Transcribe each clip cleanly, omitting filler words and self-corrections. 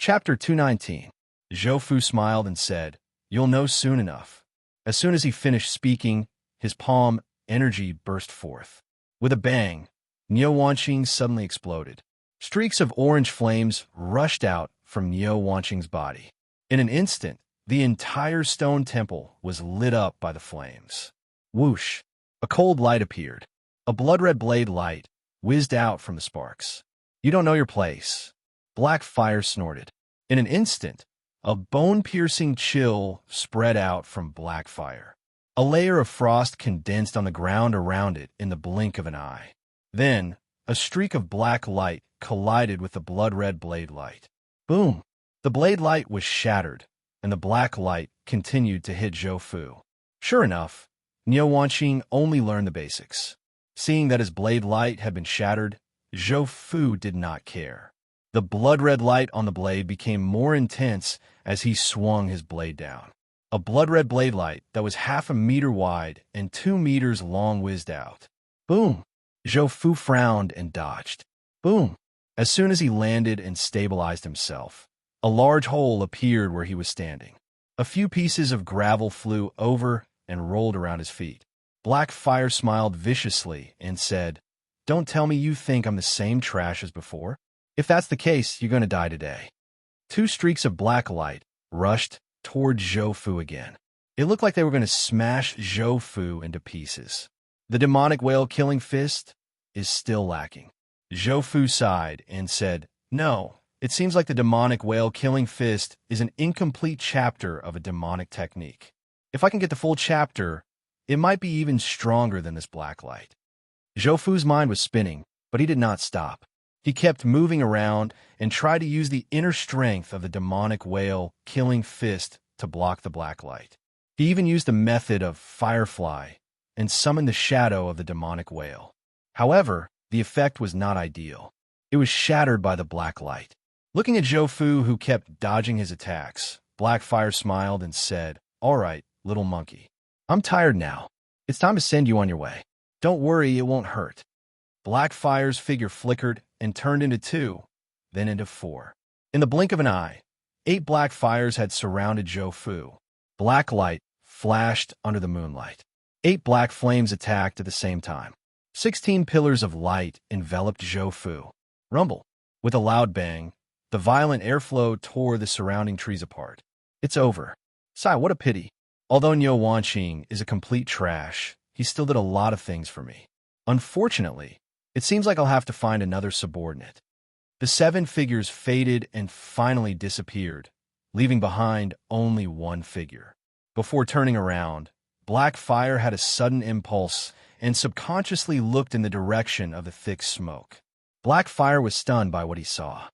Chapter 219. Zhou Fu smiled and said, "You'll know soon enough." As soon as he finished speaking, his palm energy burst forth. With a bang, Niu Wanqing suddenly exploded. Streaks of orange flames rushed out from Niu Wanqing's body. In an instant, the entire stone temple was lit up by the flames. Whoosh! A cold light appeared. A blood-red blade light whizzed out from the sparks. "You don't know your place." Black fire snorted. In an instant, a bone-piercing chill spread out from black fire. A layer of frost condensed on the ground around it in the blink of an eye. Then, a streak of black light collided with the blood-red blade light. Boom! The blade light was shattered, and the black light continued to hit Zhou Fu. Sure enough, Niu Wanqing only learned the basics. Seeing that his blade light had been shattered, Zhou Fu did not care. The blood-red light on the blade became more intense as he swung his blade down. A blood-red blade light that was 1/2 meter wide and 2 meters long whizzed out. Boom! Zhou Fu frowned and dodged. Boom! As soon as he landed and stabilized himself, a large hole appeared where he was standing. A few pieces of gravel flew over and rolled around his feet. Black fire smiled viciously and said, "Don't tell me you think I'm the same trash as before. If that's the case, you're going to die today." 2 streaks of black light rushed toward Zhou Fu again. It looked like they were going to smash Zhou Fu into pieces. The demonic whale killing fist is still lacking. Zhou Fu sighed and said, "No, it seems like the demonic whale killing fist is an incomplete chapter of a demonic technique. If I can get the full chapter, it might be even stronger than this black light." Zhou Fu's mind was spinning, but he did not stop. He kept moving around and tried to use the inner strength of the demonic whale killing fist to block the black light. He even used the method of firefly and summoned the shadow of the demonic whale. However, the effect was not ideal. It was shattered by the black light. Looking at Zhou Fu, who kept dodging his attacks, Blackfire smiled and said, "All right, little monkey. I'm tired now. It's time to send you on your way. Don't worry, it won't hurt." Blackfire's figure flickered and turned into 2, then into 4. In the blink of an eye, 8 black fires had surrounded Zhou Fu. Black light flashed under the moonlight. 8 black flames attacked at the same time. 16 pillars of light enveloped Zhou Fu. Rumble. With a loud bang, the violent airflow tore the surrounding trees apart. "It's over." Sigh, what a pity. Although Niu Wanqing is a complete trash, he still did a lot of things for me. Unfortunately, it seems like I'll have to find another subordinate. The 7 figures faded and finally disappeared, leaving behind only 1 figure. Before turning around, Blackfire had a sudden impulse and subconsciously looked in the direction of the thick smoke. Blackfire was stunned by what he saw.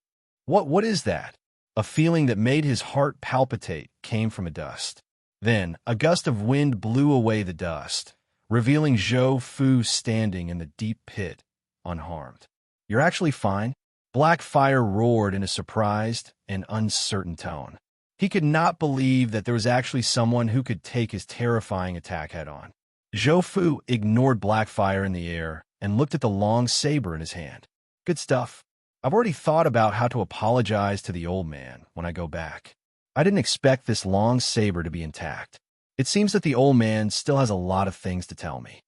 What is that?" A feeling that made his heart palpitate came from a dust. Then, a gust of wind blew away the dust, revealing Zhou Fu standing in the deep pit, unharmed. "You're actually fine?" Blackfire roared in a surprised and uncertain tone. He could not believe that there was actually someone who could take his terrifying attack head-on. Zhou Fu ignored Blackfire in the air and looked at the long saber in his hand. "Good stuff. I've already thought about how to apologize to the old man when I go back. I didn't expect this long saber to be intact. It seems that the old man still has a lot of things to tell me."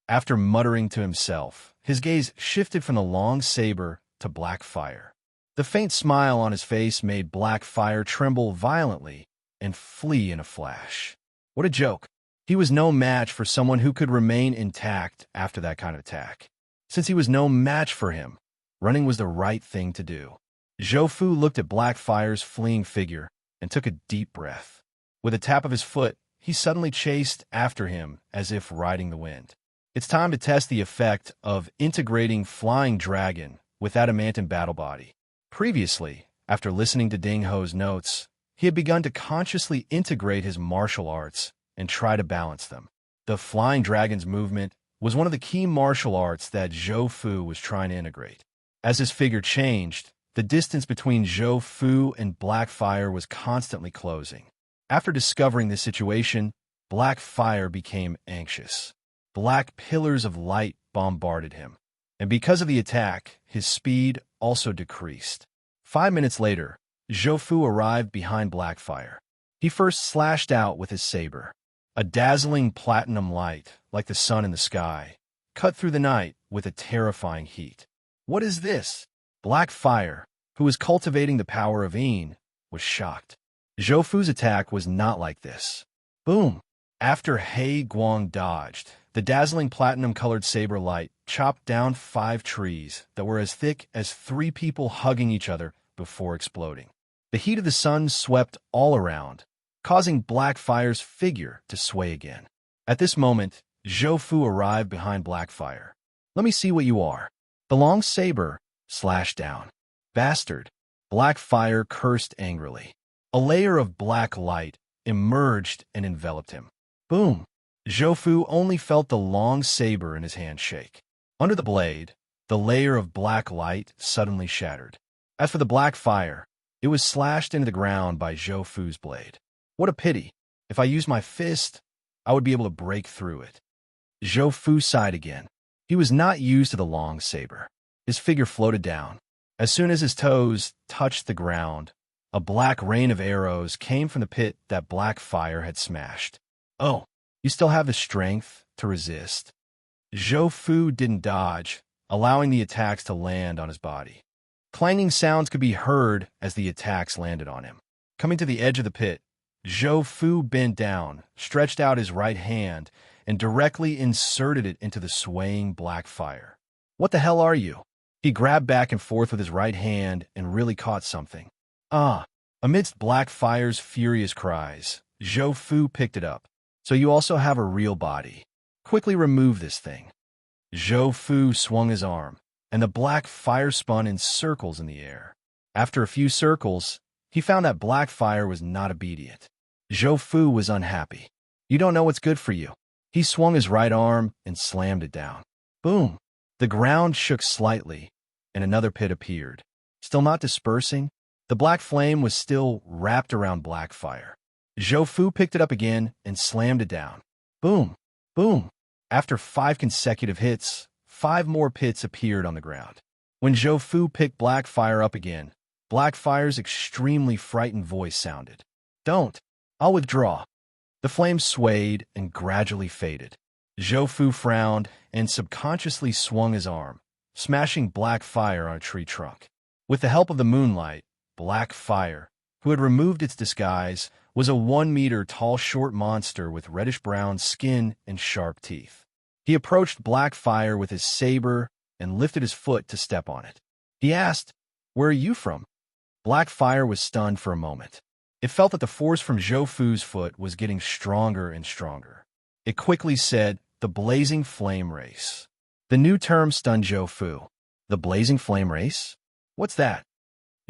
After muttering to himself, his gaze shifted from the long saber to Blackfire. The faint smile on his face made Blackfire tremble violently and flee in a flash. What a joke. He was no match for someone who could remain intact after that kind of attack. Since he was no match for him, running was the right thing to do. Zhou Fu looked at Blackfire's fleeing figure and took a deep breath. With a tap of his foot, he suddenly chased after him as if riding the wind. It's time to test the effect of integrating Flying Dragon with Adamantine Battle Body. Previously, after listening to Ding Ho's notes, he had begun to consciously integrate his martial arts and try to balance them. The Flying Dragon's movement was one of the key martial arts that Zhou Fu was trying to integrate. As his figure changed, the distance between Zhou Fu and Blackfire was constantly closing. After discovering this situation, Blackfire became anxious. Black pillars of light bombarded him, and because of the attack, his speed also decreased. 5 minutes later, Zhou arrived behind Blackfire. He first slashed out with his saber. A dazzling platinum light, like the sun in the sky, cut through the night with a terrifying heat. What is this? Blackfire, who was cultivating the power of Yin, was shocked. Zhou attack was not like this. Boom! After He Guang dodged, the dazzling platinum-colored saber light chopped down 5 trees that were as thick as 3 people hugging each other before exploding. The heat of the sun swept all around, causing Blackfire's figure to sway again. At this moment, Zhou arrived behind Blackfire. Let me see what you are. The long saber slashed down. Bastard! Blackfire cursed angrily. A layer of black light emerged and enveloped him. Boom! Zhou only felt the long saber in his hand shake. Under the blade, the layer of black light suddenly shattered. As for the Blackfire, it was slashed into the ground by Zhou blade. What a pity. If I used my fist, I would be able to break through it. Zhou sighed again. He was not used to the long saber. His figure floated down. As soon as his toes touched the ground, a black rain of arrows came from the pit that Blackfire had smashed. Oh, you still have the strength to resist? Zhou didn't dodge, allowing the attacks to land on his body. Clanging sounds could be heard as the attacks landed on him. Coming to the edge of the pit, Zhou bent down, stretched out his right hand, and directly inserted it into the swaying Blackfire. What the hell are you? He grabbed back and forth with his right hand and really caught something. Amidst Blackfire's furious cries, Zhou picked it up. So you also have a real body. Quickly remove this thing. Zhou swung his arm, and the Blackfire spun in circles in the air. After a few circles, he found that Blackfire was not obedient. Zhou was unhappy. You don't know what's good for you. He swung his right arm and slammed it down. Boom! The ground shook slightly, and another pit appeared. Still not dispersing, the black flame was still wrapped around Blackfire. Zhou picked it up again and slammed it down. Boom! Boom! After 5 consecutive hits, 5 more pits appeared on the ground. When Zhou picked Blackfire up again, Blackfire's extremely frightened voice sounded. Don't! I'll withdraw. The flame swayed and gradually faded. Zhou frowned and subconsciously swung his arm, smashing Blackfire on a tree trunk. With the help of the moonlight, Blackfire, who had removed its disguise, was a 1-meter-tall short monster with reddish-brown skin and sharp teeth. He approached Blackfire with his saber and lifted his foot to step on it. He asked, "Where are you from?" Blackfire was stunned for a moment. It felt that the force from Zhou foot was getting stronger and stronger. It quickly said, "The Blazing Flame Race." The new term stunned Zhou. The Blazing Flame Race? What's that?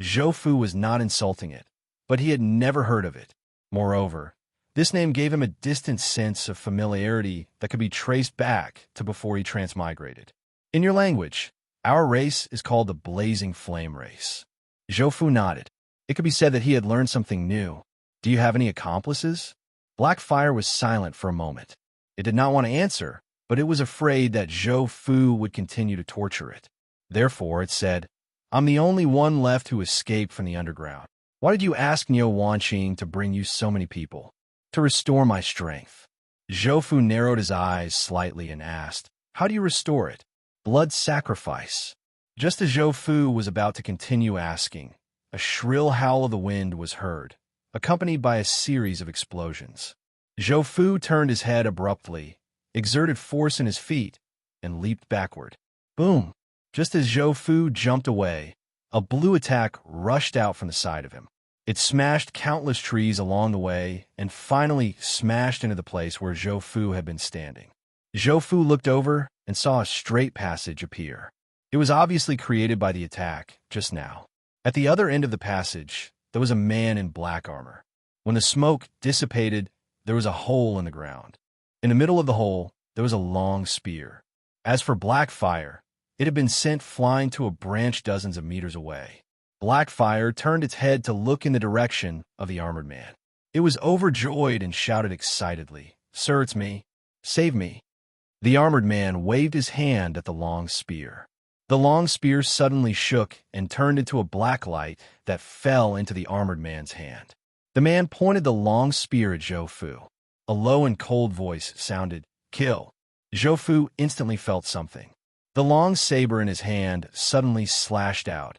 Zhou was not insulting it, but he had never heard of it. Moreover, this name gave him a distant sense of familiarity that could be traced back to before he transmigrated. In your language, our race is called the Blazing Flame Race. Zhou nodded. It could be said that he had learned something new. Do you have any accomplices? Blackfire was silent for a moment. It did not want to answer, but it was afraid that Zhou would continue to torture it. Therefore, it said, "I'm the only one left who escaped from the underground. Why did you ask Niu Wanqing to bring you so many people? To restore my strength." Zhou narrowed his eyes slightly and asked, "How do you restore it?" "Blood sacrifice." Just as Zhou was about to continue asking, a shrill howl of the wind was heard, accompanied by a series of explosions. Zhou turned his head abruptly, exerted force in his feet, and leaped backward. Boom! Just as Zhou jumped away, a blue attack rushed out from the side of him. It smashed countless trees along the way and finally smashed into the place where Zhou had been standing. Zhou looked over and saw a straight passage appear. It was obviously created by the attack just now. At the other end of the passage, there was a man in black armor. When the smoke dissipated, there was a hole in the ground. In the middle of the hole, there was a long spear. As for Blackfire, it had been sent flying to a branch dozens of meters away. Blackfire turned its head to look in the direction of the armored man. It was overjoyed and shouted excitedly, "Sir, it's me. Save me." The armored man waved his hand at the long spear. The long spear suddenly shook and turned into a black light that fell into the armored man's hand. The man pointed the long spear at Zhou Fu. A low and cold voice sounded, "Kill." Zhou Fu instantly felt something. The long saber in his hand suddenly slashed out,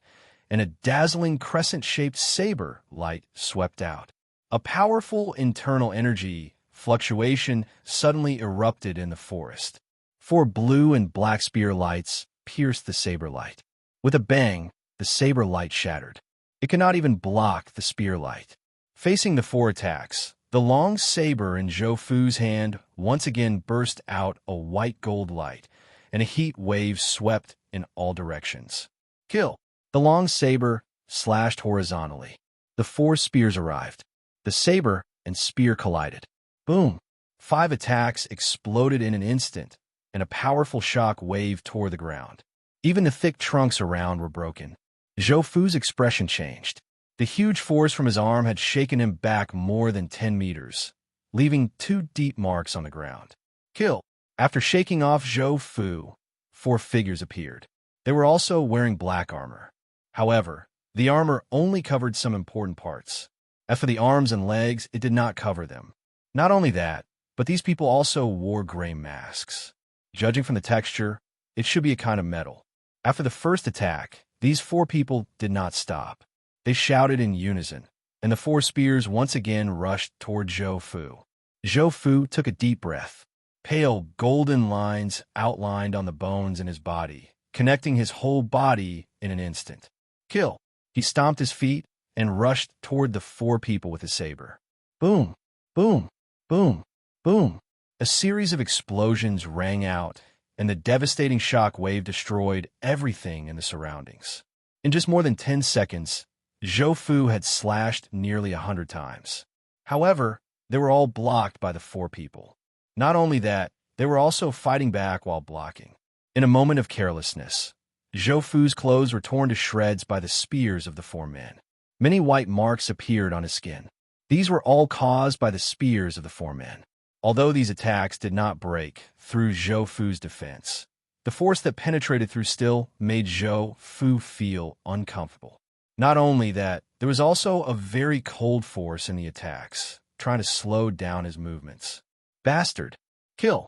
and a dazzling crescent-shaped saber light swept out. A powerful internal energy fluctuation suddenly erupted in the forest. 4 blue and black spear lights pierced the saber light. With a bang, the saber light shattered. It could not even block the spear light. Facing the 4 attacks, the long saber in Zhou Fu's hand once again burst out a white gold light, and a heat wave swept in all directions. Kill! The long saber slashed horizontally. The 4 spears arrived. The saber and spear collided. Boom! 5 attacks exploded in an instant, and a powerful shock wave tore the ground. Even the thick trunks around were broken. Zhou Fu's expression changed. The huge force from his arm had shaken him back more than 10 meters, leaving 2 deep marks on the ground. Kill! After shaking off Zhou Fu, 4 figures appeared. They were also wearing black armor. However, the armor only covered some important parts. As for the arms and legs, it did not cover them. Not only that, but these people also wore gray masks. Judging from the texture, it should be a kind of metal. After the first attack, these 4 people did not stop. They shouted in unison, and the 4 spears once again rushed toward Zhou Fu. Zhou Fu took a deep breath. Pale golden lines outlined on the bones in his body, connecting his whole body in an instant. Kill! He stomped his feet and rushed toward the 4 people with his saber. Boom! Boom! Boom! Boom! A series of explosions rang out, and the devastating shock wave destroyed everything in the surroundings. In just more than 10 seconds, Zhou Fu had slashed nearly 100 times. However, they were all blocked by the 4 people. Not only that, they were also fighting back while blocking. In a moment of carelessness, Zhou Fu's clothes were torn to shreds by the spears of the 4 men. Many white marks appeared on his skin. These were all caused by the spears of the 4 men. Although these attacks did not break through Zhou Fu's defense, the force that penetrated through still made Zhou Fu feel uncomfortable. Not only that, there was also a very cold force in the attacks, trying to slow down his movements. Bastard! Kill!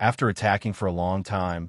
After attacking for a long time,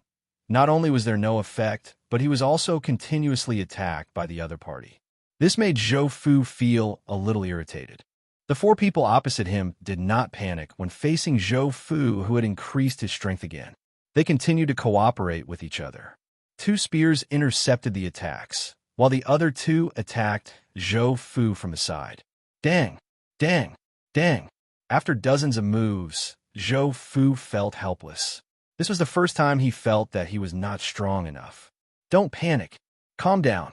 not only was there no effect, but he was also continuously attacked by the other party. This made Zhou Fu feel a little irritated. The 4 people opposite him did not panic when facing Zhou Fu, who had increased his strength again. They continued to cooperate with each other. 2 spears intercepted the attacks, while the other 2 attacked Zhou Fu from the side. Dang! Dang! Dang! After dozens of moves, Zhou Fu felt helpless. This was the first time he felt that he was not strong enough. Don't panic. Calm down.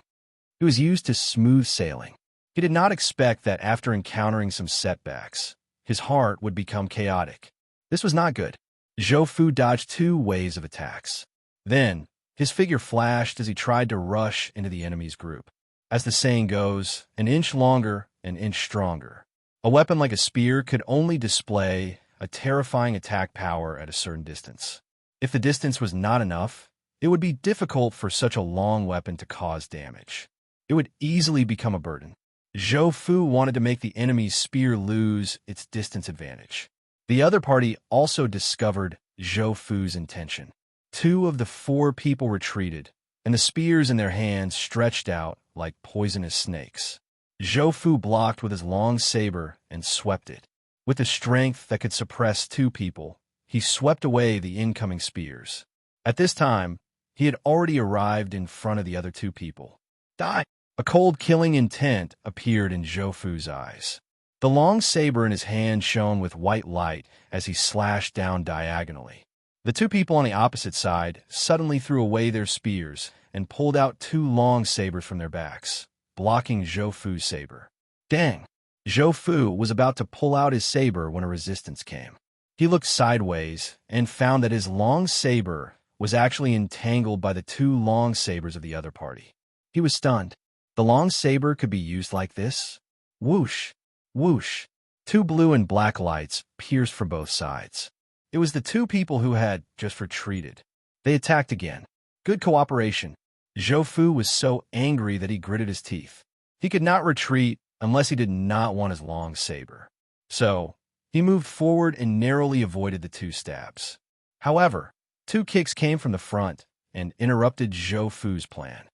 He was used to smooth sailing. He did not expect that after encountering some setbacks, his heart would become chaotic. This was not good. Zhou Fu dodged 2 waves of attacks. Then, his figure flashed as he tried to rush into the enemy's group. As the saying goes, an inch longer, an inch stronger. A weapon like a spear could only display a terrifying attack power at a certain distance. If the distance was not enough, it would be difficult for such a long weapon to cause damage. It would easily become a burden. Zhou Fu wanted to make the enemy's spear lose its distance advantage. The other party also discovered Zhou Fu's intention. 2 of the 4 people retreated, and the spears in their hands stretched out like poisonous snakes. Zhou Fu blocked with his long saber and swept it. With a strength that could suppress 2 people, he swept away the incoming spears. At this time, he had already arrived in front of the other 2 people. Die! A cold, killing intent appeared in Zhou Fu's eyes. The long saber in his hand shone with white light as he slashed down diagonally. The 2 people on the opposite side suddenly threw away their spears and pulled out 2 long sabers from their backs, blocking Zhou Fu's saber. Dang! Zhou Fu was about to pull out his saber when a resistance came. He looked sideways and found that his long saber was actually entangled by the 2 long sabers of the other party. He was stunned. The long saber could be used like this? Whoosh! Whoosh! 2 blue and black lights pierced from both sides. It was the 2 people who had just retreated. They attacked again. Good cooperation. Zhou Fu was so angry that he gritted his teeth. He could not retreat unless he did not want his long saber. So, he moved forward and narrowly avoided the two stabs. However, two kicks came from the front and interrupted Zhou Fu's plan.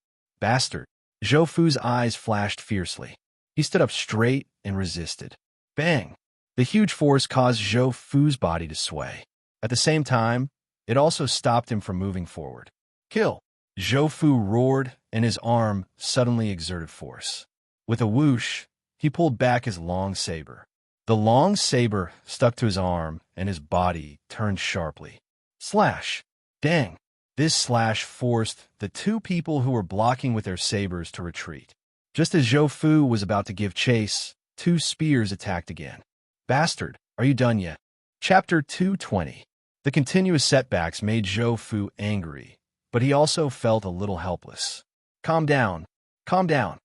Bastard! Zhou Fu's eyes flashed fiercely. He stood up straight and resisted. Bang! The huge force caused Zhou Fu's body to sway. At the same time, it also stopped him from moving forward. Kill! Zhou Fu roared, and his arm suddenly exerted force. With a whoosh, he pulled back his long saber. The long saber stuck to his arm, and his body turned sharply. Slash! Dang! This slash forced the two people who were blocking with their sabers to retreat. Just as Zhou Fu was about to give chase, two spears attacked again. Bastard, are you done yet? Chapter 220. The continuous setbacks made Zhou Fu angry, but he also felt a little helpless. Calm down. Calm down.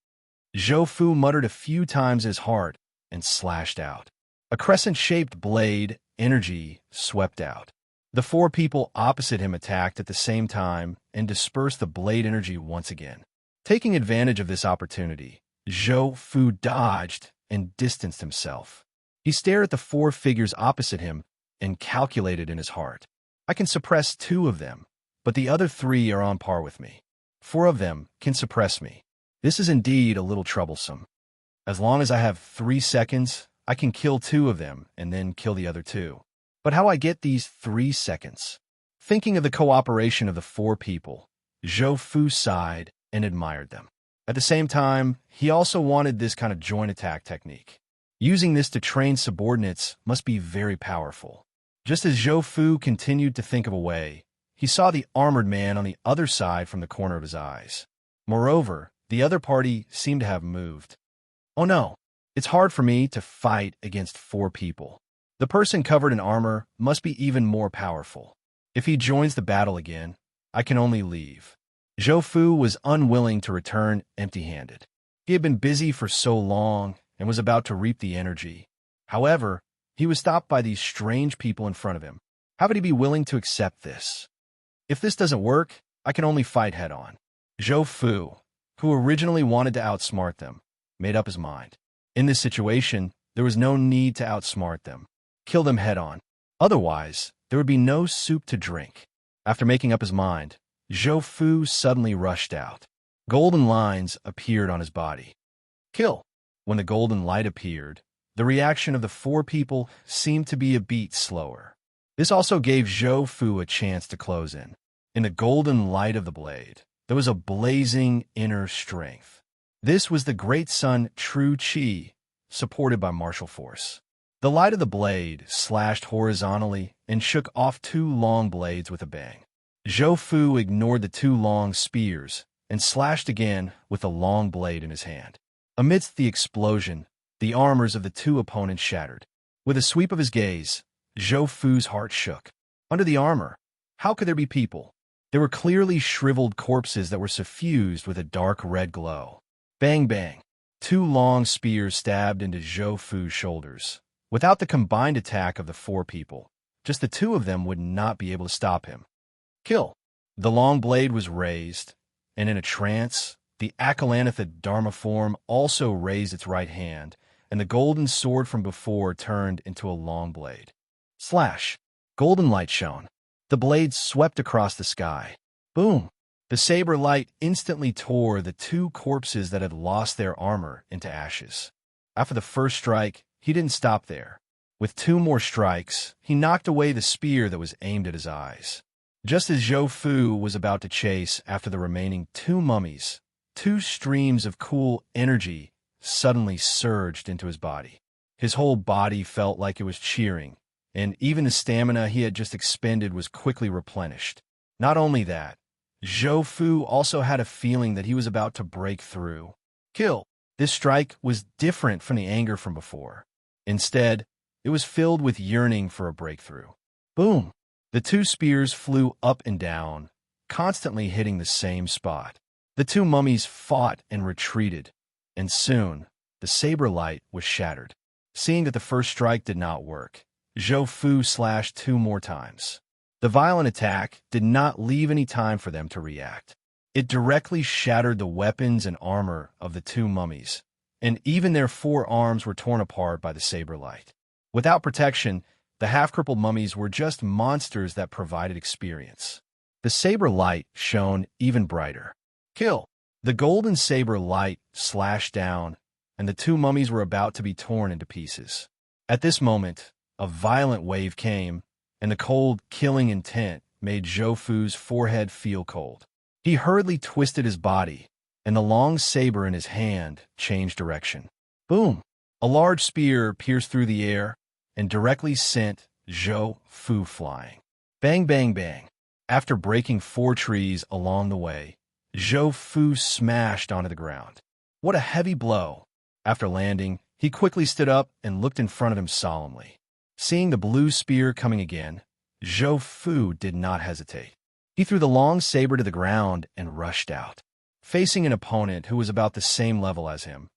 Zhou Fu muttered a few times his heart and slashed out. A crescent-shaped blade, energy, swept out. The four people opposite him attacked at the same time and dispersed the blade energy once again. Taking advantage of this opportunity, Zhou Fu dodged and distanced himself. He stared at the four figures opposite him and calculated in his heart. I can suppress two of them, but the other three are on par with me. Four of them can suppress me. This is indeed a little troublesome. As long as I have 3 seconds, I can kill two of them and then kill the other two. But how I get these 3 seconds? Thinking of the cooperation of the four people, Zhou Fu sighed and admired them. At the same time, he also wanted this kind of joint attack technique. Using this to train subordinates must be very powerful. Just as Zhou Fu continued to think of a way, he saw the armored man on the other side from the corner of his eyes. Moreover, the other party seemed to have moved. Oh no, it's hard for me to fight against 4 people. The person covered in armor must be even more powerful. If he joins the battle again, I can only leave. Zhou Fu was unwilling to return empty-handed. He had been busy for so long and was about to reap the energy. However, he was stopped by these strange people in front of him. How would he be willing to accept this? If this doesn't work, I can only fight head-on. Zhou Fu, who originally wanted to outsmart them, made up his mind. In this situation, there was no need to outsmart them. Kill them head-on. Otherwise, there would be no soup to drink. After making up his mind, Zhou Fu suddenly rushed out. Golden lines appeared on his body. Kill! When the golden light appeared, the reaction of the 4 people seemed to be a beat slower. This also gave Zhou Fu a chance to close in. In the golden light of the blade, there was a blazing inner strength. This was the great sun True Qi, supported by martial force. The light of the blade slashed horizontally and shook off 2 long blades with a bang. Zhou Fu ignored the 2 long spears and slashed again with the long blade in his hand. Amidst the explosion, the armors of the 2 opponents shattered. With a sweep of his gaze, Zhou Fu's heart shook. Under the armor, how could there be people? There were clearly shriveled corpses that were suffused with a dark red glow. Bang bang. 2 long spears stabbed into Zhou Fu's shoulders. Without the combined attack of the 4 people, just the 2 of them would not be able to stop him. Kill! The long blade was raised, and in a trance, the Akalanatha Dharma form also raised its right hand, and the golden sword from before turned into a long blade. Slash! Golden light shone. The blade swept across the sky. Boom! The saber light instantly tore the 2 corpses that had lost their armor into ashes. After the first strike, he didn't stop there. With 2 more strikes, he knocked away the spear that was aimed at his eyes. Just as Zhou Fu was about to chase after the remaining 2 mummies, 2 streams of cool energy suddenly surged into his body. His whole body felt like it was cheering, and even the stamina he had just expended was quickly replenished. Not only that, Zhou Fu also had a feeling that he was about to break through. Kill! This strike was different from the anger from before. Instead, it was filled with yearning for a breakthrough. Boom! The 2 spears flew up and down, constantly hitting the same spot. The 2 mummies fought and retreated, and soon, the saber light was shattered. Seeing that the first strike did not work, Zhou Fu slashed 2 more times. The violent attack did not leave any time for them to react. It directly shattered the weapons and armor of the two mummies, and even their forearms were torn apart by the saber light. Without protection, the half-crippled mummies were just monsters that provided experience. The saber light shone even brighter. Kill! The golden saber light slashed down, and the two mummies were about to be torn into pieces. At this moment, a violent wave came, and the cold, killing intent made Zhou Fu's forehead feel cold. He hurriedly twisted his body, and the long saber in his hand changed direction. Boom! A large spear pierced through the air and directly sent Zhou Fu flying. Bang, bang, bang. After breaking 4 trees along the way, Zhou Fu smashed onto the ground. What a heavy blow! After landing, he quickly stood up and looked in front of him solemnly. Seeing the blue spear coming again, Zhou Fu did not hesitate. He threw the long saber to the ground and rushed out. Facing an opponent who was about the same level as him,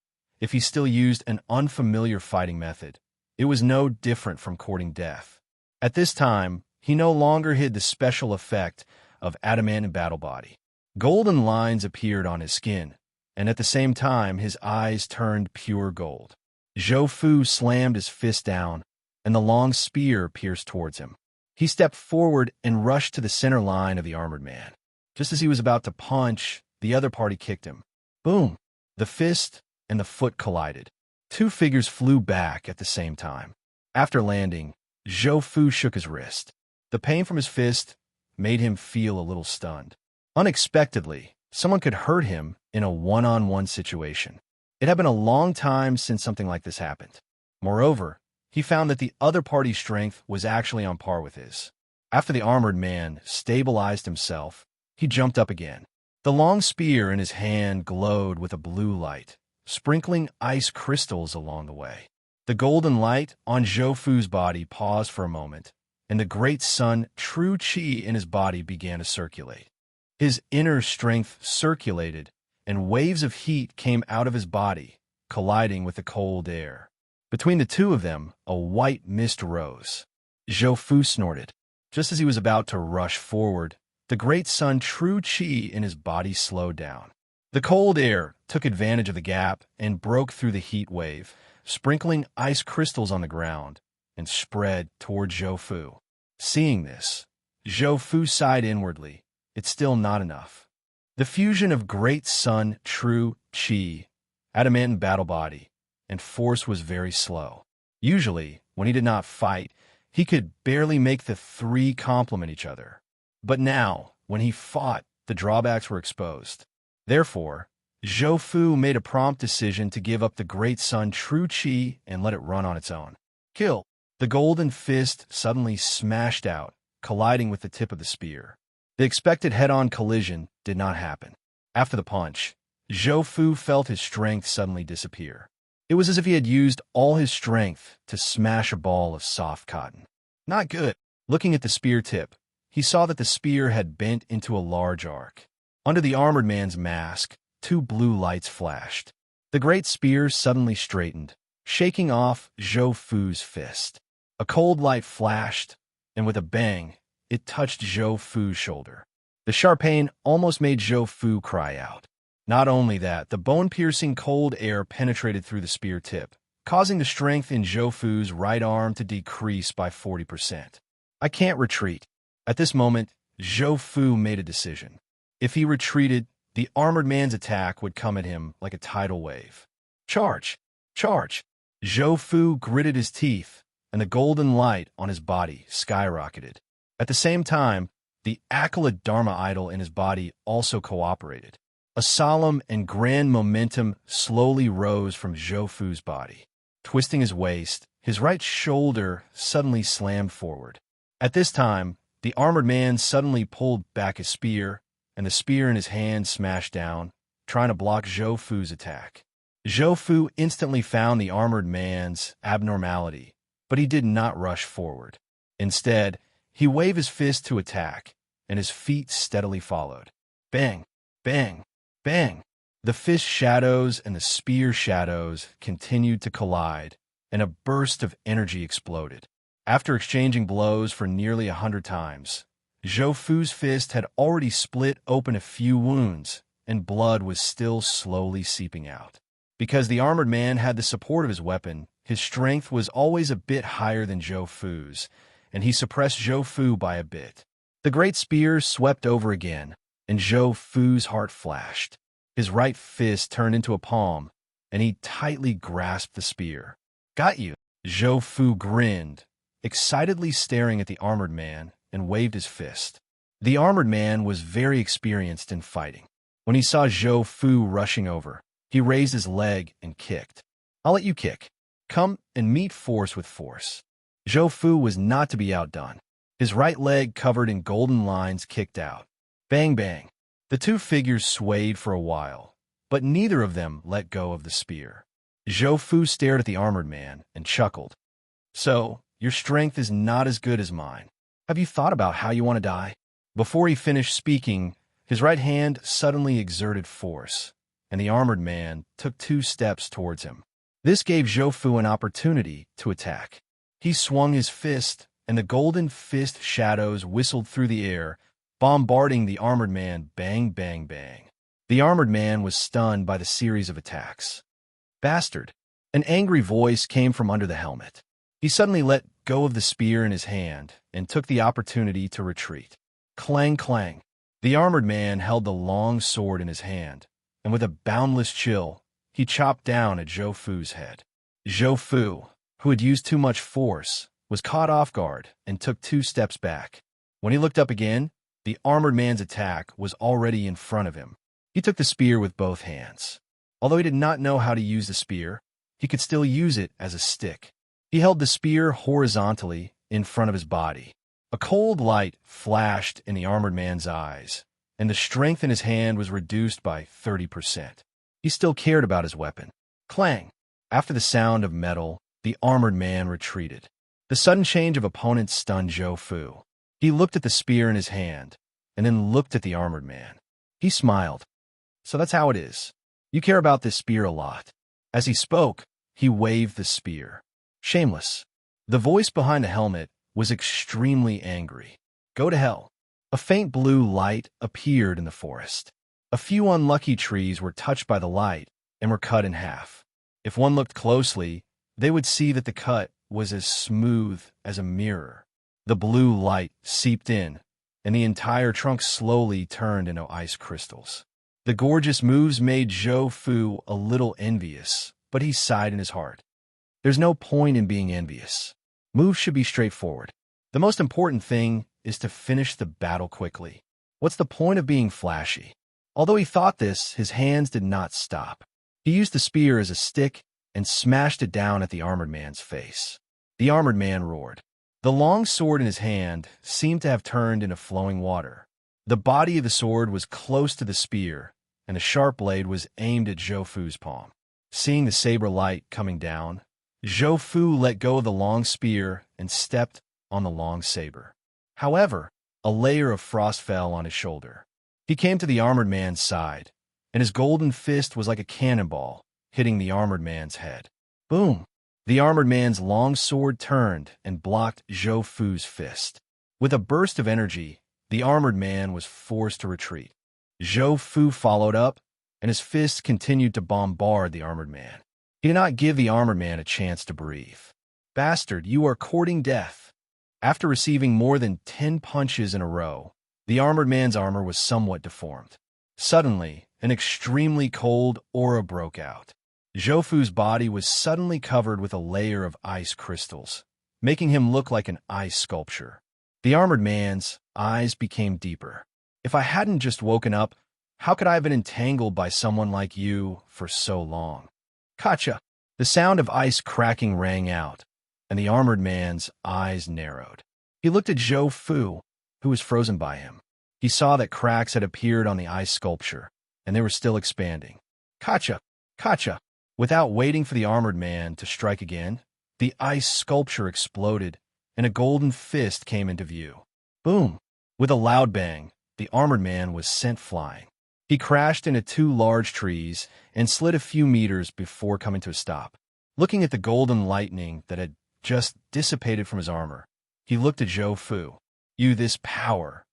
if he still used an unfamiliar fighting method, it was no different from courting death. At this time, he no longer hid the special effect of adamant battle body. Golden lines appeared on his skin, and at the same time his eyes turned pure gold. Zhou Fu slammed his fist down, and the long spear pierced towards him. He stepped forward and rushed to the center line of the armored man. Just as he was about to punch, the other party kicked him. Boom! The fist and the foot collided. 2 figures flew back at the same time. After landing, Zhou Fu shook his wrist. The pain from his fist made him feel a little stunned. Unexpectedly, someone could hurt him in a one-on-one situation. It had been a long time since something like this happened. Moreover, he found that the other party's strength was actually on par with his. After the armored man stabilized himself, he jumped up again. The long spear in his hand glowed with a blue light, sprinkling ice crystals along the way. The golden light on Zhou Fu's body paused for a moment, and the great sun, true qi in his body began to circulate. His inner strength circulated, and waves of heat came out of his body, colliding with the cold air. Between the two of them, a white mist rose. Zhou Fu snorted. Just as he was about to rush forward, the great sun true qi in his body slowed down. The cold air took advantage of the gap and broke through the heat wave, sprinkling ice crystals on the ground, and spread toward Zhou Fu. Seeing this, Zhou Fu sighed inwardly. It's still not enough. The fusion of great sun true qi, adamant battle body, and force was very slow. Usually, when he did not fight, he could barely make the 3 complement each other. But now, when he fought, the drawbacks were exposed. Therefore, Zhou Fu made a prompt decision to give up the great sun true qi and let it run on its own. Kill! The golden fist suddenly smashed out, colliding with the tip of the spear. The expected head-on collision did not happen. After the punch, Zhou Fu felt his strength suddenly disappear. It was as if he had used all his strength to smash a ball of soft cotton. Not good. Looking at the spear tip, he saw that the spear had bent into a large arc. Under the armored man's mask, 2 blue lights flashed. The great spear suddenly straightened, shaking off Zhou Fu's fist. A cold light flashed, and with a bang, it touched Zhou Fu's shoulder. The sharp pain almost made Zhou Fu cry out. Not only that, the bone-piercing cold air penetrated through the spear tip, causing the strength in Zhou Fu's right arm to decrease by 40%. I can't retreat. At this moment, Zhou Fu made a decision. If he retreated, the armored man's attack would come at him like a tidal wave. Charge! Charge! Zhou Fu gritted his teeth, and the golden light on his body skyrocketed. At the same time, the accolade Dharma idol in his body also cooperated. A solemn and grand momentum slowly rose from Zhou Fu's body. Twisting his waist, his right shoulder suddenly slammed forward. At this time, the armored man suddenly pulled back his spear, and the spear in his hand smashed down, trying to block Zhou Fu's attack. Zhou Fu instantly found the armored man's abnormality, but he did not rush forward. Instead, he waved his fist to attack, and his feet steadily followed. Bang! Bang! Bang! The fist shadows and the spear shadows continued to collide, and a burst of energy exploded. After exchanging blows for nearly 100 times, Zhou Fu's fist had already split open a few wounds, and blood was still slowly seeping out. Because the armored man had the support of his weapon, his strength was always a bit higher than Zhou Fu's, and he suppressed Zhou Fu by a bit. The great spear swept over again, and Zhou Fu's heart flashed. His right fist turned into a palm, and he tightly grasped the spear. "Got you!" Zhou Fu grinned, excitedly staring at the armored man, and waved his fist. The armored man was very experienced in fighting. When he saw Zhou Fu rushing over, he raised his leg and kicked. "I'll let you kick. Come and meet force with force." Zhou Fu was not to be outdone. His right leg, covered in golden lines, kicked out. Bang, bang. The two figures swayed for a while, but neither of them let go of the spear. Zhou Fu stared at the armored man and chuckled. "So, your strength is not as good as mine. Have you thought about how you want to die?" Before he finished speaking, his right hand suddenly exerted force, and the armored man took 2 steps towards him. This gave Zhou Fu an opportunity to attack. He swung his fist, and the golden fist shadows whistled through the air, bombarding the armored man. Bang, bang, bang. The armored man was stunned by the series of attacks. "Bastard!" An angry voice came from under the helmet. He suddenly let go of the spear in his hand and took the opportunity to retreat. Clang, clang. The armored man held the long sword in his hand, and with a boundless chill, he chopped down at Zhou Fu's head. Zhou Fu, who had used too much force, was caught off guard and took 2 steps back. When he looked up again, the armored man's attack was already in front of him. He took the spear with both hands. Although he did not know how to use the spear, he could still use it as a stick. He held the spear horizontally in front of his body. A cold light flashed in the armored man's eyes, and the strength in his hand was reduced by 30%. He still cared about his weapon. Clang! After the sound of metal, the armored man retreated. The sudden change of opponents stunned Zhou Fu. He looked at the spear in his hand, and then looked at the armored man. He smiled. "So that's how it is. You care about this spear a lot." As he spoke, he waved the spear. "Shameless." The voice behind the helmet was extremely angry. "Go to hell." A faint blue light appeared in the forest. A few unlucky trees were touched by the light and were cut in half. If one looked closely, they would see that the cut was as smooth as a mirror. The blue light seeped in, and the entire trunk slowly turned into ice crystals. The gorgeous moves made Zhou Fu a little envious, but he sighed in his heart. There's no point in being envious. Moves should be straightforward. The most important thing is to finish the battle quickly. What's the point of being flashy? Although he thought this, his hands did not stop. He used the spear as a stick and smashed it down at the armored man's face. The armored man roared. The long sword in his hand seemed to have turned into flowing water. The body of the sword was close to the spear, and the sharp blade was aimed at Zhou Fu's palm. Seeing the saber light coming down, Zhou Fu let go of the long spear and stepped on the long saber. However, a layer of frost fell on his shoulder. He came to the armored man's side, and his golden fist was like a cannonball, hitting the armored man's head. Boom! The armored man's long sword turned and blocked Zhou Fu's fist. With a burst of energy, the armored man was forced to retreat. Zhou Fu followed up, and his fists continued to bombard the armored man. He did not give the armored man a chance to breathe. "Bastard, you are courting death." After receiving more than 10 punches in a row, the armored man's armor was somewhat deformed. Suddenly, an extremely cold aura broke out. Zhou Fu's body was suddenly covered with a layer of ice crystals, making him look like an ice sculpture. The armored man's eyes became deeper. "If I hadn't just woken up, how could I have been entangled by someone like you for so long?" "Gotcha!" The sound of ice cracking rang out, and the armored man's eyes narrowed. He looked at Zhou Fu, who was frozen by him. He saw that cracks had appeared on the ice sculpture, and they were still expanding. "Gotcha! Gotcha!" Without waiting for the armored man to strike again, the ice sculpture exploded, and a golden fist came into view. Boom! With a loud bang, the armored man was sent flying. He crashed into 2 large trees and slid a few meters before coming to a stop. Looking at the golden lightning that had just dissipated from his armor, he looked at Zhou Fu. "You this power,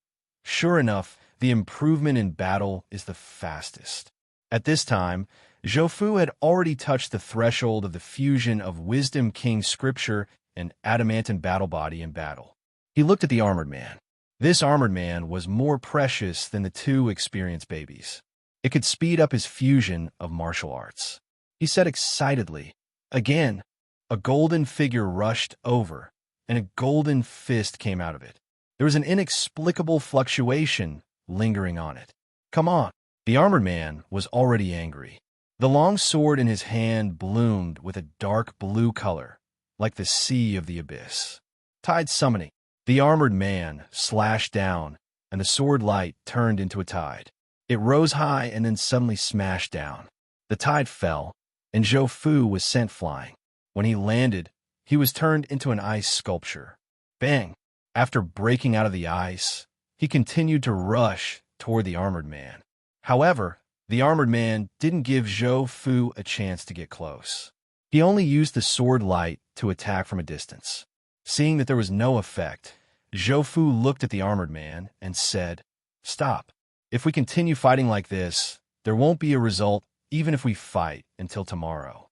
Sure enough, the improvement in battle is the fastest. At this time, Zhou Fu had already touched the threshold of the fusion of Wisdom King Scripture and adamantine battle body in battle. He looked at the armored man. This armored man was more precious than the two experienced babies. It could speed up his fusion of martial arts. He said excitedly, "Again." A golden figure rushed over, and a golden fist came out of it. There was an inexplicable fluctuation lingering on it. "Come on." The armored man was already angry. The long sword in his hand bloomed with a dark blue color, like the sea of the abyss. Tide summoning. The armored man slashed down, and the sword light turned into a tide. It rose high and then suddenly smashed down. The tide fell, and Zhou Fu was sent flying. When he landed, he was turned into an ice sculpture. Bang! After breaking out of the ice, he continued to rush toward the armored man. However, the armored man didn't give Zhou Fu a chance to get close. He only used the sword light to attack from a distance. Seeing that there was no effect, Zhou Fu looked at the armored man and said, "Stop. If we continue fighting like this, there won't be a result even if we fight until tomorrow."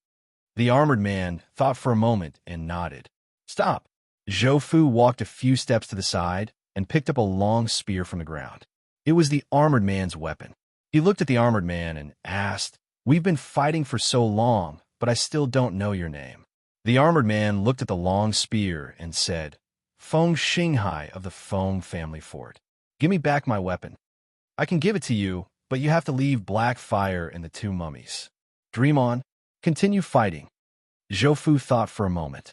The armored man thought for a moment and nodded. "Stop." Zhou Fu walked a few steps to the side and picked up a long spear from the ground. It was the armored man's weapon. He looked at the armored man and asked, "We've been fighting for so long, but I still don't know your name." The armored man looked at the long spear and said, "Feng Xinghai of the Feng family fort. Give me back my weapon. I can give it to you, but you have to leave Black Fire and the two mummies. Dream on. Continue fighting." Zhou Fu thought for a moment.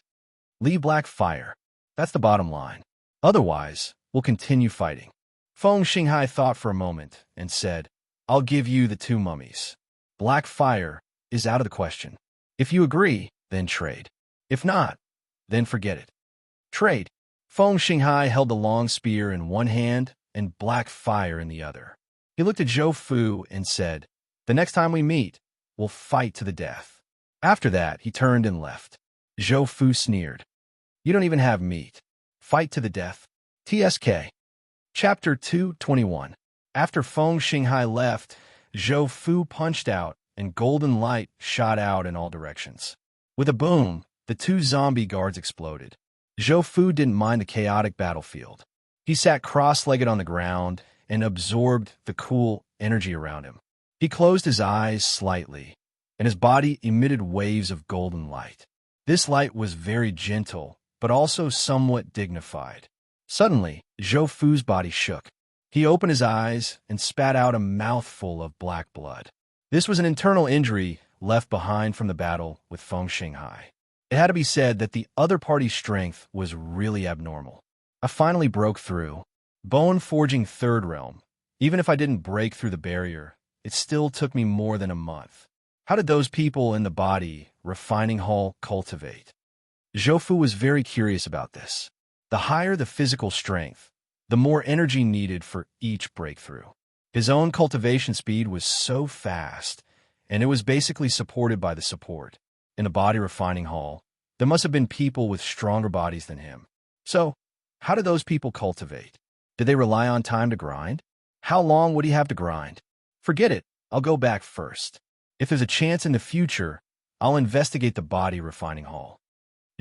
"Leave Black Fire. That's the bottom line. Otherwise, we'll continue fighting." Feng Xinghai thought for a moment and said, "I'll give you the two mummies. Black Fire is out of the question. If you agree, then trade. If not, then forget it." "Trade." Feng Xinghai held the long spear in one hand and Black Fire in the other. He looked at Zhou Fu and said, "The next time we meet, we'll fight to the death." After that, he turned and left. Zhou Fu sneered. "You don't even have meat. Fight to the death." TSK. Chapter 221. After Feng Xinghai left, Zhou Fu punched out, and golden light shot out in all directions. With a boom, the two zombie guards exploded. Zhou Fu didn't mind the chaotic battlefield. He sat cross-legged on the ground and absorbed the cool energy around him. He closed his eyes slightly, and his body emitted waves of golden light. This light was very gentle, but also somewhat dignified. Suddenly, Zhou Fu's body shook. He opened his eyes and spat out a mouthful of black blood. This was an internal injury left behind from the battle with Feng Xinghai. It had to be said that the other party's strength was really abnormal. I finally broke through. Bone forging third realm. Even if I didn't break through the barrier, it still took me more than a month. How did those people in the body refining hall cultivate? Zhou Fu was very curious about this. The higher the physical strength, the more energy needed for each breakthrough. His own cultivation speed was so fast, and it was basically supported by the support. In the body refining hall, there must have been people with stronger bodies than him. So, how did those people cultivate? Did they rely on time to grind? How long would he have to grind? Forget it, I'll go back first. If there's a chance in the future, I'll investigate the body refining hall.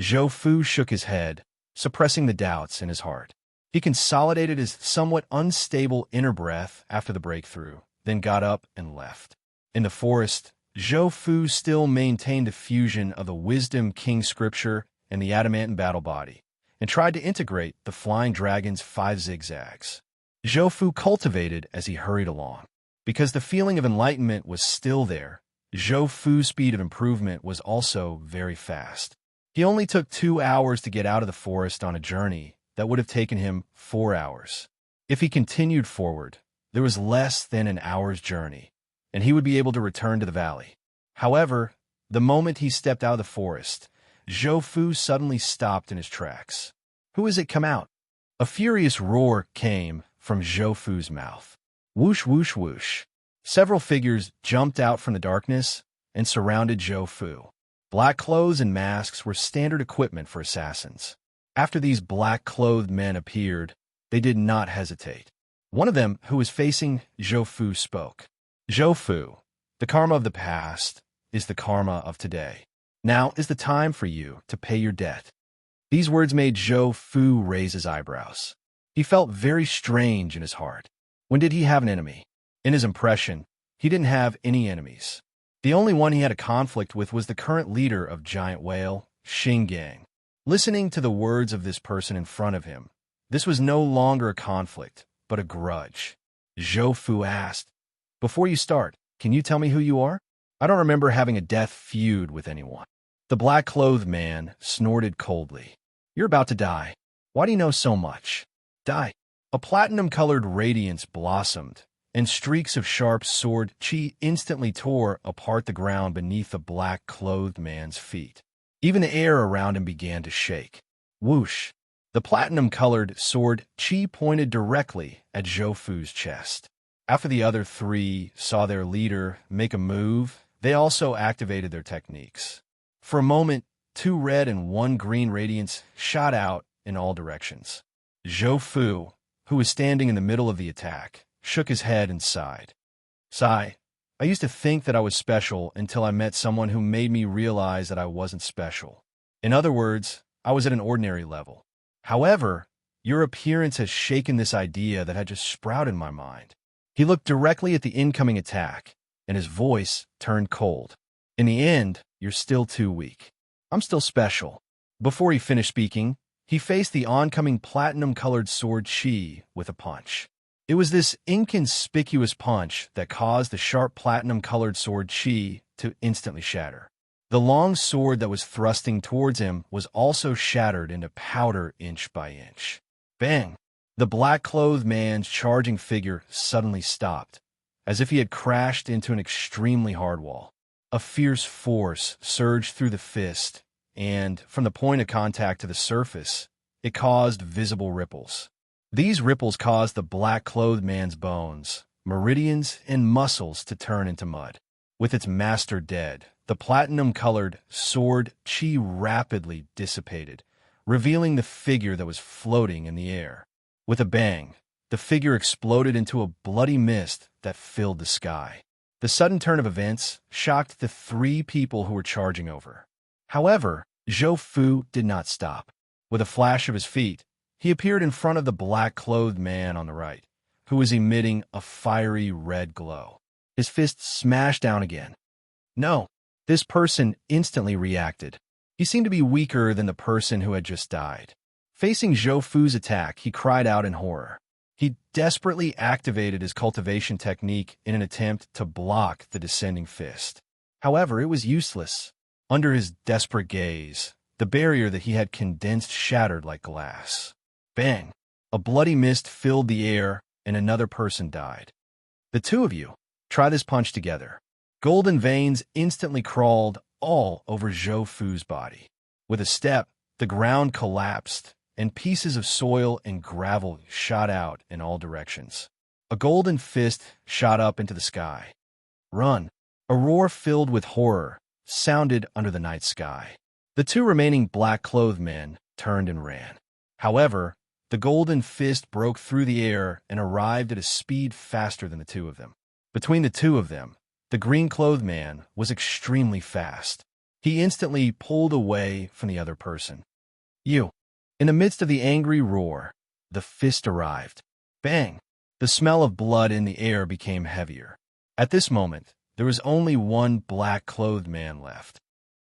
Zhou Fu shook his head, suppressing the doubts in his heart. He consolidated his somewhat unstable inner breath after the breakthrough, then got up and left. In the forest, Zhou Fu still maintained the fusion of the Wisdom King Scripture and the adamantine battle body, and tried to integrate the flying dragon's 5 zigzags. Zhou Fu cultivated as he hurried along. Because the feeling of enlightenment was still there, Zhou Fu's speed of improvement was also very fast. He only took 2 hours to get out of the forest on a journey that would have taken him 4 hours. If he continued forward, there was less than an hour's journey, and he would be able to return to the valley. However, the moment he stepped out of the forest, Zhou Fu suddenly stopped in his tracks. "Who is it come out?" A furious roar came from Zhou Fu's mouth. Whoosh, whoosh, whoosh. Several figures jumped out from the darkness and surrounded Zhou Fu. Black clothes and masks were standard equipment for assassins. After these black-clothed men appeared, they did not hesitate. One of them, who was facing Zhou Fu, spoke. Zhou Fu, the karma of the past is the karma of today. Now is the time for you to pay your debt. These words made Zhou Fu raise his eyebrows. He felt very strange in his heart. When did he have an enemy? In his impression, he didn't have any enemies. The only one he had a conflict with was the current leader of Giant Whale, Xingang. Listening to the words of this person in front of him, this was no longer a conflict, but a grudge. Zhou Fu asked, "Before you start, can you tell me who you are? I don't remember having a death feud with anyone." The black-clothed man snorted coldly. "You're about to die. Why do you know so much?" "Die." A platinum-colored radiance blossomed, and streaks of sharp sword chi instantly tore apart the ground beneath the black-clothed man's feet. Even the air around him began to shake. Whoosh! The platinum-colored sword chi pointed directly at Zhou Fu's chest. After the other three saw their leader make a move, they also activated their techniques. For a moment, 2 red and 1 green radiance shot out in all directions. Zhou Fu, who was standing in the middle of the attack, shook his head and sighed. "Sigh. I used to think that I was special until I met someone who made me realize that I wasn't special. In other words, I was at an ordinary level. However, your appearance has shaken this idea that had just sprouted in my mind." He looked directly at the incoming attack, and his voice turned cold. "In the end, you're still too weak. I'm still special." Before he finished speaking, he faced the oncoming platinum-colored sword chi with a punch. It was this inconspicuous punch that caused the sharp platinum-colored sword chi to instantly shatter. The long sword that was thrusting towards him was also shattered into powder inch by inch. Bang! The black-clothed man's charging figure suddenly stopped, as if he had crashed into an extremely hard wall. A fierce force surged through the fist, and, from the point of contact to the surface, it caused visible ripples. These ripples caused the black-clothed man's bones, meridians, and muscles to turn into mud. With its master dead, the platinum-colored sword chi rapidly dissipated, revealing the figure that was floating in the air. With a bang, the figure exploded into a bloody mist that filled the sky. The sudden turn of events shocked the 3 people who were charging over. However, Zhou Fu did not stop. With a flash of his feet, he appeared in front of the black-clothed man on the right, who was emitting a fiery red glow. His fist smashed down again. No! This person instantly reacted. He seemed to be weaker than the person who had just died. Facing Zhou Fu's attack, he cried out in horror. He desperately activated his cultivation technique in an attempt to block the descending fist. However, it was useless. Under his desperate gaze, the barrier that he had condensed shattered like glass. Bang! A bloody mist filled the air, and another person died. "The 2 of you, try this punch together." Golden veins instantly crawled all over Zhou Fu's body. With a step, the ground collapsed, and pieces of soil and gravel shot out in all directions. A golden fist shot up into the sky. "Run!" A roar filled with horror sounded under the night sky. The 2 remaining black-clothed men turned and ran. However, the golden fist broke through the air and arrived at a speed faster than the 2 of them. Between the 2 of them, the green-clothed man was extremely fast. He instantly pulled away from the other person. "You!" In the midst of the angry roar, the fist arrived. Bang! The smell of blood in the air became heavier. At this moment, there was only one black-clothed man left.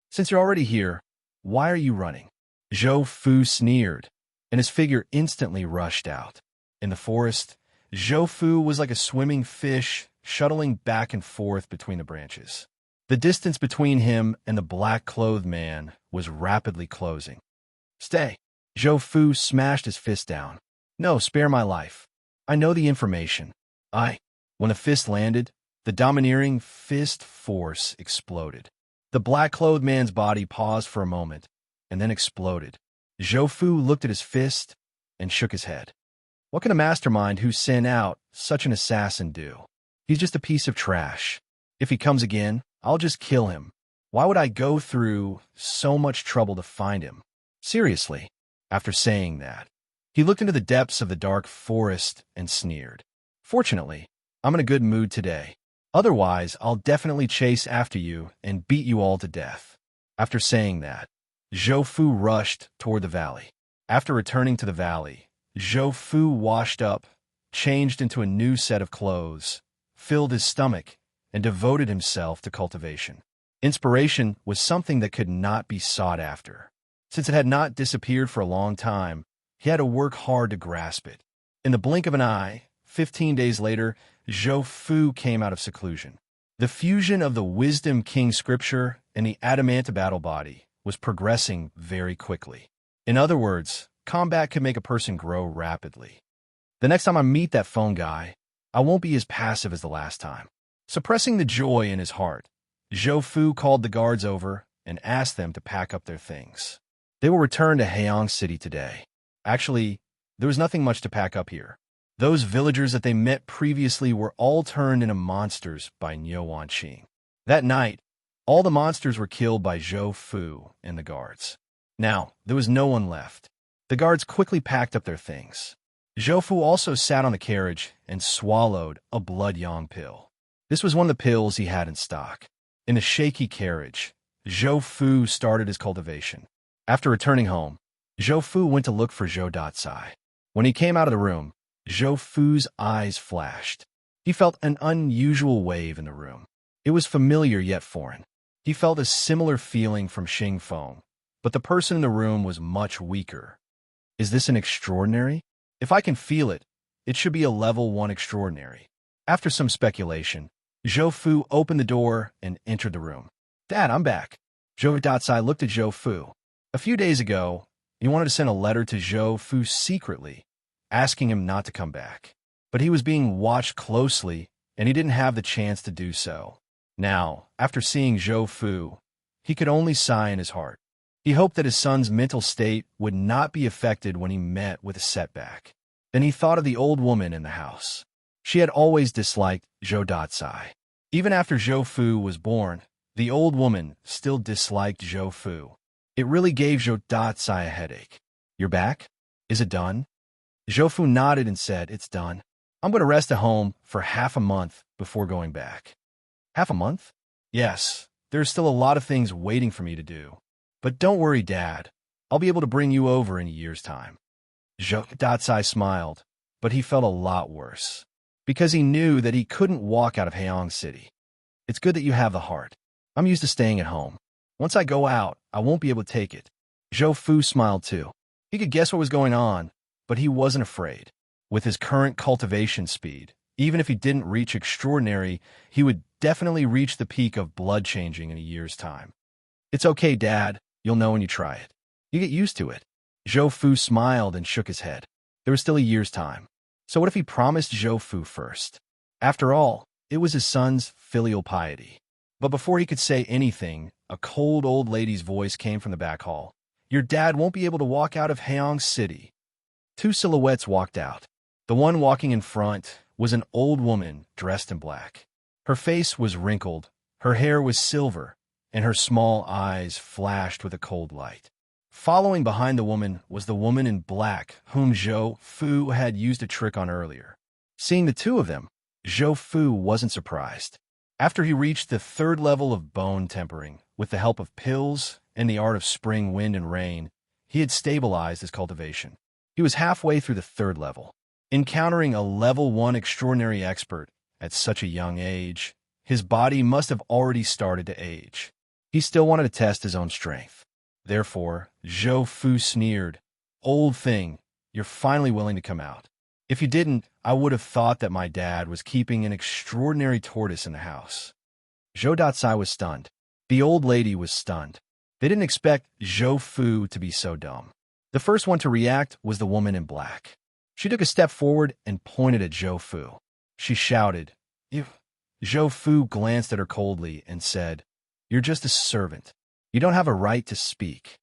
"Since you're already here, why are you running?" Zhou Fu sneered, and his figure instantly rushed out. In the forest, Zhou Fu was like a swimming fish shuttling back and forth between the branches. The distance between him and the black-clothed man was rapidly closing. "Stay!" Zhou Fu smashed his fist down. "No, spare my life. I know the information." When the fist landed, the domineering fist force exploded. The black-clothed man's body paused for a moment, and then exploded. Zhou Fu looked at his fist and shook his head. What can a mastermind who sent out such an assassin do? He's just a piece of trash. If he comes again, I'll just kill him. Why would I go through so much trouble to find him? Seriously. After saying that, he looked into the depths of the dark forest and sneered. Fortunately, I'm in a good mood today. Otherwise, I'll definitely chase after you and beat you all to death." After saying that, Zhou Fu rushed toward the valley. After returning to the valley, Zhou Fu washed up, changed into a new set of clothes, filled his stomach, and devoted himself to cultivation. Inspiration was something that could not be sought after. Since it had not disappeared for a long time, he had to work hard to grasp it. In the blink of an eye, 15 days later, Zhou Fu came out of seclusion. The fusion of the Wisdom King scripture and the adamant battle body was progressing very quickly. In other words, combat could make a person grow rapidly. The next time I meet that phone guy, I won't be as passive as the last time. Suppressing the joy in his heart, Zhou Fu called the guards over and asked them to pack up their things. They will return to Hayang City today. Actually, there was nothing much to pack up here. Those villagers that they met previously were all turned into monsters by Niu Wanqing. That night, all the monsters were killed by Zhou Fu and the guards. Now, there was no one left. The guards quickly packed up their things. Zhou Fu also sat on the carriage and swallowed a blood yang pill. This was one of the pills he had in stock. In the shaky carriage, Zhou Fu started his cultivation. After returning home, Zhou Fu went to look for Zhou Datsai. When he came out of the room, Zhou Fu's eyes flashed. He felt an unusual wave in the room. It was familiar yet foreign. He felt a similar feeling from Xing Feng, but the person in the room was much weaker. Is this an extraordinary? If I can feel it, it should be a level 1 extraordinary. After some speculation, Zhou Fu opened the door and entered the room. "Dad, I'm back." Zhou Datsai looked at Zhou Fu. A few days ago, he wanted to send a letter to Zhou Fu secretly, asking him not to come back. But he was being watched closely, and he didn't have the chance to do so. Now, after seeing Zhou Fu, he could only sigh in his heart. He hoped that his son's mental state would not be affected when he met with a setback. Then he thought of the old woman in the house. She had always disliked Zhou Datsai. Even after Zhou Fu was born, the old woman still disliked Zhou Fu. It really gave Zhou Datsai a headache. "You're back? Is it done?" Zhou Fu nodded and said, "It's done. I'm going to rest at home for half a month before going back." "Half a month?" "Yes, there's still a lot of things waiting for me to do. But don't worry, Dad. I'll be able to bring you over in a year's time." Zhou Datsai smiled, but he felt a lot worse, because he knew that he couldn't walk out of Hayang City. "It's good that you have the heart. I'm used to staying at home. Once I go out, I won't be able to take it." Zhou Fu smiled too. He could guess what was going on, but he wasn't afraid. With his current cultivation speed, even if he didn't reach extraordinary, he would definitely reach the peak of blood changing in a year's time. "It's okay, Dad. You'll know when you try it. You get used to it." Zhou Fu smiled and shook his head. There was still a year's time. So what if he promised Zhou Fu first? After all, it was his son's filial piety. But before he could say anything, a cold old lady's voice came from the back hall. "Your dad won't be able to walk out of Hayang City." Two silhouettes walked out. The one walking in front was an old woman dressed in black. Her face was wrinkled, her hair was silver, and her small eyes flashed with a cold light. Following behind the woman was the woman in black whom Zhou Fu had used a trick on earlier. Seeing the two of them, Zhou Fu wasn't surprised. After he reached the 3rd level of bone tempering, with the help of pills and the art of spring wind and rain, he had stabilized his cultivation. He was halfway through the 3rd level. Encountering a level 1 extraordinary expert at such a young age, his body must have already started to age. He still wanted to test his own strength. Therefore, Zhou Fu sneered, "Old thing, you're finally willing to come out. If you didn't, I would have thought that my dad was keeping an extraordinary tortoise in the house." Zhou Datsai was stunned. The old lady was stunned. They didn't expect Zhou Fu to be so dumb. The first one to react was the woman in black. She took a step forward and pointed at Zhou Fu. She shouted, "You." Zhou Fu glanced at her coldly and said, "You're just a servant. You don't have a right to speak."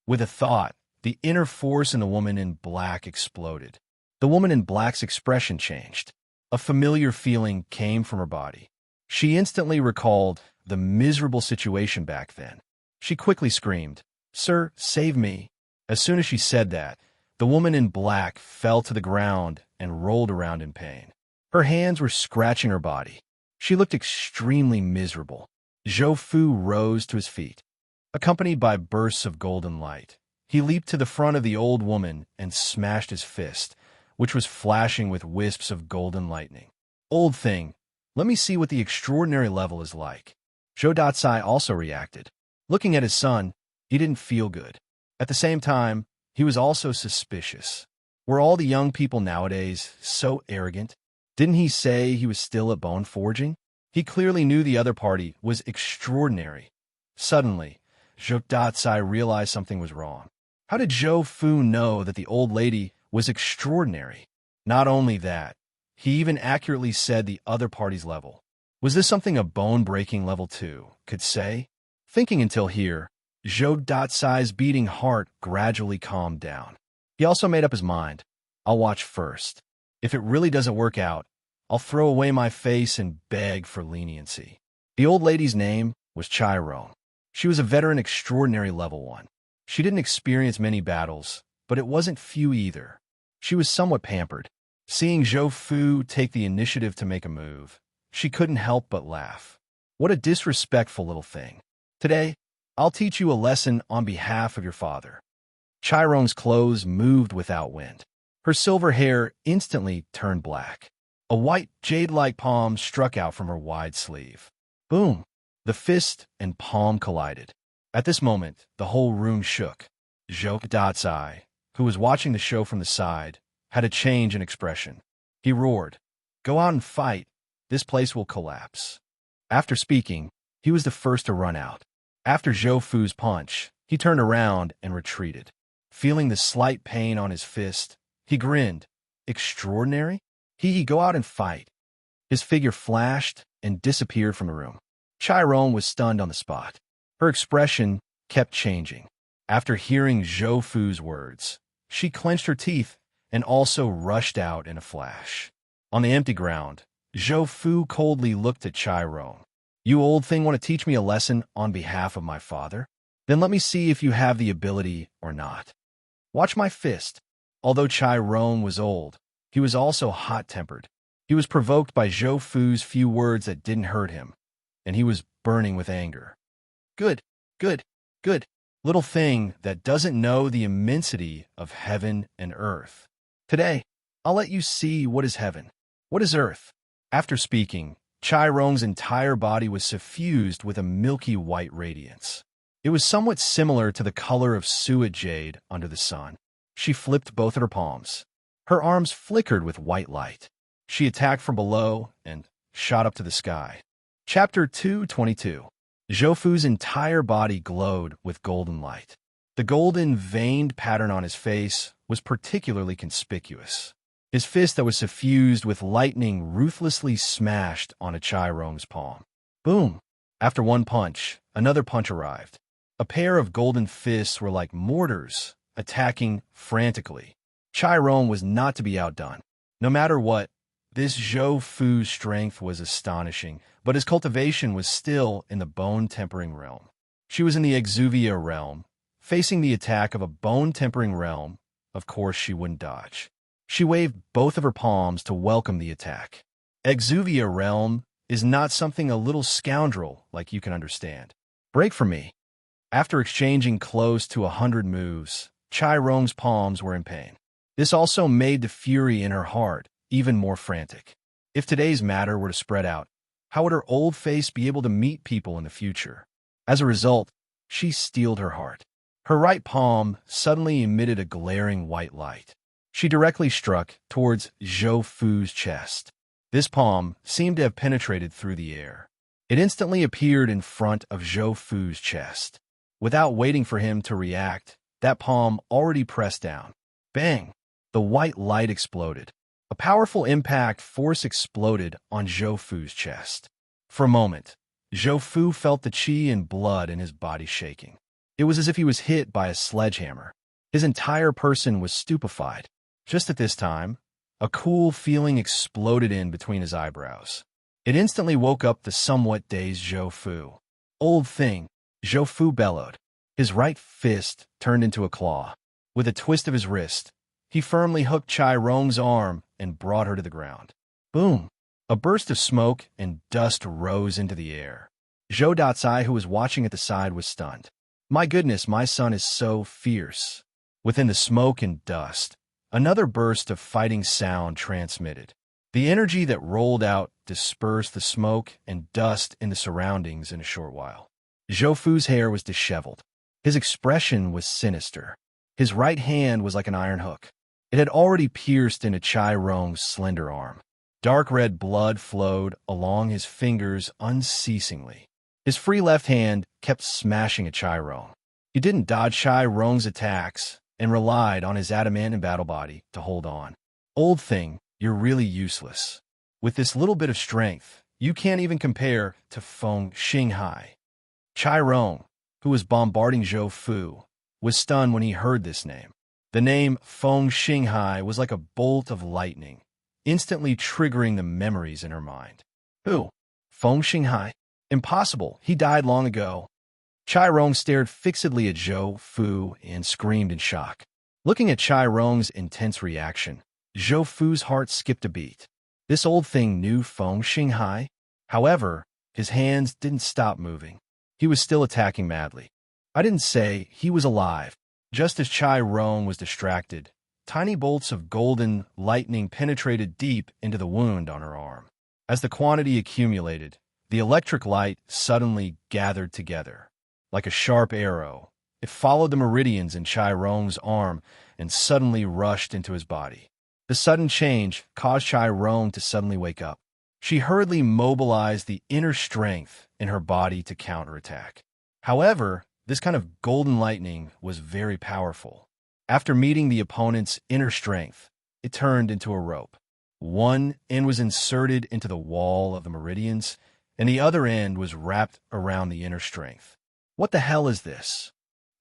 With a thought, the inner force in the woman in black exploded. The woman in black's expression changed. A familiar feeling came from her body. She instantly recalled the miserable situation back then. She quickly screamed, "Sir, save me." As soon as she said that, the woman in black fell to the ground and rolled around in pain. Her hands were scratching her body. She looked extremely miserable. Zhou Fu rose to his feet. Accompanied by bursts of golden light, he leaped to the front of the old woman and smashed his fist, which was flashing with wisps of golden lightning. Old thing, let me see what the extraordinary level is like. Zhou Datsai also reacted. Looking at his son, he didn't feel good. At the same time, he was also suspicious. Were all the young people nowadays so arrogant? Didn't he say he was still at bone forging? He clearly knew the other party was extraordinary. Suddenly, Zhou Datsai realized something was wrong. How did Zhou Fu know that the old lady was extraordinary? Not only that, he even accurately said the other party's level. Was this something a bone-breaking level 2 could say? Thinking until here, Zhou Datsai's beating heart gradually calmed down. He also made up his mind. I'll watch first. If it really doesn't work out, I'll throw away my face and beg for leniency. The old lady's name was Chiron. She was a veteran extraordinary level 1. She didn't experience many battles, but it wasn't few either. She was somewhat pampered. Seeing Zhou Fu take the initiative to make a move, she couldn't help but laugh. What a disrespectful little thing. Today, I'll teach you a lesson on behalf of your father. Chiron's clothes moved without wind. Her silver hair instantly turned black. A white, jade-like palm struck out from her wide sleeve. Boom! The fist and palm collided. At this moment, the whole room shook. Zhou Datsai, who was watching the show from the side, had a change in expression. He roared, "Go out and fight. This place will collapse." After speaking, he was the first to run out. After Zhou Fu's punch, he turned around and retreated. Feeling the slight pain on his fist, he grinned. Extraordinary? He go out and fight. His figure flashed and disappeared from the room. Chiron was stunned on the spot. Her expression kept changing. After hearing Zhou Fu's words, she clenched her teeth and also rushed out in a flash. On the empty ground, Zhou Fu coldly looked at Chiron. "You old thing want to teach me a lesson on behalf of my father? Then let me see if you have the ability or not. Watch my fist." Although Chiron was old, he was also hot-tempered. He was provoked by Zhou Fu's few words that didn't hurt him, and he was burning with anger. Good, good, good. Little thing that doesn't know the immensity of heaven and earth. Today, I'll let you see what is heaven, what is earth. After speaking, Chiron's entire body was suffused with a milky white radiance. It was somewhat similar to the color of suet jade under the sun. She flipped both of her palms. Her arms flickered with white light. She attacked from below and shot up to the sky. Chapter 222. Zhou Fu's entire body glowed with golden light. The golden veined pattern on his face was particularly conspicuous. His fist that was suffused with lightning ruthlessly smashed onto Chiron's palm. Boom! After one punch, another punch arrived. A pair of golden fists were like mortars, attacking frantically. Chiron was not to be outdone. No matter what, this Zhou Fu's strength was astonishing, but his cultivation was still in the bone-tempering realm. She was in the Exuvia realm, facing the attack of a bone-tempering realm. Of course, she wouldn't dodge. She waved both of her palms to welcome the attack. Exuvia realm is not something a little scoundrel like you can understand. Break for me. After exchanging close to 100 moves, Chiron's palms were in pain. This also made the fury in her heart even more frantic. If today's matter were to spread out, how would her old face be able to meet people in the future? As a result, she steeled her heart. Her right palm suddenly emitted a glaring white light. She directly struck towards Zhou Fu's chest. This palm seemed to have penetrated through the air. It instantly appeared in front of Zhou Fu's chest. Without waiting for him to react, that palm already pressed down. Bang! The white light exploded. A powerful impact force exploded on Zhou Fu's chest. For a moment, Zhou Fu felt the qi and blood in his body shaking. It was as if he was hit by a sledgehammer. His entire person was stupefied. Just at this time, a cool feeling exploded in between his eyebrows. It instantly woke up the somewhat dazed Zhou Fu. Old thing, Zhou Fu bellowed. His right fist turned into a claw. With a twist of his wrist, he firmly hooked Chiron's arm and brought her to the ground. Boom! A burst of smoke and dust rose into the air. Zhou Datsai, who was watching at the side, was stunned. My goodness, my son is so fierce. Within the smoke and dust, another burst of fighting sound transmitted. The energy that rolled out dispersed the smoke and dust in the surroundings in a short while. Zhou Fu's hair was disheveled. His expression was sinister. His right hand was like an iron hook. It had already pierced into Chai Rong's slender arm. Dark red blood flowed along his fingers unceasingly. His free left hand kept smashing at Chai Rong. He didn't dodge Chai Rong's attacks and relied on his adamantine battle body to hold on. Old thing, you're really useless. With this little bit of strength, you can't even compare to Feng Xinghai. Chai Rong, who was bombarding Zhou Fu, was stunned when he heard this name. The name Feng Xinghai was like a bolt of lightning, instantly triggering the memories in her mind. Who? Feng Xinghai? Impossible. He died long ago. Chai Rong stared fixedly at Zhou Fu and screamed in shock. Looking at Chai Rong's intense reaction, Zhou Fu's heart skipped a beat. This old thing knew Feng Xinghai. However, his hands didn't stop moving. He was still attacking madly. I didn't say he was alive. Just as Chai Rong was distracted, tiny bolts of golden lightning penetrated deep into the wound on her arm. As the quantity accumulated, the electric light suddenly gathered together. Like a sharp arrow, it followed the meridians in Chai Rong's arm and suddenly rushed into his body. The sudden change caused Chai Rong to suddenly wake up. She hurriedly mobilized the inner strength in her body to counterattack. However, this kind of golden lightning was very powerful. After meeting the opponent's inner strength, it turned into a rope. One end was inserted into the wall of the meridians, and the other end was wrapped around the inner strength. What the hell is this?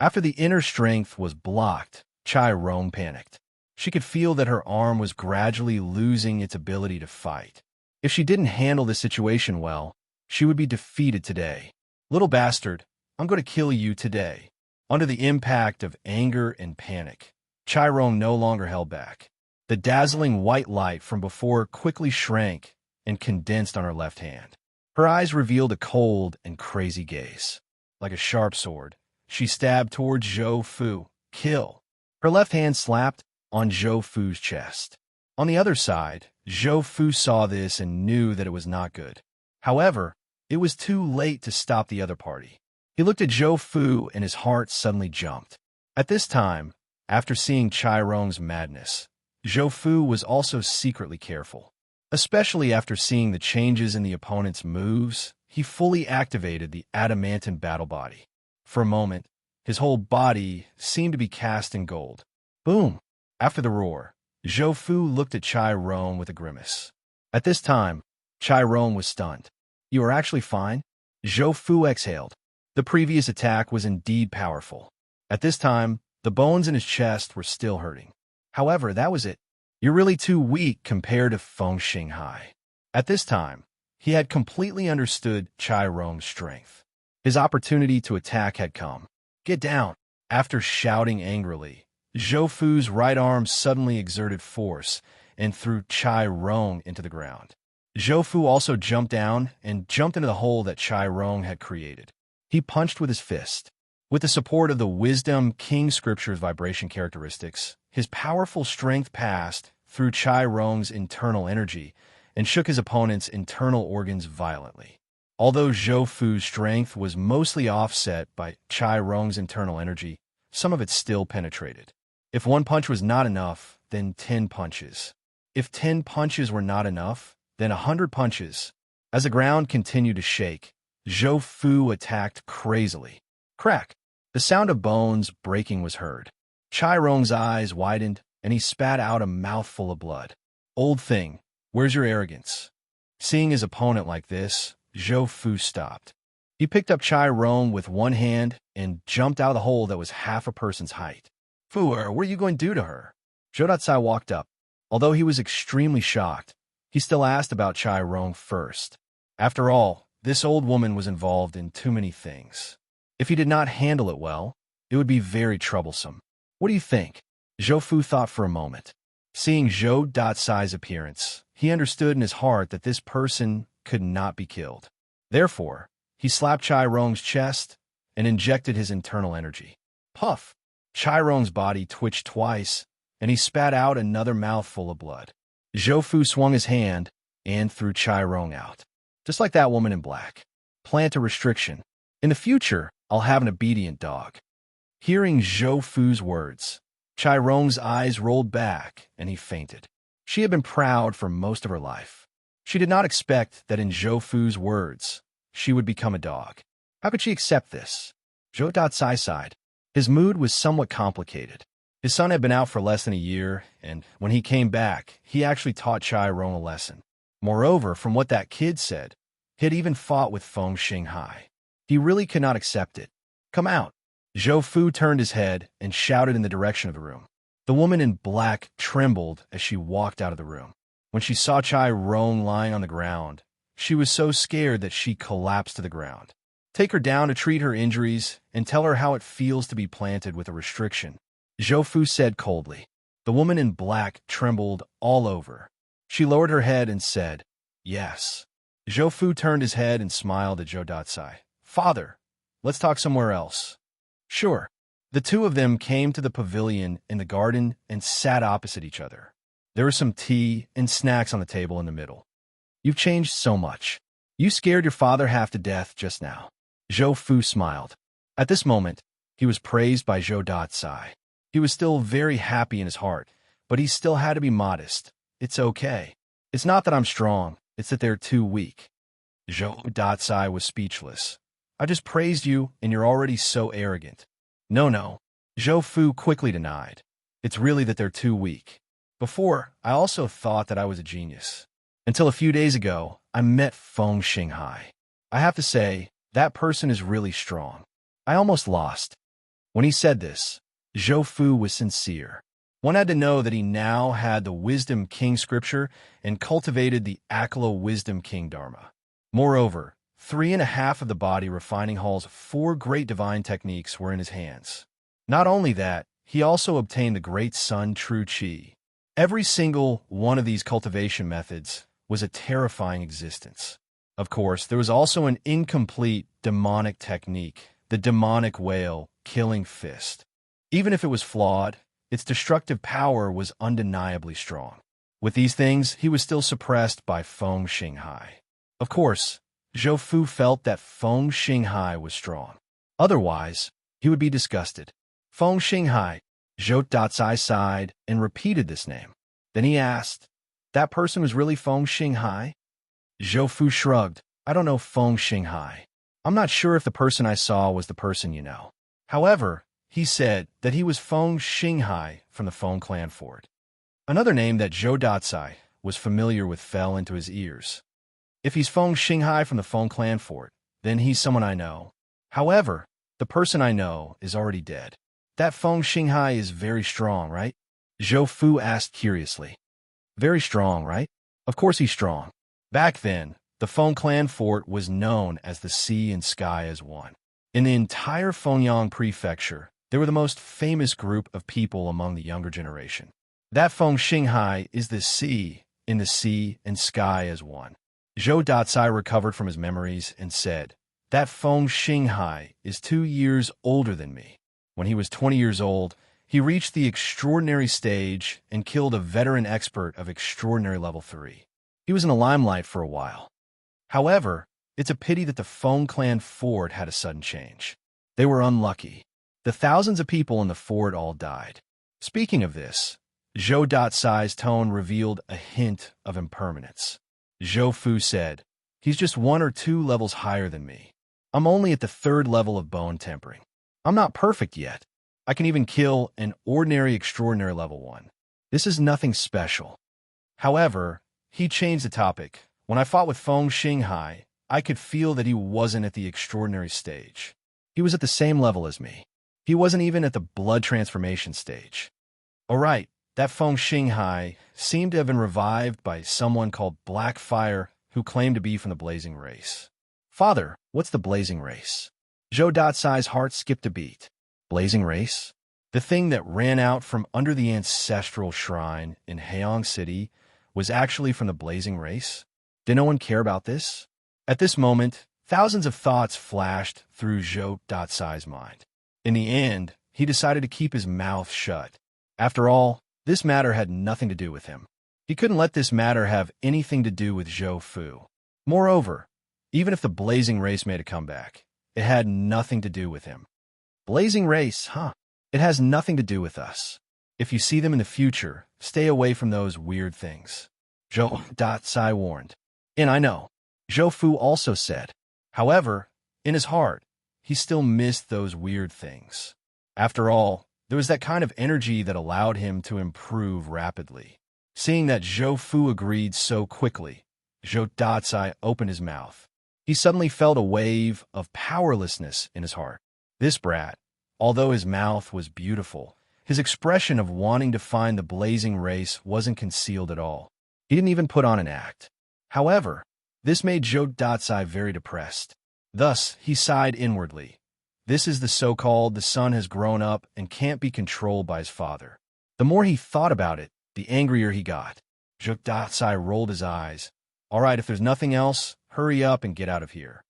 After the inner strength was blocked, Chai Rong panicked. She could feel that her arm was gradually losing its ability to fight. If she didn't handle the situation well, she would be defeated today. Little bastard, I'm going to kill you today. Under the impact of anger and panic, Chai Rong no longer held back. The dazzling white light from before quickly shrank and condensed on her left hand. Her eyes revealed a cold and crazy gaze. Like a sharp sword, she stabbed towards Zhou Fu. Kill. Her left hand slapped on Zhou Fu's chest. On the other side, Zhou Fu saw this and knew that it was not good. However, it was too late to stop the other party. He looked at Zhou Fu and his heart suddenly jumped. At this time, after seeing Chai Rong's madness, Zhou Fu was also secretly careful. Especially after seeing the changes in the opponent's moves, he fully activated the adamantine battle body. For a moment, his whole body seemed to be cast in gold. Boom! After the roar, Zhou Fu looked at Chai Rong with a grimace. At this time, Chai Rong was stunned. You are actually fine? Zhou Fu exhaled. The previous attack was indeed powerful. At this time, the bones in his chest were still hurting. However, that was it. You're really too weak compared to Feng Xinghai. At this time, he had completely understood Chai Rong's strength. His opportunity to attack had come. Get down! After shouting angrily, Zhou Fu's right arm suddenly exerted force and threw Chai Rong into the ground. Zhou Fu also jumped down and jumped into the hole that Chai Rong had created. He punched with his fist. With the support of the Wisdom King Scripture's vibration characteristics, his powerful strength passed through Chai Rong's internal energy and shook his opponent's internal organs violently. Although Zhou Fu's strength was mostly offset by Chai Rong's internal energy, some of it still penetrated. If one punch was not enough, then 10 punches. If 10 punches were not enough, then 100 punches. As the ground continued to shake, Zhou Fu attacked crazily. Crack! The sound of bones breaking was heard. Chai Rong's eyes widened, and he spat out a mouthful of blood. Old thing, where's your arrogance? Seeing his opponent like this, Zhou Fu stopped. He picked up Chai Rong with one hand and jumped out of the hole that was half a person's height. Fu, what are you going to do to her? Zhou Datsai walked up. Although he was extremely shocked, he still asked about Chai Rong first. After all, this old woman was involved in too many things. If he did not handle it well, it would be very troublesome. What do you think? Zhou Fu thought for a moment. Seeing Zhou Datsai's appearance, He understood in his heart that this person could not be killed. Therefore, he slapped Chai Rong's chest and injected his internal energy. Puff! Chai Rong's body twitched twice, and he spat out another mouthful of blood. Zhou Fu swung his hand and threw Chai Rong out. Just like that woman in black. Plant a restriction. In the future, I'll have an obedient dog. Hearing Zhou Fu's words, Chai Rong's eyes rolled back and he fainted. She had been proud for most of her life. She did not expect that in Zhou Fu's words, she would become a dog. How could she accept this? Zhou Datsai sighed. His mood was somewhat complicated. His son had been out for less than a year, and when he came back, he actually taught Chai Rong a lesson. Moreover, from what that kid said, he had even fought with Feng Xinghai. He really could not accept it. Come out. Zhou Fu turned his head and shouted in the direction of the room. The woman in black trembled as she walked out of the room. When she saw Chai Rong lying on the ground, she was so scared that she collapsed to the ground. Take her down to treat her injuries and tell her how it feels to be planted with a restriction, Zhou Fu said coldly. The woman in black trembled all over. She lowered her head and said, yes. Zhou Fu turned his head and smiled at Zhou Datsai. Father, let's talk somewhere else. Sure. The two of them came to the pavilion in the garden and sat opposite each other. There was some tea and snacks on the table in the middle. You've changed so much. You scared your father half to death just now. Zhou Fu smiled. At this moment, he was praised by Zhou Datsai. He was still very happy in his heart, but he still had to be modest. It's okay. It's not that I'm strong, it's that they're too weak. Zhou Datsai was speechless. I just praised you, and you're already so arrogant. No. Zhou Fu quickly denied. It's really that they're too weak. Before, I also thought that I was a genius. Until a few days ago, I met Feng Xinghai. I have to say, that person is really strong. I almost lost. When he said this, Zhou Fu was sincere. One had to know that he now had the Wisdom King scripture and cultivated the Akala Wisdom King Dharma. Moreover, 3.5 of the body refining hall's 4 great divine techniques were in his hands. Not only that, he also obtained the great sun true chi. Every single one of these cultivation methods was a terrifying existence. Of course, there was also an incomplete demonic technique, the demonic whale killing fist. Even if it was flawed, its destructive power was undeniably strong. With these things, he was still suppressed by Feng Xinghai. Of course, Zhou Fu felt that Feng Xinghai was strong. Otherwise, he would be disgusted. Feng Xinghai, Zhou Datsai sighed and repeated this name. Then he asked, that person was really Feng Xinghai? Zhou Fu shrugged. I don't know Feng Xinghai. I'm not sure if the person I saw was the person you know. However, he said that he was Feng Xinghai from the Feng clan fort. Another name that Zhou Datsai was familiar with fell into his ears. If he's Feng Xinghai from the Feng clan fort, then he's someone I know. However, the person I know is already dead. That Feng Xinghai is very strong, right? Zhou Fu asked curiously. Very strong, right? Of course he's strong. Back then, the Feng clan fort was known as the sea and sky as one. In the entire Fengyang prefecture, they were the most famous group of people among the younger generation. That Feng Xinghai is the sea in the sea and sky as one. Zhou Datsai recovered from his memories and said, that Feng Xinghai is 2 years older than me. When he was 20 years old, he reached the extraordinary stage and killed a veteran expert of extraordinary level 3. He was in the limelight for a while. However, it's a pity that the Feng clan fort had a sudden change. They were unlucky. The thousands of people in the fort all died. Speaking of this, Zhou Datsai's tone revealed a hint of impermanence. Zhou Fu said, he's just 1 or 2 levels higher than me. I'm only at the 3rd level of bone tempering. I'm not perfect yet. I can even kill an ordinary extraordinary level 1. This is nothing special. However, he changed the topic. When I fought with Feng Xinghai, I could feel that he wasn't at the extraordinary stage. He was at the same level as me. He wasn't even at the blood transformation stage. Alright, that Feng Xinghai seemed to have been revived by someone called Black Fire who claimed to be from the Blazing Race. Father, what's the Blazing Race? Zhou Datsai's heart skipped a beat. Blazing Race? The thing that ran out from under the ancestral shrine in Heong City was actually from the blazing race? Did no one care about this? At this moment, thousands of thoughts flashed through Zhou Datsai's mind. In the end, he decided to keep his mouth shut. After all, this matter had nothing to do with him. He couldn't let this matter have anything to do with Zhou Fu. Moreover, even if the blazing race made a comeback, it had nothing to do with him. Blazing race, huh? It has nothing to do with us. If you see them in the future, stay away from those weird things. Zhou Datsai warned. And I know, Zhou Fu also said. However, in his heart, he still missed those weird things. After all, there was that kind of energy that allowed him to improve rapidly. Seeing that Zhou Fu agreed so quickly, Zhou Datsai opened his mouth. He suddenly felt a wave of powerlessness in his heart. This brat, although his mouth was beautiful, his expression of wanting to find the blazing race wasn't concealed at all. He didn't even put on an act. However, this made Zhou Datsai very depressed. Thus, he sighed inwardly. This is the so-called the son has grown up and can't be controlled by his father. The more he thought about it, the angrier he got. Zhou Datsai rolled his eyes. All right, if there's nothing else, hurry up and get out of here.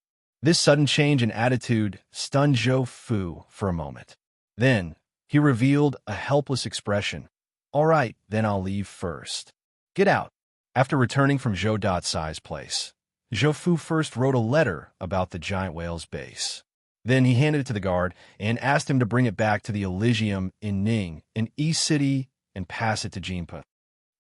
This sudden change in attitude stunned Zhou Fu for a moment. Then, he revealed a helpless expression. All right, then I'll leave first. Get out. After returning from Zhou Datsai's place, Zhou Fu first wrote a letter about the giant whale's base. Then he handed it to the guard and asked him to bring it back to the Elysium in Ning, an East City, and pass it to Jinpa.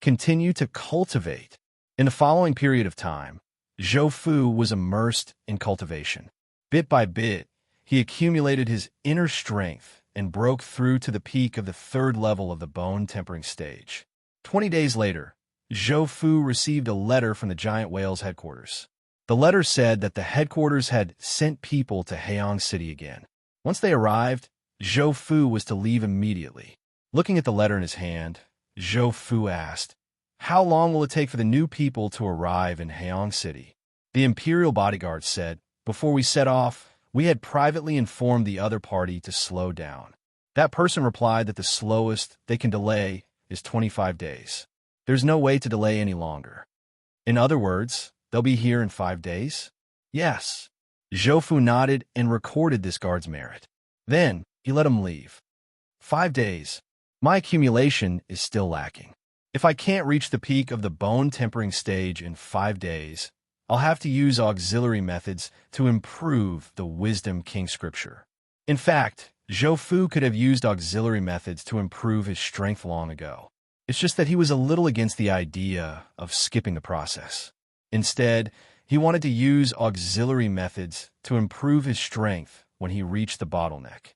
Continue to cultivate. In the following period of time, Zhou Fu was immersed in cultivation. Bit by bit, he accumulated his inner strength and broke through to the peak of the 3rd level of the bone-tempering stage. 20 days later, Zhou Fu received a letter from the giant whale's headquarters. The letter said that the headquarters had sent people to Hayong City again. Once they arrived, Zhou Fu was to leave immediately. Looking at the letter in his hand, Zhou Fu asked, "How long will it take for the new people to arrive in Hayong City?" The imperial bodyguard said, "Before we set off, we had privately informed the other party to slow down." That person replied that the slowest they can delay is 25 days. There's no way to delay any longer. In other words, they'll be here in 5 days? Yes. Zhou Fu nodded and recorded this guard's merit. Then, he let him leave. 5 days. My accumulation is still lacking. If I can't reach the peak of the bone-tempering stage in 5 days, I'll have to use auxiliary methods to improve the Wisdom King Scripture. In fact, Zhou Fu could have used auxiliary methods to improve his strength long ago. It's just that he was a little against the idea of skipping the process. Instead, he wanted to use auxiliary methods to improve his strength when he reached the bottleneck.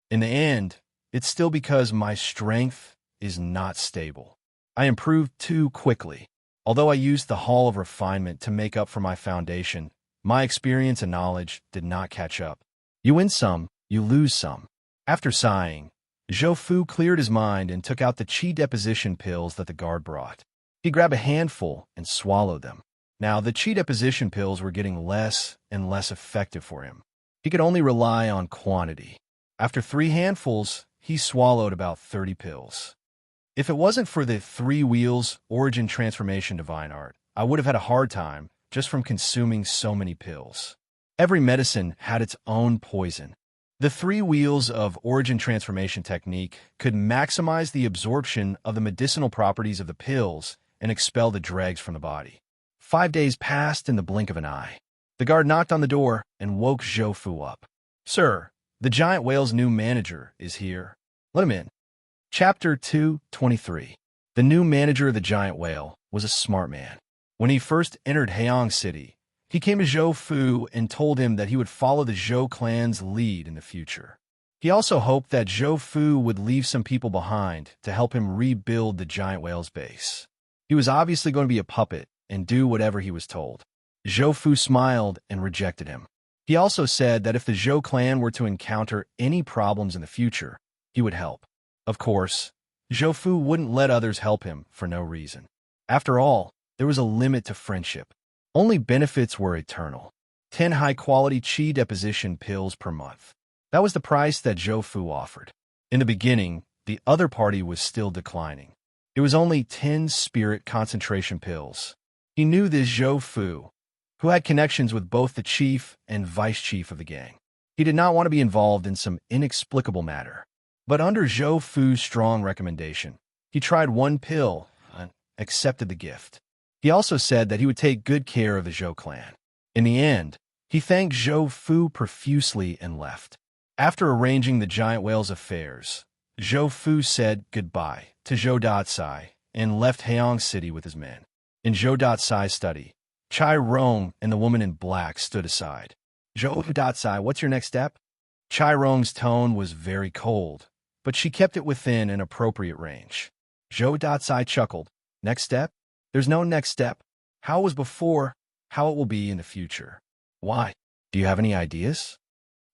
In the end, it's still because my strength is not stable. I improved too quickly. Although I used the Hall of Refinement to make up for my foundation, my experience and knowledge did not catch up. You win some, you lose some. After sighing, Zhou Fu cleared his mind and took out the chi deposition pills that the guard brought. He grabbed a handful and swallowed them. Now, the chi deposition pills were getting less and less effective for him. He could only rely on quantity. After 3 handfuls, he swallowed about 30 pills. If it wasn't for the 3 wheels origin transformation divine art, I would have had a hard time just from consuming so many pills. Every medicine had its own poison. The 3 wheels of origin transformation technique could maximize the absorption of the medicinal properties of the pills and expel the dregs from the body. 5 days passed in the blink of an eye. The guard knocked on the door and woke Zhou Fu up. "Sir, the giant whale's new manager is here. Let him in." Chapter 223. The new manager of the giant whale was a smart man. When he first entered Hayong City, he came to Zhou Fu and told him that he would follow the Zhou clan's lead in the future. He also hoped that Zhou Fu would leave some people behind to help him rebuild the giant whale's base. He was obviously going to be a puppet and do whatever he was told. Zhou Fu smiled and rejected him. He also said that if the Zhou clan were to encounter any problems in the future, he would help. Of course, Zhou Fu wouldn't let others help him for no reason. After all, there was a limit to friendship. Only benefits were eternal. 10 high-quality chi deposition pills per month. That was the price that Zhou Fu offered. In the beginning, the other party was still declining. It was only 10 spirit concentration pills. He knew this Zhou Fu, who had connections with both the chief and vice chief of the gang. He did not want to be involved in some inexplicable matter. But under Zhou Fu's strong recommendation, he tried one pill and accepted the gift. He also said that he would take good care of the Zhou clan. In the end, he thanked Zhou Fu profusely and left. After arranging the giant whale's affairs, Zhou Fu said goodbye to Zhou Datsai and left Heong City with his men. In Zhou Datsai's study, Chai Rong and the woman in black stood aside. Zhou Datsai, what's your next step? Chai Rong's tone was very cold, but she kept it within an appropriate range. Zhou Datsai chuckled. Next step? There's no next step. How it was before, how it will be in the future. Why? Do you have any ideas?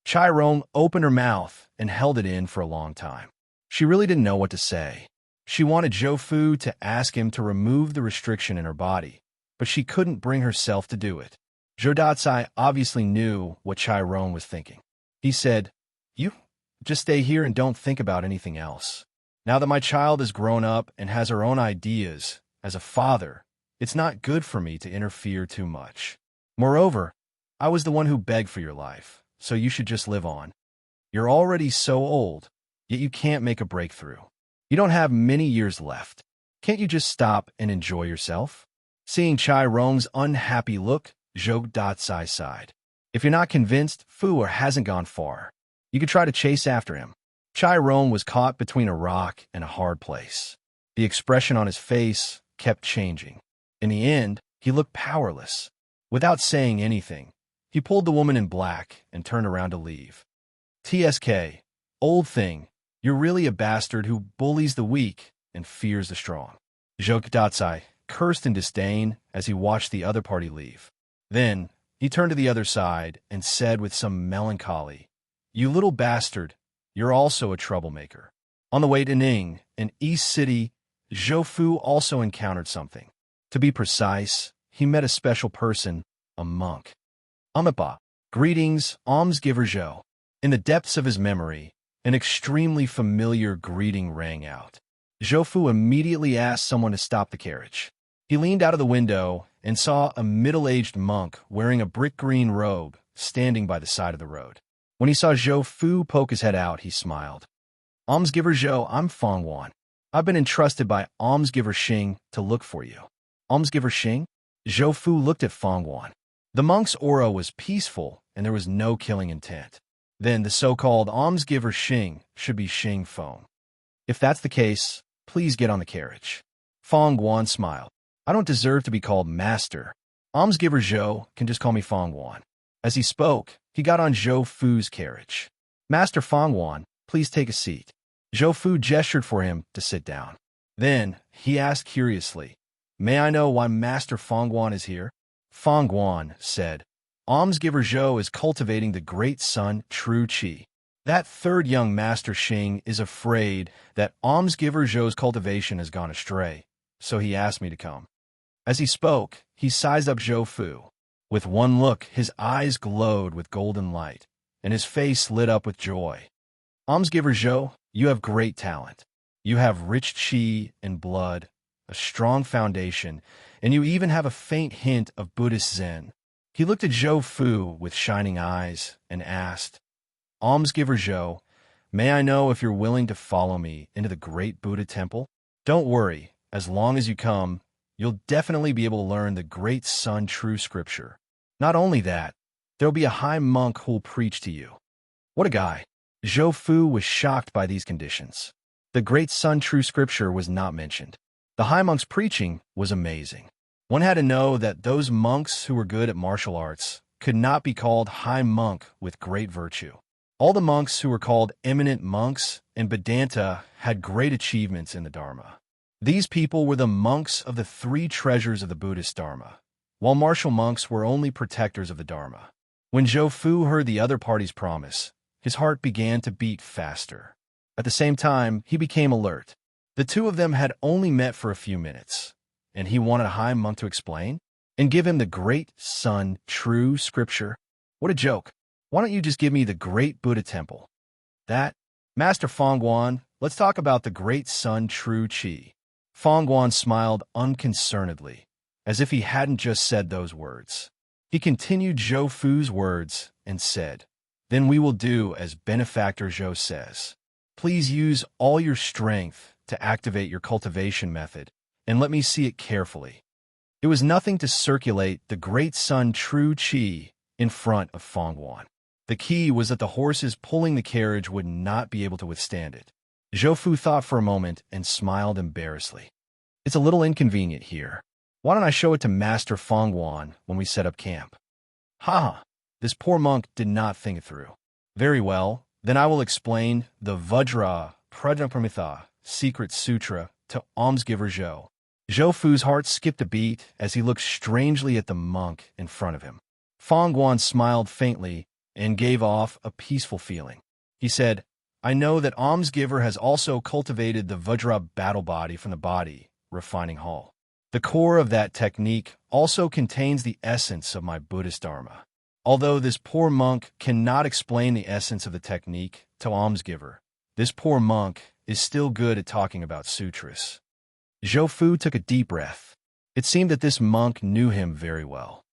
Chai Rong opened her mouth and held it in for a long time. She really didn't know what to say. She wanted Zhou Fu to ask him to remove the restriction in her body, but she couldn't bring herself to do it. Zhou Datsai obviously knew what Chai Rong was thinking. He said, You just stay here and don't think about anything else. Now that my child is grown up and has her own ideas, as a father, it's not good for me to interfere too much. Moreover, I was the one who begged for your life, so you should just live on. You're already so old, yet you can't make a breakthrough. You don't have many years left. Can't you just stop and enjoy yourself? Seeing Chai Rong's unhappy look, Zhou Datsai sighed. If you're not convinced, Fu hasn't gone far. You could try to chase after him. Chai Rong was caught between a rock and a hard place. The expression on his face kept changing. In the end, he looked powerless. Without saying anything, he pulled the woman in black and turned around to leave. TSK, old thing, you're really a bastard who bullies the weak and fears the strong. Zhou Datsai cursed in disdain as he watched the other party leave. Then, he turned to the other side and said with some melancholy, You little bastard, you're also a troublemaker. On the way to Ning, an East City, Zhou Fu also encountered something. To be precise, he met a special person, a monk. Amipa, greetings, almsgiver Zhou. In the depths of his memory, an extremely familiar greeting rang out. Zhou Fu immediately asked someone to stop the carriage. He leaned out of the window and saw a middle-aged monk wearing a brick-green robe standing by the side of the road. When he saw Zhou Fu poke his head out, he smiled. Almsgiver Zhou, I'm Fong Wan. I've been entrusted by Almsgiver Xing to look for you. Almsgiver Xing? Zhou Fu looked at Fong Wan. The monk's aura was peaceful, and there was no killing intent. Then the so-called Almsgiver Xing should be Xing Fong. If that's the case, please get on the carriage. Fong Wan smiled. I don't deserve to be called master. Almsgiver Zhou can just call me Fong Wan. As he spoke, he got on Zhou Fu's carriage. Master Fong Wan, please take a seat. Zhou Fu gestured for him to sit down. Then, he asked curiously, May I know why Master Fong Wan is here? Fong Wan said, Almsgiver Zhou is cultivating the great sun, true qi. That third young Master Xing is afraid that Almsgiver Zhou's cultivation has gone astray, so he asked me to come. As he spoke, he sized up Zhou Fu. With one look, his eyes glowed with golden light, and his face lit up with joy. Almsgiver Zhou, you have great talent. You have rich qi and blood, a strong foundation, and you even have a faint hint of Buddhist Zen. He looked at Zhou Fu with shining eyes and asked, Almsgiver Zhou, may I know if you're willing to follow me into the great Buddha temple? Don't worry, as long as you come, you'll definitely be able to learn the great sun true scripture. Not only that, there'll be a high monk who'll preach to you. What a guy. Zhou Fu was shocked by these conditions. The great sun true scripture was not mentioned. The high monk's preaching was amazing. One had to know that those monks who were good at martial arts could not be called high monk with great virtue. All the monks who were called eminent monks and Vedanta had great achievements in the Dharma. These people were the monks of the three treasures of the Buddhist Dharma, while martial monks were only protectors of the Dharma. When Zhou Fu heard the other party's promise, his heart began to beat faster. At the same time, he became alert. The two of them had only met for a few minutes, and he wanted a high monk to explain and give him the great sun true scripture. What a joke. Why don't you just give me the great Buddha temple? That, Master Fong Wan, let's talk about the great sun true qi. Fong Guan smiled unconcernedly, as if he hadn't just said those words. He continued Zhou Fu's words and said, "Then we will do as Benefactor Zhou says. Please use all your strength to activate your cultivation method, and let me see it carefully." It was nothing to circulate the great sun true qi in front of Fong Guan. The key was that the horses pulling the carriage would not be able to withstand it. Zhou Fu thought for a moment and smiled embarrassedly. "It's a little inconvenient here. Why don't I show it to Master Fong Guan when we set up camp?" Ha! This poor monk did not think it through. "Very well, then I will explain the Vajra Prajnapramitha secret sutra to almsgiver Zhou." Zhou Fu's heart skipped a beat as he looked strangely at the monk in front of him. Fong Guan smiled faintly and gave off a peaceful feeling. He said, "I know that almsgiver has also cultivated the Vajra battle body from the body refining hall. The core of that technique also contains the essence of my Buddhist Dharma. Although this poor monk cannot explain the essence of the technique to almsgiver, this poor monk is still good at talking about sutras." Zhou Fu took a deep breath. It seemed that this monk knew him very well.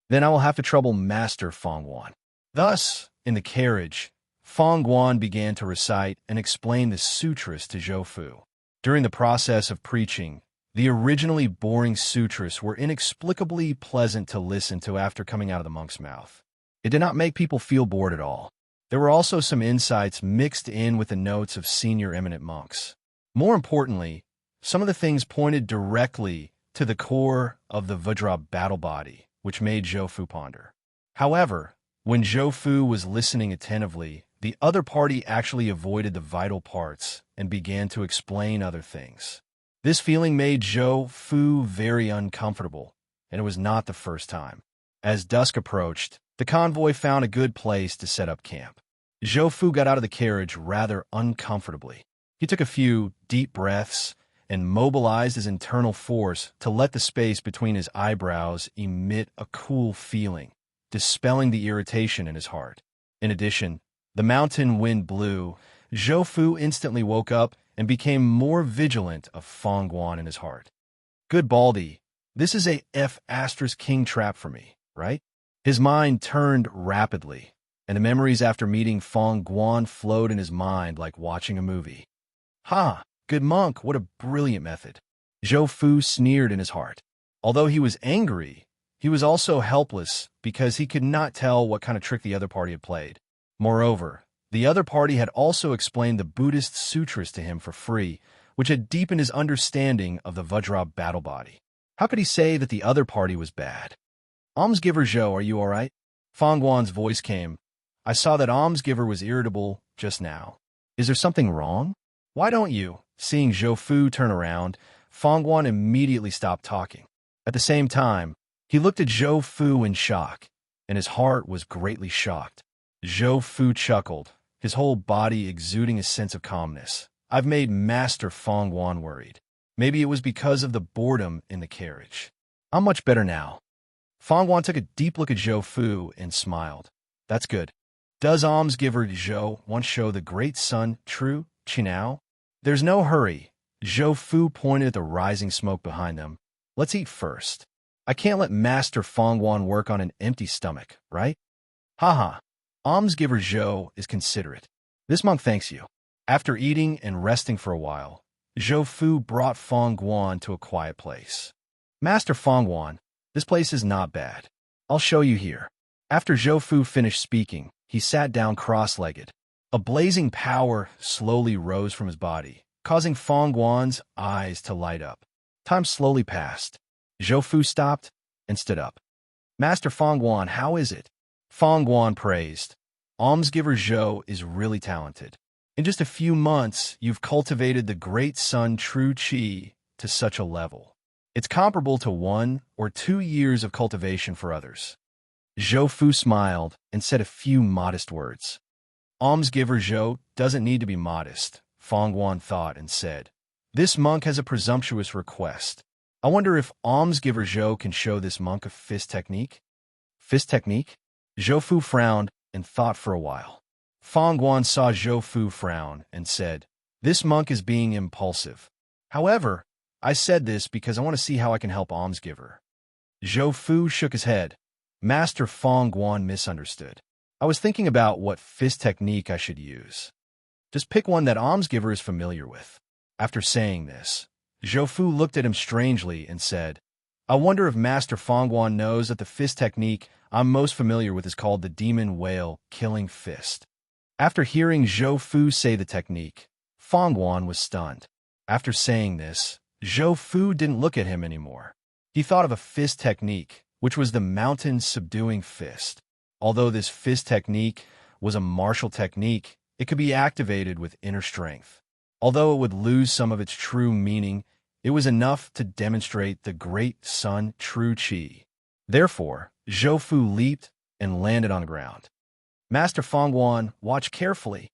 "Then I will have to trouble Master Fong Guan." Thus, in the carriage, Fong Guan began to recite and explain the sutras to Zhou Fu. During the process of preaching, the originally boring sutras were inexplicably pleasant to listen to after coming out of the monk's mouth. It did not make people feel bored at all. There were also some insights mixed in with the notes of senior eminent monks. More importantly, some of the things pointed directly to the core of the Vajra battle body, which made Zhou Fu ponder. However, when Zhou Fu was listening attentively, the other party actually avoided the vital parts and began to explain other things. This feeling made Zhou Fu very uncomfortable, and it was not the first time. As dusk approached, the convoy found a good place to set up camp. Zhou Fu got out of the carriage rather uncomfortably. He took a few deep breaths and mobilized his internal force to let the space between his eyebrows emit a cool feeling, dispelling the irritation in his heart. In addition, the mountain wind blew. Zhou Fu instantly woke up and became more vigilant of Fong Guan in his heart. "Good Baldy, this is a F***king trap for me, right?" His mind turned rapidly, and the memories after meeting Fong Guan flowed in his mind like watching a movie. "Ha! Good monk, what a brilliant method." Zhou Fu sneered in his heart. Although he was angry, he was also helpless because he could not tell what kind of trick the other party had played. Moreover, the other party had also explained the Buddhist sutras to him for free, which had deepened his understanding of the Vajra battle body. How could he say that the other party was bad? "Almsgiver Zhou, are you all right?" Fong Guan's voice came. "I saw that almsgiver was irritable just now. Is there something wrong? Why don't you?" Seeing Zhou Fu turn around, Fong Guan immediately stopped talking. At the same time, he looked at Zhou Fu in shock, and his heart was greatly shocked. Zhou Fu chuckled, his whole body exuding a sense of calmness. "I've made Master Fong Guan worried. Maybe it was because of the boredom in the carriage. I'm much better now." Fong Guan took a deep look at Zhou Fu and smiled. "That's good. Does almsgiver Zhou want to show the great sun true qi now?" "There's no hurry." Zhou Fu pointed at the rising smoke behind them. "Let's eat first. I can't let Master Fong Guan work on an empty stomach, right?" "Haha. Almsgiver Zhou is considerate. This monk thanks you." After eating and resting for a while, Zhou Fu brought Fong Guan to a quiet place. "Master Fong Guan, this place is not bad. I'll show you here." After Zhou Fu finished speaking, he sat down cross-legged. A blazing power slowly rose from his body, causing Fong Guan's eyes to light up. Time slowly passed. Zhou Fu stopped and stood up. "Master Fong Guan, how is it?" Fong Guan praised. "Almsgiver Zhou is really talented. In just a few months, you've cultivated the great sun true qi to such a level. It's comparable to 1 or 2 years of cultivation for others." Zhou Fu smiled and said a few modest words. "Almsgiver Zhou doesn't need to be modest," Fong Guan thought and said. "This monk has a presumptuous request. I wonder if almsgiver Zhou can show this monk a fist technique?" "Fist technique?" Zhou Fu frowned and thought for a while. Fong Guan saw Zhou Fu frown and said, "This monk is being impulsive. However, I said this because I want to see how I can help almsgiver. Zhou Fu shook his head. Master Fong Guan misunderstood. I was thinking about what fist technique I should use. Just pick one that almsgiver is familiar with. After saying this, Zhou Fu looked at him strangely and said, I wonder if Master Fong Guan knows that the fist technique I'm most familiar with is called the demon whale killing fist. After hearing Zhou Fu say the technique, Fong Guan was stunned. After saying this, Zhou Fu didn't look at him anymore. He thought of a fist technique, which was the mountain subduing fist. Although this fist technique was a martial technique, it could be activated with inner strength. Although it would lose some of its true meaning, it was enough to demonstrate the great sun true qi. Therefore, Zhou Fu leaped and landed on the ground. Master Fong Guan, watch carefully.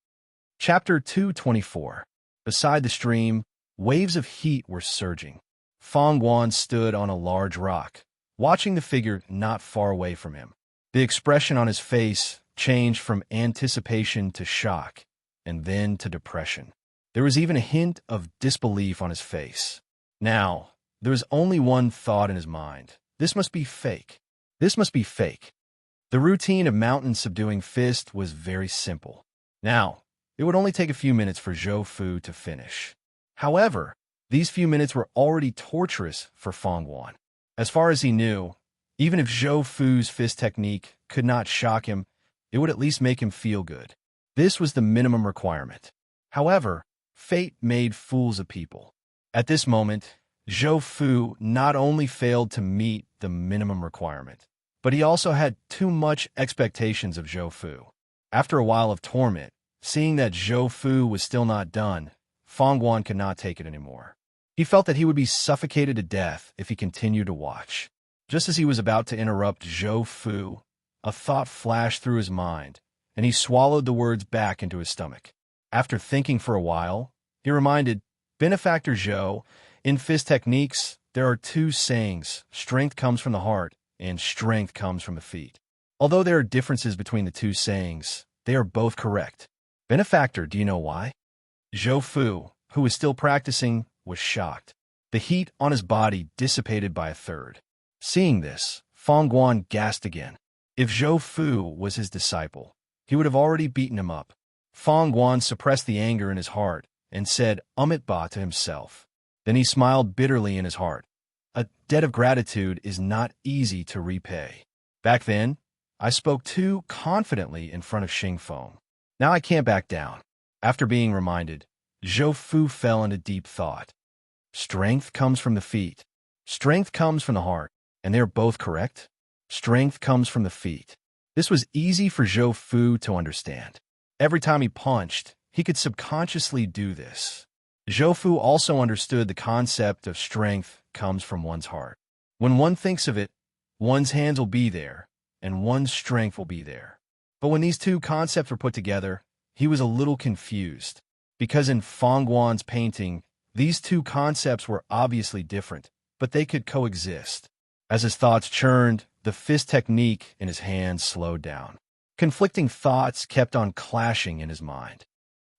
Chapter 224. Beside the stream, waves of heat were surging. Fong Guan stood on a large rock, watching the figure not far away from him. The expression on his face changed from anticipation to shock, and then to depression. There was even a hint of disbelief on his face. Now, there was only one thought in his mind. This must be fake. This must be fake. The routine of mountain subduing fist was very simple. Now, it would only take a few minutes for Zhou Fu to finish. However, these few minutes were already torturous for Fong Guan. As far as he knew, even if Zhou Fu's fist technique could not shock him, it would at least make him feel good. This was the minimum requirement. However, fate made fools of people. At this moment, Zhou Fu not only failed to meet the minimum requirement, but he also had too much expectations of Zhou Fu. After a while of torment, seeing that Zhou Fu was still not done, Fong Guan could not take it anymore. He felt that he would be suffocated to death if he continued to watch. Just as he was about to interrupt Zhou Fu, a thought flashed through his mind, and he swallowed the words back into his stomach. After thinking for a while, he reminded, Benefactor Zhou, in fist techniques, there are two sayings, strength comes from the heart, and strength comes from the feet. Although there are differences between the two sayings, they are both correct. Benefactor, do you know why? Zhou Fu, who was still practicing, was shocked. The heat on his body dissipated by a third. Seeing this, Fong Guan gasped again. If Zhou Fu was his disciple, he would have already beaten him up. Fong Guan suppressed the anger in his heart and said Ba to himself. Then he smiled bitterly in his heart. A debt of gratitude is not easy to repay. Back then, I spoke too confidently in front of Xingfeng. Now I can't back down. After being reminded, Zhou Fu fell into deep thought. Strength comes from the feet. Strength comes from the heart. And they are both correct. Strength comes from the feet. This was easy for Zhou Fu to understand. Every time he punched, he could subconsciously do this. Zhou Fu also understood the concept of strength comes from one's heart. When one thinks of it, one's hands will be there, and one's strength will be there. But when these two concepts were put together, he was a little confused, because in Fong Guan's painting, these two concepts were obviously different, but they could coexist. As his thoughts churned, the fist technique in his hands slowed down. Conflicting thoughts kept on clashing in his mind.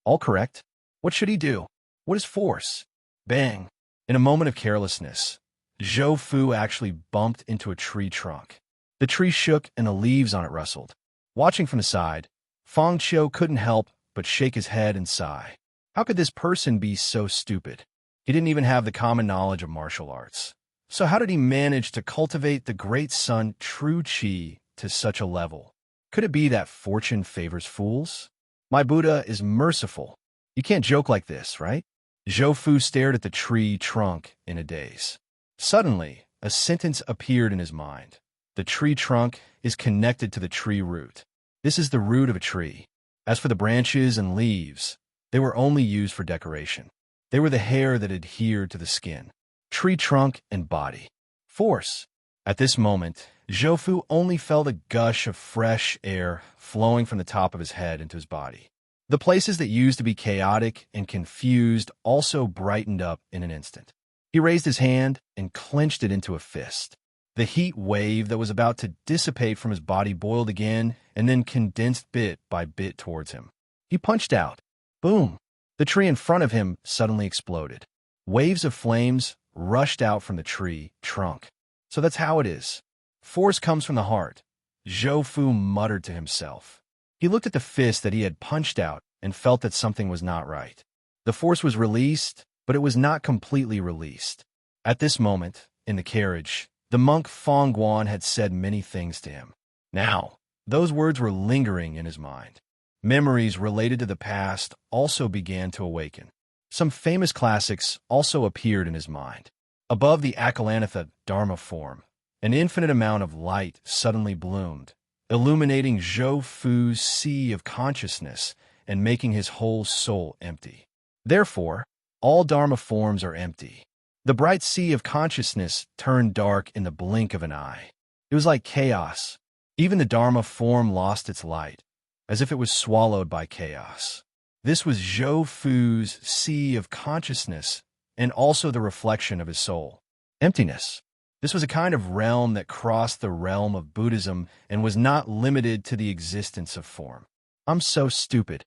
All correct? What should he do? What is force? Bang! In a moment of carelessness, Zhou Fu actually bumped into a tree trunk. The tree shook and the leaves on it rustled. Watching from the side, Fong Qiu couldn't help but shake his head and sigh. How could this person be so stupid? He didn't even have the common knowledge of martial arts. So how did he manage to cultivate the great sun true qi to such a level? Could it be that fortune favors fools? My Buddha is merciful. You can't joke like this, right? Zhou Fu stared at the tree trunk in a daze. Suddenly, a sentence appeared in his mind. The tree trunk is connected to the tree root. This is the root of a tree. As for the branches and leaves, they were only used for decoration. They were the hair that adhered to the skin. Tree trunk and body. Force. At this moment, Zhou Fu only felt a gush of fresh air flowing from the top of his head into his body. The places that used to be chaotic and confused also brightened up in an instant. He raised his hand and clenched it into a fist. The heat wave that was about to dissipate from his body boiled again and then condensed bit by bit towards him. He punched out. Boom! The tree in front of him suddenly exploded. Waves of flames rushed out from the tree trunk. So that's how it is. Force comes from the heart, Zhou Fu muttered to himself. He looked at the fist that he had punched out and felt that something was not right. The force was released, but it was not completely released. At this moment, in the carriage, the monk Fong Guan had said many things to him. Now, those words were lingering in his mind. Memories related to the past also began to awaken. Some famous classics also appeared in his mind. Above the Akalanatha Dharma form, an infinite amount of light suddenly bloomed, illuminating Zhou Fu's sea of consciousness and making his whole soul empty. Therefore, all Dharma forms are empty. The bright sea of consciousness turned dark in the blink of an eye. It was like chaos. Even the Dharma form lost its light, as if it was swallowed by chaos. This was Zhou Fu's sea of consciousness and also the reflection of his soul. Emptiness. This was a kind of realm that crossed the realm of Buddhism and was not limited to the existence of form. I'm so stupid.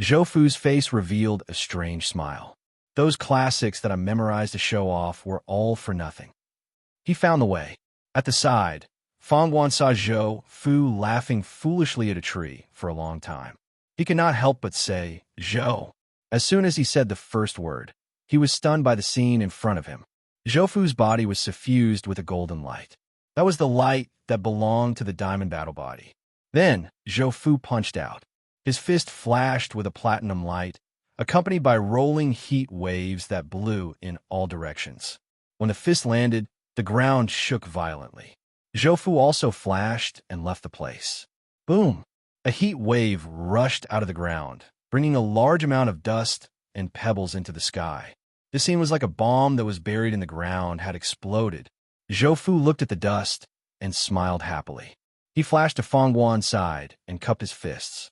Zhou Fu's face revealed a strange smile. Those classics that I memorized to show off were all for nothing. He found the way. At the side, Fong Guan saw Zhou Fu laughing foolishly at a tree for a long time. He could not help but say, "Zhou." As soon as he said the first word, he was stunned by the scene in front of him. Zhou Fu's body was suffused with a golden light. That was the light that belonged to the diamond battle body. Then, Zhou Fu punched out. His fist flashed with a platinum light, accompanied by rolling heat waves that blew in all directions. When the fist landed, the ground shook violently. Zhou Fu also flashed and left the place. Boom! A heat wave rushed out of the ground, bringing a large amount of dust and pebbles into the sky. This scene was like a bomb that was buried in the ground had exploded. Zhou Fu looked at the dust and smiled happily. He flashed to Fong Guan's side and cupped his fists.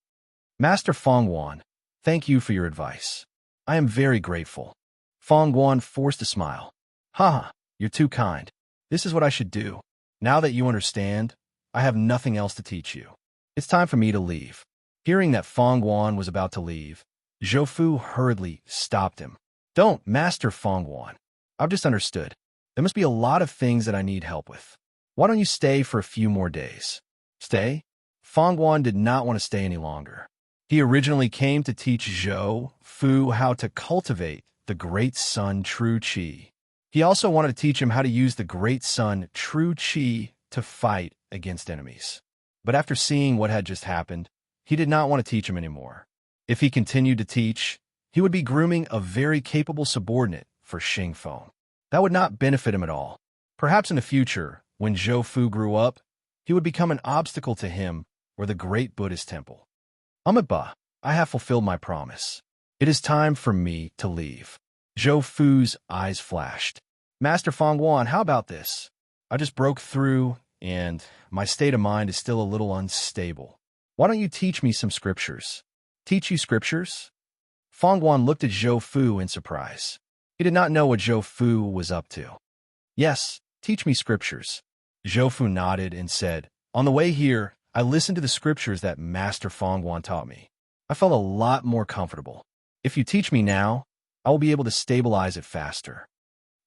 Master Fong Guan, thank you for your advice. I am very grateful. Fong Guan forced a smile. Haha, you're too kind. This is what I should do. Now that you understand, I have nothing else to teach you. It's time for me to leave. Hearing that Fong Guan was about to leave, Zhou Fu hurriedly stopped him. Don't, Master Fong Guan. I've just understood. There must be a lot of things that I need help with. Why don't you stay for a few more days? Stay? Fong Guan did not want to stay any longer. He originally came to teach Zhou Fu how to cultivate the Great Sun True Qi. He also wanted to teach him how to use the Great Sun True Qi to fight against enemies. But after seeing what had just happened, he did not want to teach him anymore. If he continued to teach, he would be grooming a very capable subordinate for Xing Feng. That would not benefit him at all. Perhaps in the future, when Zhou Fu grew up, he would become an obstacle to him or the great Buddhist temple. Amitabha, I have fulfilled my promise. It is time for me to leave. Zhou Fu's eyes flashed. Master Fong Guan, how about this? I just broke through, and my state of mind is still a little unstable. Why don't you teach me some scriptures? Teach you scriptures? Fong Guan looked at Zhou Fu in surprise. He did not know what Zhou Fu was up to. Yes, teach me scriptures. Zhou Fu nodded and said, On the way here, I listened to the scriptures that Master Fong Guan taught me. I felt a lot more comfortable. If you teach me now, I will be able to stabilize it faster.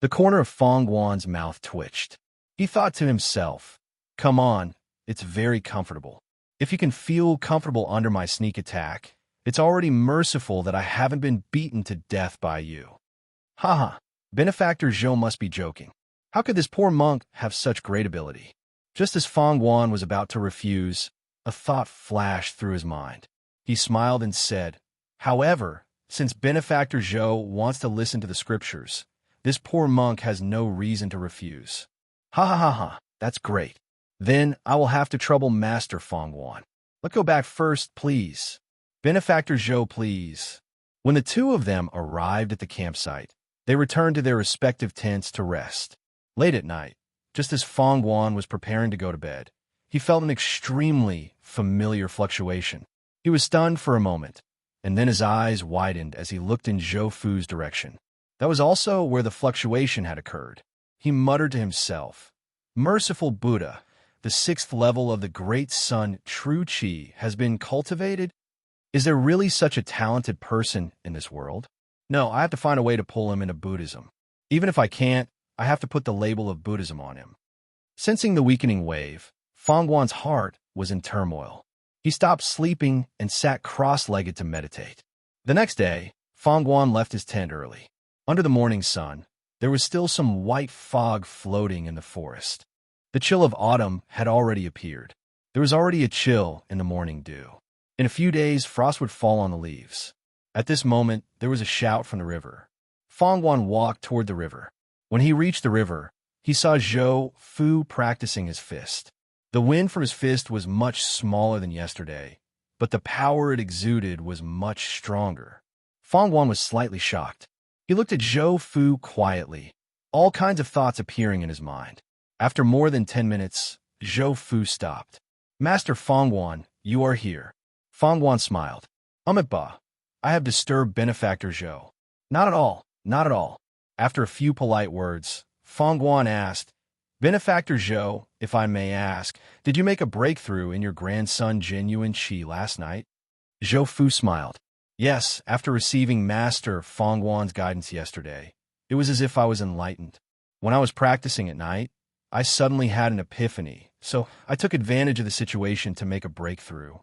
The corner of Fong Guan's mouth twitched. He thought to himself, Come on, it's very comfortable. If you can feel comfortable under my sneak attack, it's already merciful that I haven't been beaten to death by you. Haha, Benefactor Zhou must be joking. How could this poor monk have such great ability? Just as Fong Guan was about to refuse, a thought flashed through his mind. He smiled and said, However, since Benefactor Zhou wants to listen to the scriptures, this poor monk has no reason to refuse. Ha ha ha ha, that's great. Then I will have to trouble Master Fong Guan. Let's go back first, please. Benefactor Zhou, please. When the two of them arrived at the campsite, they returned to their respective tents to rest. Late at night, just as Fong Guan was preparing to go to bed, he felt an extremely familiar fluctuation. He was stunned for a moment, and then his eyes widened as he looked in Zhou Fu's direction. That was also where the fluctuation had occurred. He muttered to himself, Merciful Buddha, the 6th level of the Great Sun True Qi has been cultivated? Is there really such a talented person in this world? No, I have to find a way to pull him into Buddhism. Even if I can't, I have to put the label of Buddhism on him. Sensing the weakening wave, Fangguan's heart was in turmoil. He stopped sleeping and sat cross-legged to meditate. The next day, Fangguan left his tent early. Under the morning sun, there was still some white fog floating in the forest. The chill of autumn had already appeared. There was already a chill in the morning dew. In a few days, frost would fall on the leaves. At this moment, there was a shout from the river. Fangguan walked toward the river. When he reached the river, he saw Zhou Fu practicing his fist. The wind from his fist was much smaller than yesterday, but the power it exuded was much stronger. Fangguan was slightly shocked. He looked at Zhou Fu quietly, all kinds of thoughts appearing in his mind. After more than 10 minutes, Zhou Fu stopped. "Master Fangguan, you are here." Fangguan smiled. "Ba, I have disturbed benefactor Zhou." "Not at all, not at all." After a few polite words, Fangguan asked, "Benefactor Zhou, if I may ask, did you make a breakthrough in your grandson Genuine Qi last night?" Zhou Fu smiled. "Yes, after receiving Master Fangguan's guidance yesterday, it was as if I was enlightened. When I was practicing at night, I suddenly had an epiphany, so I took advantage of the situation to make a breakthrough.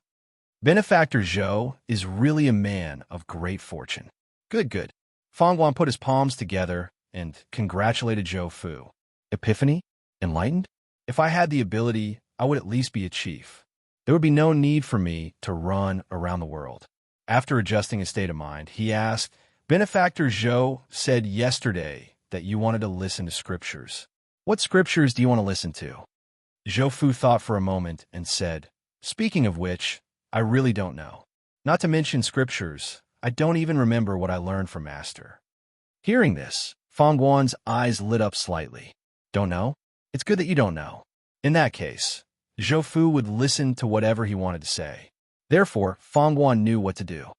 Benefactor Zhou is really a man of great fortune." "Good, good." Fangguan put his palms together and congratulated Zhou Fu. "Epiphany? Enlightened? If I had the ability, I would at least be a chief. There would be no need for me to run around the world." After adjusting his state of mind, he asked, "Benefactor Zhou said yesterday that you wanted to listen to scriptures. What scriptures do you want to listen to?" Zhou Fu thought for a moment and said, "Speaking of which, I really don't know. Not to mention scriptures, I don't even remember what I learned from Master." Hearing this, Fangguan's eyes lit up slightly. "Don't know? It's good that you don't know. In that case, Zhou Fu would listen to whatever he wanted to say. Therefore, Fangguan knew what to do.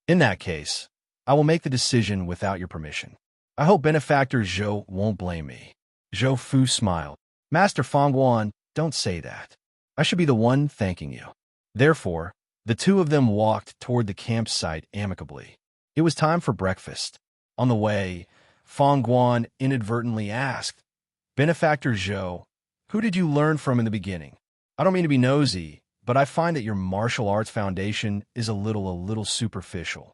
"In that case, I will make the decision without your permission. I hope Benefactor Zhou won't blame me." Zhou Fu smiled. "Master Fangguan, don't say that. I should be the one thanking you." Therefore, the two of them walked toward the campsite amicably. It was time for breakfast. On the way, Fangguan inadvertently asked, "Benefactor Zhou, who did you learn from in the beginning? I don't mean to be nosy, but I find that your martial arts foundation is a little superficial."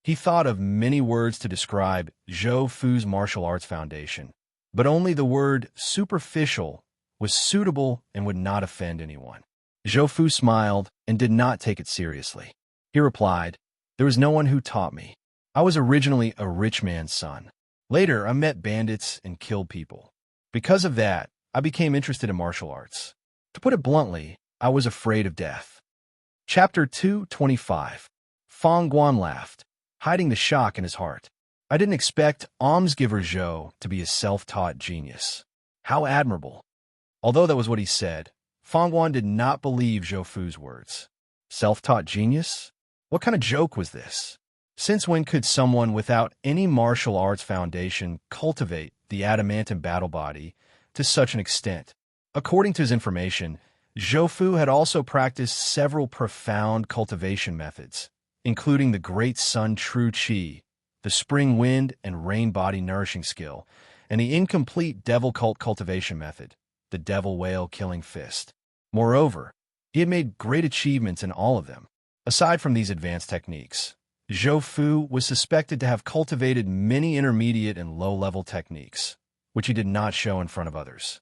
He thought of many words to describe Zhou Fu's martial arts foundation, but only the word superficial was suitable and would not offend anyone. Zhou Fu smiled and did not take it seriously. He replied, "There was no one who taught me. I was originally a rich man's son. Later, I met bandits and killed people. Because of that, I became interested in martial arts. To put it bluntly, I was afraid of death." Chapter 225. Fangguan laughed, hiding the shock in his heart. "I didn't expect almsgiver Zhou to be a self-taught genius. How admirable." Although that was what he said, Fangguan did not believe Zhou Fu's words. Self-taught genius? What kind of joke was this? Since when could someone without any martial arts foundation cultivate the adamantine battle body to such an extent? According to his information, Zhou Fu had also practiced several profound cultivation methods, including the Great Sun True Qi, the Spring Wind and Rain Body Nourishing Skill, and the incomplete Devil Cult cultivation method, the Devil Whale Killing Fist. Moreover, he had made great achievements in all of them. Aside from these advanced techniques, Zhou Fu was suspected to have cultivated many intermediate and low-level techniques, which he did not show in front of others.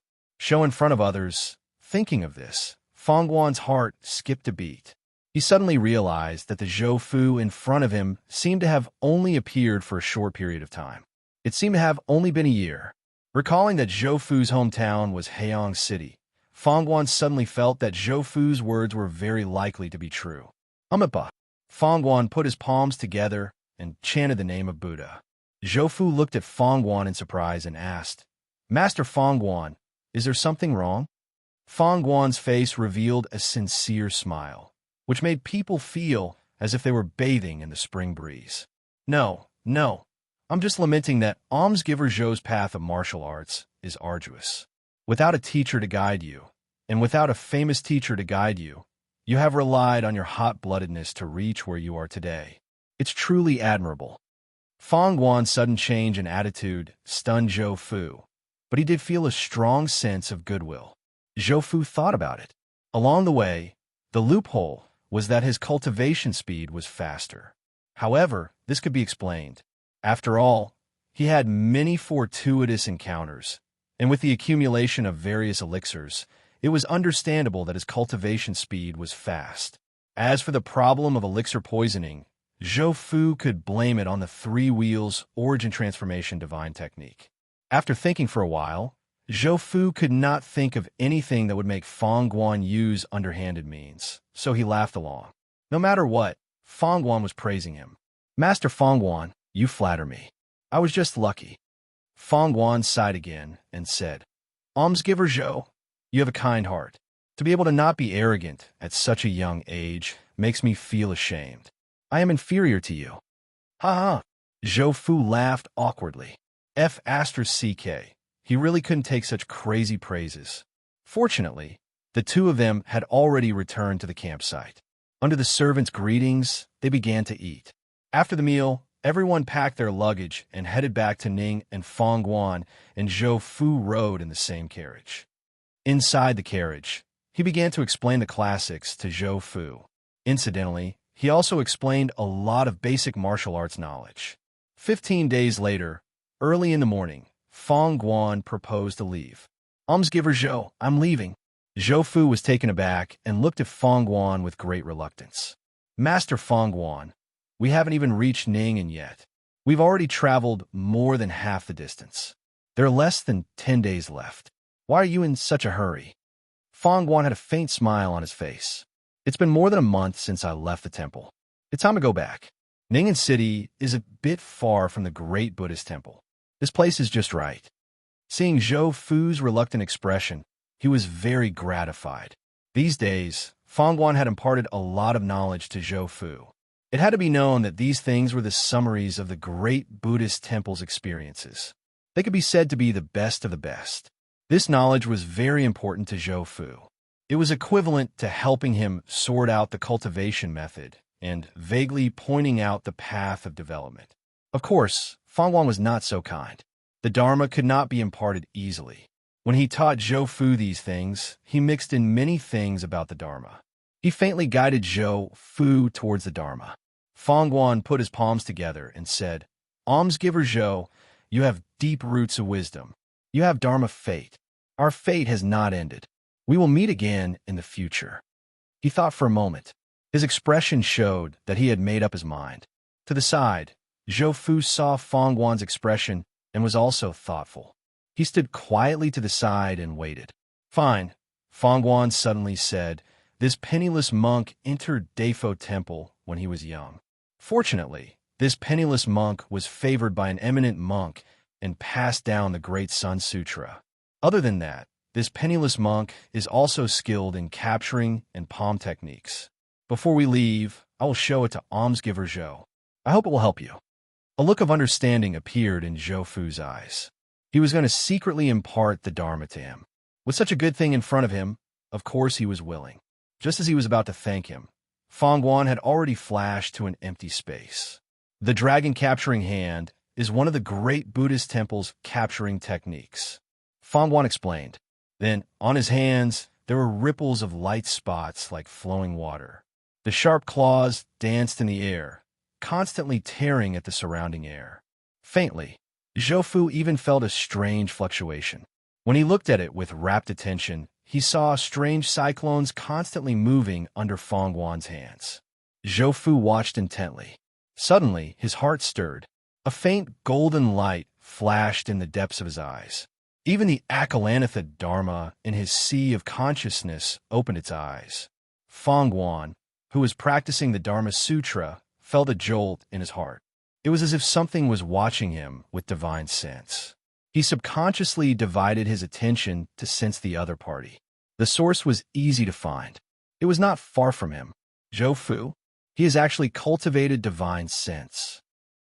Thinking of this, Fangguan's heart skipped a beat. He suddenly realized that the Zhou Fu in front of him seemed to have only appeared for a short period of time. It seemed to have only been a year. Recalling that Zhou Fu's hometown was Haiyang City, Fangguan suddenly felt that Zhou Fu's words were very likely to be true. Ba. Fangguan put his palms together and chanted the name of Buddha. Zhou Fu looked at Fangguan in surprise and asked, "Master Fangguan, is there something wrong?" Fangguan's face revealed a sincere smile, which made people feel as if they were bathing in the spring breeze. No, I'm just lamenting that almsgiver Zhou's path of martial arts is arduous. Without a teacher to guide you, and without a famous teacher to guide you, you have relied on your hot-bloodedness to reach where you are today. It's truly admirable." Fangguan's sudden change in attitude stunned Zhou Fu. but he did feel a strong sense of goodwill. Zhou Fu thought about it. Along the way, the loophole was that his cultivation speed was faster. However, this could be explained. After all, he had many fortuitous encounters, and with the accumulation of various elixirs, it was understandable that his cultivation speed was fast. As for the problem of elixir poisoning, Zhou Fu could blame it on the three wheels origin transformation divine technique. After thinking for a while, Zhou Fu could not think of anything that would make Fang Guan use underhanded means, so he laughed along. No matter what, Fang Guan was praising him. "Master Fang Guan, you flatter me. I was just lucky." Fang Guan sighed again and said, "Almsgiver Zhou, you have a kind heart. To be able to not be arrogant at such a young age makes me feel ashamed. I am inferior to you." "Ha ha!" Zhou Fu laughed awkwardly. F***ck. He really couldn't take such crazy praises. Fortunately, the two of them had already returned to the campsite. Under the servants' greetings, they began to eat. After the meal, everyone packed their luggage and headed back to Ning, and Fang Guan and Zhou Fu rode in the same carriage. Inside the carriage, he began to explain the classics to Zhou Fu. Incidentally, he also explained a lot of basic martial arts knowledge. 15 days later, early in the morning, Fang Guan proposed to leave. "Almsgiver Zhou, I'm leaving." Zhou Fu was taken aback and looked at Fang Guan with great reluctance. "Master Fang Guan, we haven't even reached Ning yet. We've already traveled more than half the distance. There are less than 10 days left. Why are you in such a hurry?" Fang Guan had a faint smile on his face. "It's been more than a month since I left the temple. It's time to go back. Ning City is a bit far from the great Buddhist temple. This place is just right." Seeing Zhou Fu's reluctant expression, he was very gratified. These days, Fang Guan had imparted a lot of knowledge to Zhou Fu. It had to be known that these things were the summaries of the great Buddhist temple's experiences. They could be said to be the best of the best. This knowledge was very important to Zhou Fu. It was equivalent to helping him sort out the cultivation method and vaguely pointing out the path of development. Of course, Fang Guan was not so kind. The Dharma could not be imparted easily. When he taught Zhou Fu these things, he mixed in many things about the Dharma. He faintly guided Zhou Fu towards the Dharma. Fang Guan put his palms together and said, "Almsgiver Zhou, you have deep roots of wisdom. You have Dharma fate. Our fate has not ended. We will meet again in the future." He thought for a moment. His expression showed that he had made up his mind. To the side, Zhou Fu saw Fang Guan's expression and was also thoughtful. He stood quietly to the side and waited. "Fine," Fang Guan suddenly said. "This penniless monk entered Defo Temple when he was young. Fortunately, this penniless monk was favored by an eminent monk and passed down the Great Sun Sutra. Other than that, this penniless monk is also skilled in capturing and palm techniques. Before we leave, I will show it to Almsgiver Zhou. I hope it will help you." A look of understanding appeared in Zhou Fu's eyes. He was going to secretly impart the Dharma to him. With such a good thing in front of him, of course he was willing. Just as he was about to thank him, Fang Guan had already flashed to an empty space. The dragon capturing hand is one of the great Buddhist temple's capturing techniques. Fang Guan explained. Then, on his hands, there were ripples of light spots like flowing water. The sharp claws danced in the air, constantly tearing at the surrounding air. Faintly, Zhou Fu even felt a strange fluctuation. When he looked at it with rapt attention, he saw strange cyclones constantly moving under Fang Guan's hands. Zhou Fu watched intently. Suddenly, his heart stirred. A faint golden light flashed in the depths of his eyes. Even the Akalanatha Dharma in his sea of consciousness opened its eyes. Fang Guan, who was practicing the Dharma Sutra, felt a jolt in his heart. It was as if something was watching him with divine sense. He subconsciously divided his attention to sense the other party. The source was easy to find. It was not far from him. Zhou Fu, he has actually cultivated divine sense.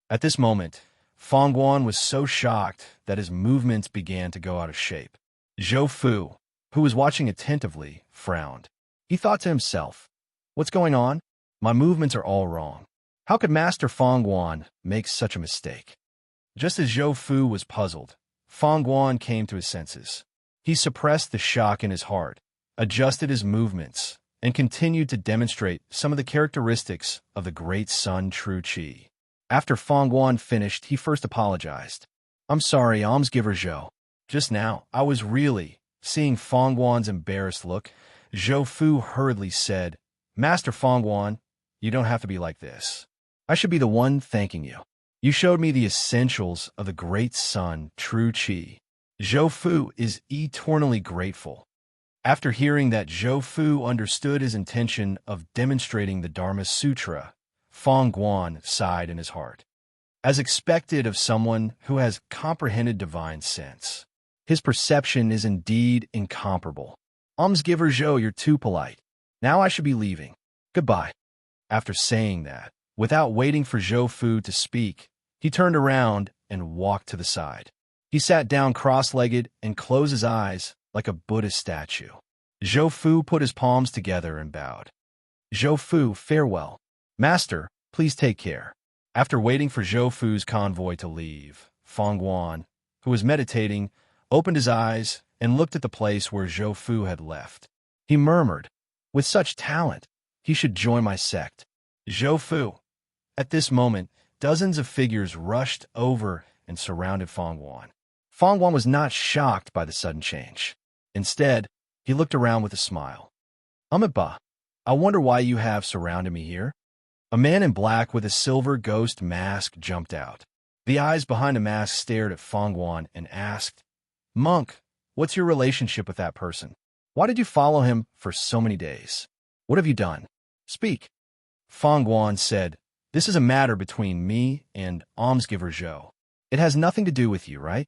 At this moment, Fang Guan was so shocked that his movements began to go out of shape. Zhou Fu, who was watching attentively, frowned. He thought to himself, "What's going on? My movements are all wrong. How could Master Fang Guan make such a mistake?" Just as Zhou Fu was puzzled, Fong Guan came to his senses. He suppressed the shock in his heart, adjusted his movements, and continued to demonstrate some of the characteristics of the great sun True Qi. After Fong Guan finished, he first apologized. "I'm sorry, almsgiver Zhou. Just now, I was really..." Seeing Fong Guan's embarrassed look, Zhou Fu hurriedly said, "Master Fong Guan, you don't have to be like this. I should be the one thanking you. You showed me the essentials of the great sun True Qi. Zhou Fu is eternally grateful." After hearing that Zhou Fu understood his intention of demonstrating the Dharma Sutra, Fong Guan sighed in his heart. As expected of someone who has comprehended divine sense, his perception is indeed incomparable. "Almsgiver Zhou, you're too polite. Now I should be leaving. Goodbye." After saying that, without waiting for Zhou Fu to speak, he turned around and walked to the side. He sat down cross-legged and closed his eyes like a Buddhist statue. Zhou Fu put his palms together and bowed. "Zhou Fu, farewell. Master, please take care." After waiting for Zhou Fu's convoy to leave, Fong Guan, who was meditating, opened his eyes and looked at the place where Zhou Fu had left. He murmured, "With such talent, he should join my sect." Zhou Fu. At this moment, dozens of figures rushed over and surrounded Fong Guan. Fong Guan was not shocked by the sudden change. Instead, he looked around with a smile. "Amiba, I wonder why you have surrounded me here?" A man in black with a silver ghost mask jumped out. The eyes behind the mask stared at Fong Guan and asked, "Monk, what's your relationship with that person? Why did you follow him for so many days? What have you done? Speak." Fong Guan said, "This is a matter between me and almsgiver Zhou. It has nothing to do with you, right?"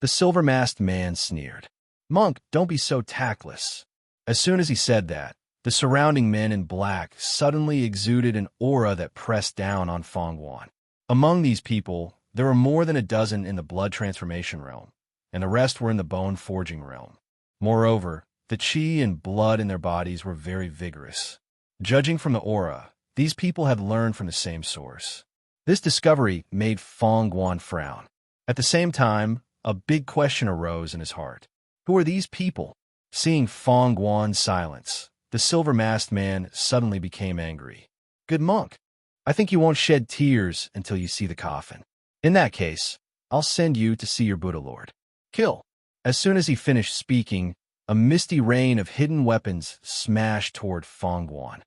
The silver-masked man sneered. "Monk, don't be so tactless." As soon as he said that, the surrounding men in black suddenly exuded an aura that pressed down on Fong Guan. Among these people, there were more than a dozen in the blood transformation realm, and the rest were in the bone forging realm. Moreover, the qi and blood in their bodies were very vigorous. Judging from the aura, these people had learned from the same source. This discovery made Fong Guan frown. At the same time, a big question arose in his heart. Who are these people? Seeing Fong Guan's silence, the silver-masked man suddenly became angry. "Good monk, I think you won't shed tears until you see the coffin. In that case, I'll send you to see your Buddha Lord. Kill." As soon as he finished speaking, a misty rain of hidden weapons smashed toward Fong Guan.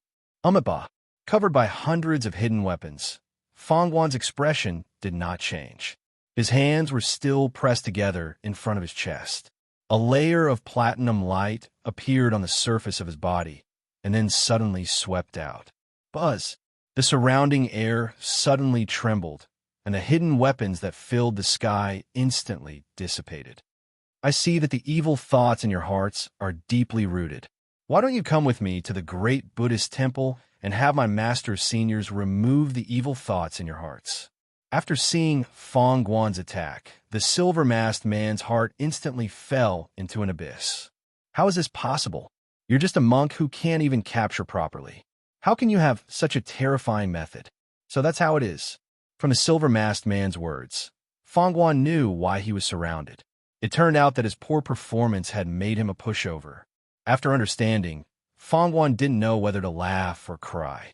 Amiba, covered by hundreds of hidden weapons, Fong Guan's expression did not change. His hands were still pressed together in front of his chest. A layer of platinum light appeared on the surface of his body, and then suddenly swept out. Buzz! The surrounding air suddenly trembled, and the hidden weapons that filled the sky instantly dissipated. "I see that the evil thoughts in your hearts are deeply rooted. Why don't you come with me to the great Buddhist temple and have my master's seniors remove the evil thoughts in your hearts?" After seeing Fong Guan's attack, the silver-masked man's heart instantly fell into an abyss. "How is this possible? You're just a monk who can't even capture properly. How can you have such a terrifying method?" So that's how it is. From the silver-masked man's words, Fong Guan knew why he was surrounded. It turned out that his poor performance had made him a pushover. After understanding, Fong Guan didn't know whether to laugh or cry.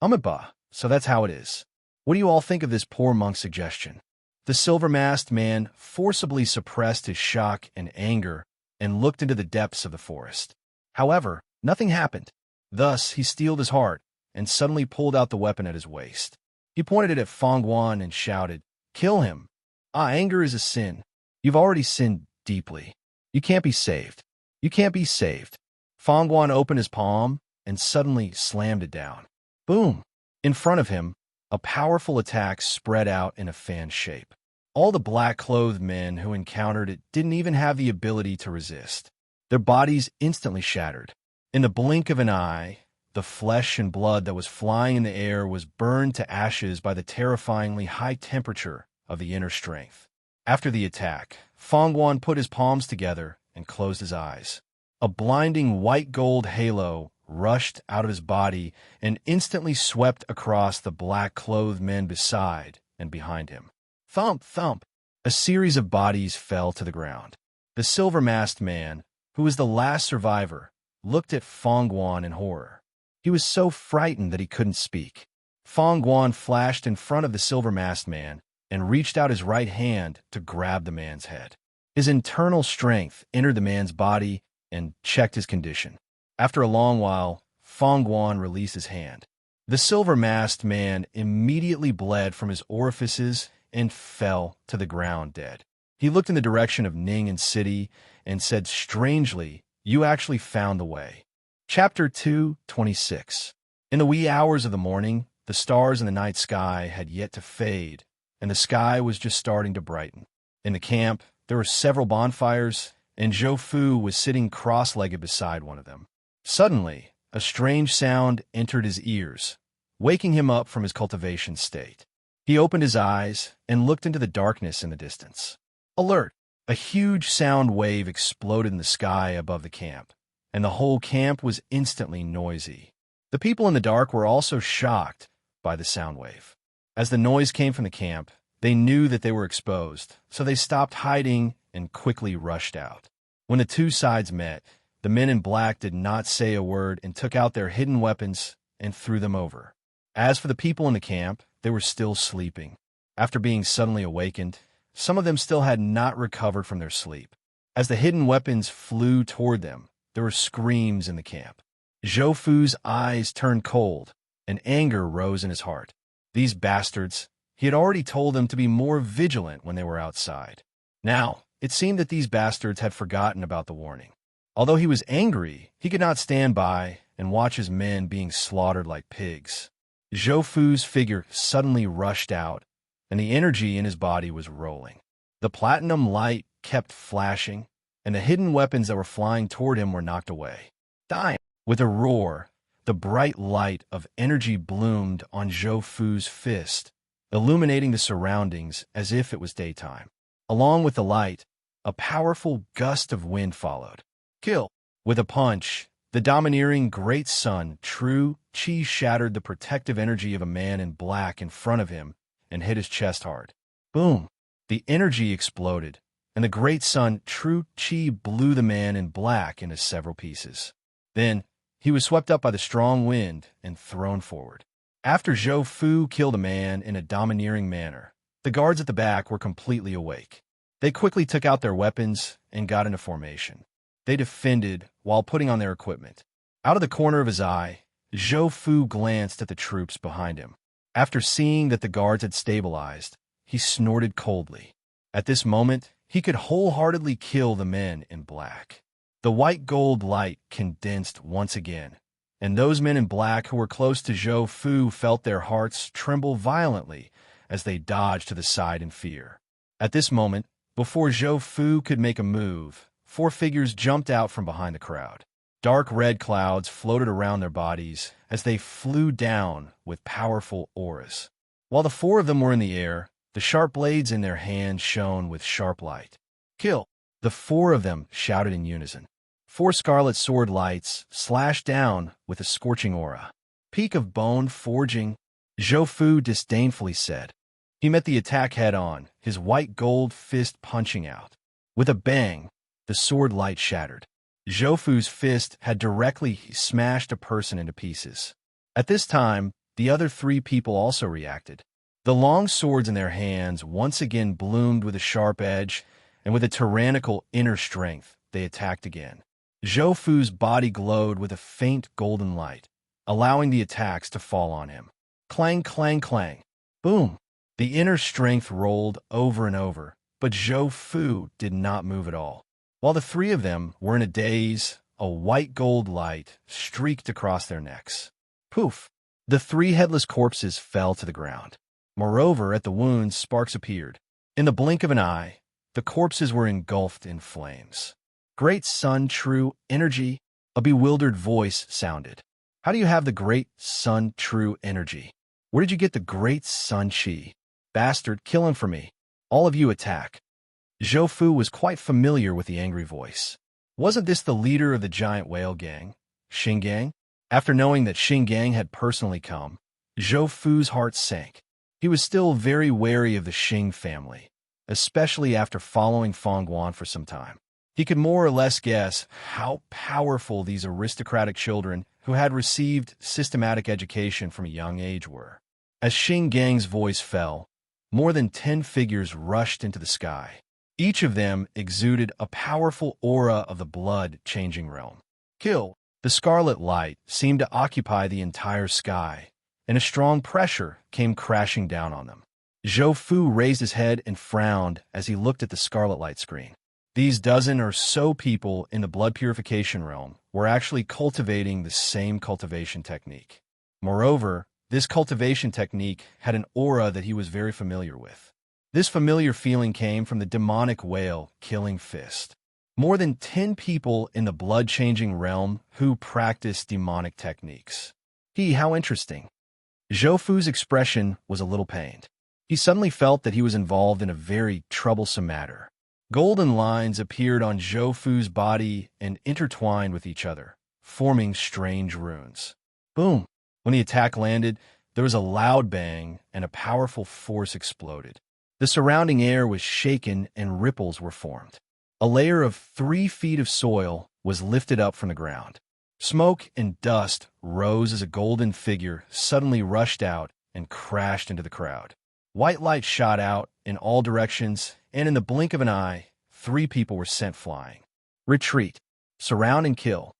"Amiba, so that's how it is. What do you all think of this poor monk's suggestion?" The silver-masked man forcibly suppressed his shock and anger and looked into the depths of the forest. However, nothing happened. Thus, he steeled his heart and suddenly pulled out the weapon at his waist. He pointed it at Fong Guan and shouted, "Kill him! Anger is a sin. You've already sinned deeply. You can't be saved. You can't be saved." Fong Guan opened his palm and suddenly slammed it down. Boom! In front of him, a powerful attack spread out in a fan shape. All the black-clothed men who encountered it didn't even have the ability to resist. Their bodies instantly shattered. In the blink of an eye, the flesh and blood that was flying in the air was burned to ashes by the terrifyingly high temperature of the inner strength. After the attack, Fong Guan put his palms together and closed his eyes. A blinding white-gold halo rushed out of his body and instantly swept across the black-clothed men beside and behind him. Thump, thump! A series of bodies fell to the ground. The silver-masked man, who was the last survivor, looked at Fong Guan in horror. He was so frightened that he couldn't speak. Fong Guan flashed in front of the silver-masked man and reached out his right hand to grab the man's head. His internal strength entered the man's body and checked his condition. After a long while, Fong Guan released his hand. The silver-masked man immediately bled from his orifices and fell to the ground dead. He looked in the direction of Ning and City and said strangely, "You actually found the way." Chapter 2:26. In the wee hours of the morning, the stars in the night sky had yet to fade, and the sky was just starting to brighten. In the camp, there were several bonfires, and Zhou Fu was sitting cross-legged beside one of them. Suddenly, a strange sound entered his ears, waking him up from his cultivation state. He opened his eyes and looked into the darkness in the distance. Alert! A huge sound wave exploded in the sky above the camp, and the whole camp was instantly noisy. The people in the dark were also shocked by the sound wave. As the noise came from the camp, they knew that they were exposed, so they stopped hiding and quickly rushed out. When the two sides met, the men in black did not say a word and took out their hidden weapons and threw them over. As for the people in the camp, they were still sleeping. After being suddenly awakened, some of them still had not recovered from their sleep. As the hidden weapons flew toward them, there were screams in the camp. Zhou Fu's eyes turned cold, and anger rose in his heart. These bastards, he had already told them to be more vigilant when they were outside. Now, it seemed that these bastards had forgotten about the warning. Although he was angry, he could not stand by and watch his men being slaughtered like pigs. Zhou Fu's figure suddenly rushed out, and the energy in his body was rolling. The platinum light kept flashing, and the hidden weapons that were flying toward him were knocked away. Dying! With a roar, the bright light of energy bloomed on Zhou Fu's fist, illuminating the surroundings as if it was daytime. Along with the light, a powerful gust of wind followed. Kill! With a punch, the domineering great sun, True Qi, shattered the protective energy of a man in black in front of him and hit his chest hard. Boom! The energy exploded, and the great sun, True Qi, blew the man in black into several pieces. Then, he was swept up by the strong wind and thrown forward. After Zhou Fu killed a man in a domineering manner, the guards at the back were completely awake. They quickly took out their weapons and got into formation. They defended while putting on their equipment. Out of the corner of his eye, Zhou Fu glanced at the troops behind him. After seeing that the guards had stabilized, he snorted coldly. At this moment, he could wholeheartedly kill the men in black. The white gold light condensed once again, and those men in black who were close to Zhou Fu felt their hearts tremble violently as they dodged to the side in fear. At this moment, before Zhou Fu could make a move, four figures jumped out from behind the crowd. Dark red clouds floated around their bodies as they flew down with powerful auras. While the four of them were in the air, the sharp blades in their hands shone with sharp light. Kill! The four of them shouted in unison. Four scarlet sword lights slashed down with a scorching aura. Peak of bone forging, Zhou Fu disdainfully said. He met the attack head-on, his white gold fist punching out. With a bang, the sword light shattered. Zhou Fu's fist had directly smashed a person into pieces. At this time, the other three people also reacted. The long swords in their hands once again bloomed with a sharp edge, and with a tyrannical inner strength, they attacked again. Zhou Fu's body glowed with a faint golden light, allowing the attacks to fall on him. Clang, clang, clang. Boom! The inner strength rolled over and over, but Zhou Fu did not move at all. While the three of them were in a daze, a white gold light streaked across their necks. Poof! The three headless corpses fell to the ground. Moreover, at the wounds, sparks appeared. In the blink of an eye, the corpses were engulfed in flames. Great Sun True Energy, a bewildered voice sounded. How do you have the Great Sun True Energy? Where did you get the Great Sun Qi? Bastard, kill him for me. All of you attack. Zhou Fu was quite familiar with the angry voice. Wasn't this the leader of the giant whale gang, Xing Gang? After knowing that Xing Gang had personally come, Zhou Fu's heart sank. He was still very wary of the Xing family. especially after following Fong Guan for some time. He could more or less guess how powerful these aristocratic children who had received systematic education from a young age were. As Xing Gang's voice fell, more than 10 figures rushed into the sky. Each of them exuded a powerful aura of the blood-changing realm. Kill! The scarlet light seemed to occupy the entire sky, and a strong pressure came crashing down on them. Zhou Fu raised his head and frowned as he looked at the scarlet light screen. These dozen or so people in the blood purification realm were actually cultivating the same cultivation technique. Moreover, this cultivation technique had an aura that he was very familiar with. This familiar feeling came from the demonic whale killing fist. More than 10 people in the blood-changing realm who practiced demonic techniques. How interesting. Zhou Fu's expression was a little pained. He suddenly felt that he was involved in a very troublesome matter. Golden lines appeared on Zhou Fu's body and intertwined with each other, forming strange runes. Boom! When the attack landed, there was a loud bang and a powerful force exploded. The surrounding air was shaken and ripples were formed. A layer of 3 feet of soil was lifted up from the ground. Smoke and dust rose as a golden figure suddenly rushed out and crashed into the crowd. White light shot out in all directions, and in the blink of an eye, 3 people were sent flying. Retreat. Surround and kill.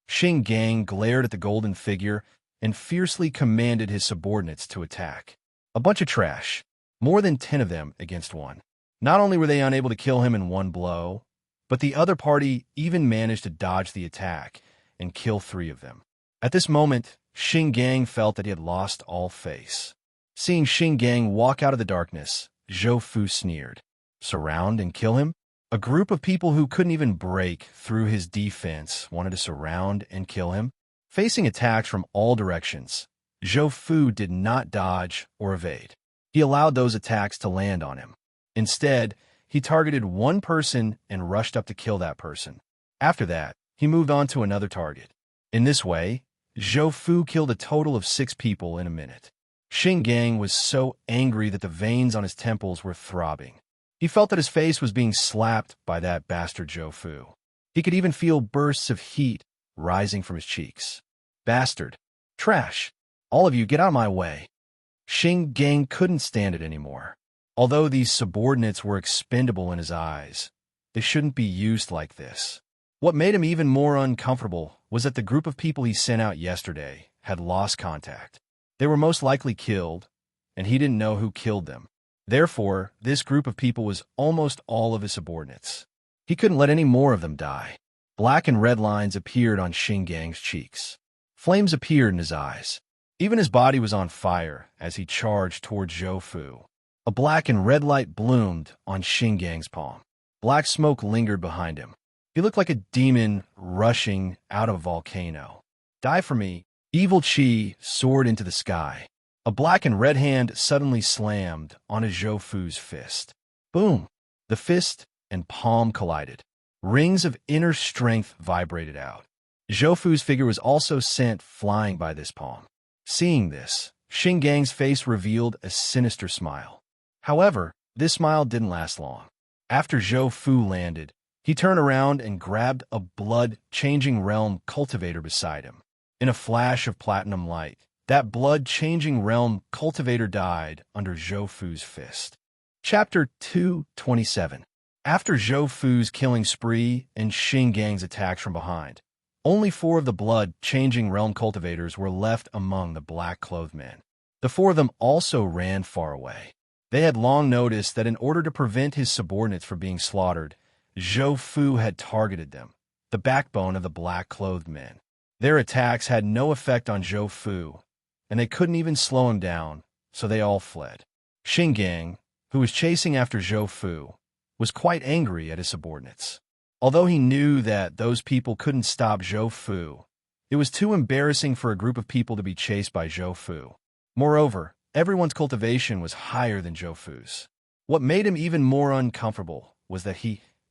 Xing Gang glared at the golden figure and fiercely commanded his subordinates to attack. A bunch of trash. More than 10 of them against one. Not only were they unable to kill him in one blow, but the other party even managed to dodge the attack and kill 3 of them. At this moment, Xing Gang felt that he had lost all face. Seeing Xing Gang walk out of the darkness, Zhou Fu sneered. Surround and kill him? A group of people who couldn't even break through his defense wanted to surround and kill him? Facing attacks from all directions, Zhou Fu did not dodge or evade. He allowed those attacks to land on him. Instead, he targeted one person and rushed up to kill that person. After that, he moved on to another target. In this way, Zhou Fu killed a total of 6 people in a minute. Xing Gang was so angry that the veins on his temples were throbbing. He felt that his face was being slapped by that bastard Zhou Fu. He could even feel bursts of heat rising from his cheeks. Bastard. Trash. All of you get out of my way. Xing Gang couldn't stand it anymore. Although these subordinates were expendable in his eyes, they shouldn't be used like this. What made him even more uncomfortable was that the group of people he sent out yesterday had lost contact. They were most likely killed, and he didn't know who killed them. Therefore, this group of people was almost all of his subordinates. He couldn't let any more of them die. Black and red lines appeared on Xing Gang's cheeks. Flames appeared in his eyes. Even his body was on fire as he charged toward Zhou Fu. A black and red light bloomed on Xing Gang's palm. Black smoke lingered behind him. He looked like a demon rushing out of a volcano. Die for me. Evil Qi soared into the sky. A black and red hand suddenly slammed on Zhou Fu's fist. Boom! The fist and palm collided. Rings of inner strength vibrated out. Zhou Fu's figure was also sent flying by this palm. Seeing this, Xing Gang's face revealed a sinister smile. However, this smile didn't last long. After Zhou Fu landed, he turned around and grabbed a blood-changing realm cultivator beside him. In a flash of platinum light, that blood-changing realm cultivator died under Zhou Fu's fist. Chapter 227. After Zhou Fu's killing spree and Xing Gang's attacks from behind, only 4 of the blood-changing realm cultivators were left among the black-clothed men. The 4 of them also ran far away. They had long noticed that in order to prevent his subordinates from being slaughtered, Zhou Fu had targeted them, the backbone of the black-clothed men. Their attacks had no effect on Zhou Fu, and they couldn't even slow him down, so they all fled. Xing Gang, who was chasing after Zhou Fu, was quite angry at his subordinates. Although he knew that those people couldn't stop Zhou Fu, it was too embarrassing for a group of people to be chased by Zhou Fu. Moreover, everyone's cultivation was higher than Zhou Fu's. What made him even more uncomfortable was that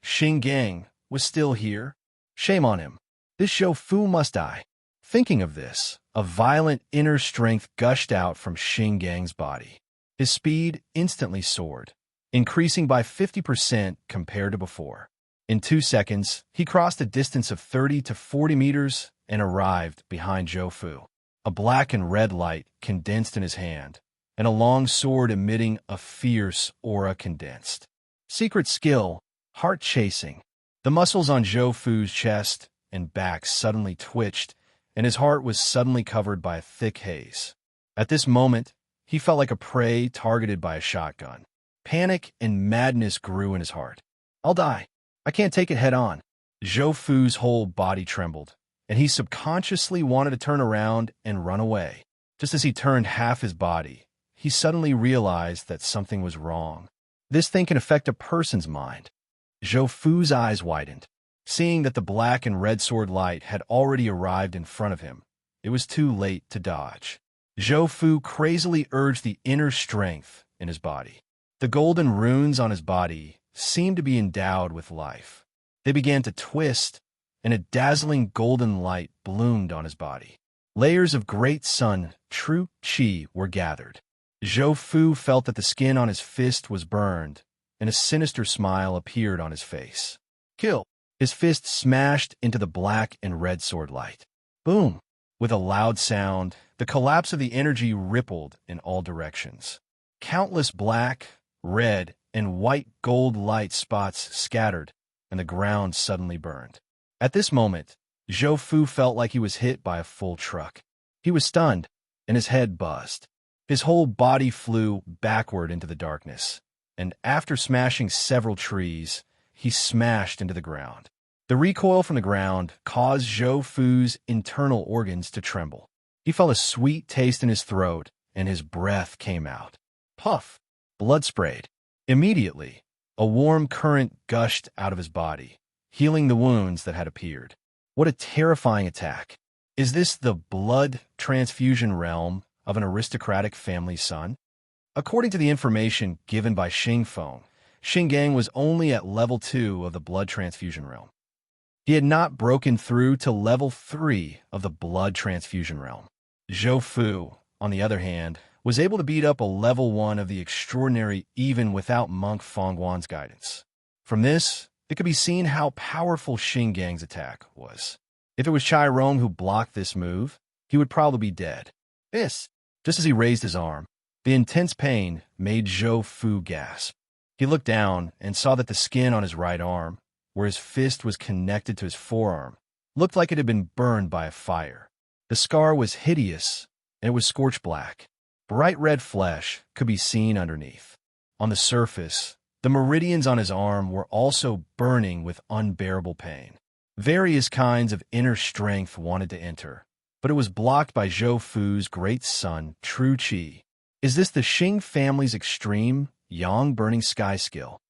Xing Gang, was still here. Shame on him. This Zhou Fu must die. Thinking of this, a violent inner strength gushed out from Xing Gang's body. His speed instantly soared. increasing by 50% compared to before. In 2 seconds, he crossed a distance of 30 to 40 meters and arrived behind Zhou Fu. A black and red light condensed in his hand, and a long sword emitting a fierce aura condensed. Secret skill, heart chasing. The muscles on Zhou Fu's chest and back suddenly twitched, and his heart was suddenly covered by a thick haze. At this moment, he felt like a prey targeted by a shotgun. Panic and madness grew in his heart. I'll die. I can't take it head on. Zhou Fu's whole body trembled, and he subconsciously wanted to turn around and run away. Just as he turned half his body, he suddenly realized that something was wrong. This thing can affect a person's mind. Zhou Fu's eyes widened. Seeing that the black and red sword light had already arrived in front of him, it was too late to dodge. Zhou Fu crazily urged the inner strength in his body. The golden runes on his body seemed to be endowed with life. They began to twist, and a dazzling golden light bloomed on his body. Layers of great sun, true qi, were gathered. Zhou Fu felt that the skin on his fist was burned, and a sinister smile appeared on his face. Kill! His fist smashed into the black and red sword light. Boom! With a loud sound, the collapse of the energy rippled in all directions. Countless black, red, and white gold light spots scattered, and the ground suddenly burned. At this moment, Zhou Fu felt like he was hit by a full truck. He was stunned, and his head buzzed. His whole body flew backward into the darkness, and after smashing several trees, he smashed into the ground. The recoil from the ground caused Zhou Fu's internal organs to tremble. He felt a sweet taste in his throat, and his breath came out. Puff! Blood sprayed. Immediately, a warm current gushed out of his body, healing the wounds that had appeared. What a terrifying attack. Is this the blood transfusion realm of an aristocratic family's son? According to the information given by Xing Feng, Xing Gang was only at level 2 of the blood transfusion realm. He had not broken through to level 3 of the blood transfusion realm. Zhou Fu, on the other hand, was able to beat up a level 1 of the extraordinary even without Monk Fongguan's guidance. From this, it could be seen how powerful Xing Gang's attack was. If it was Chai Rong who blocked this move, he would probably be dead. Just as he raised his arm, the intense pain made Zhou Fu gasp. He looked down and saw that the skin on his right arm, where his fist was connected to his forearm, looked like it had been burned by a fire. The scar was hideous, and it was scorched black. Bright red flesh could be seen underneath. On the surface, the meridians on his arm were also burning with unbearable pain. Various kinds of inner strength wanted to enter, but it was blocked by Zhou Fu's great son, True Qi. Is this the Xing family's extreme, yang burning sky skill?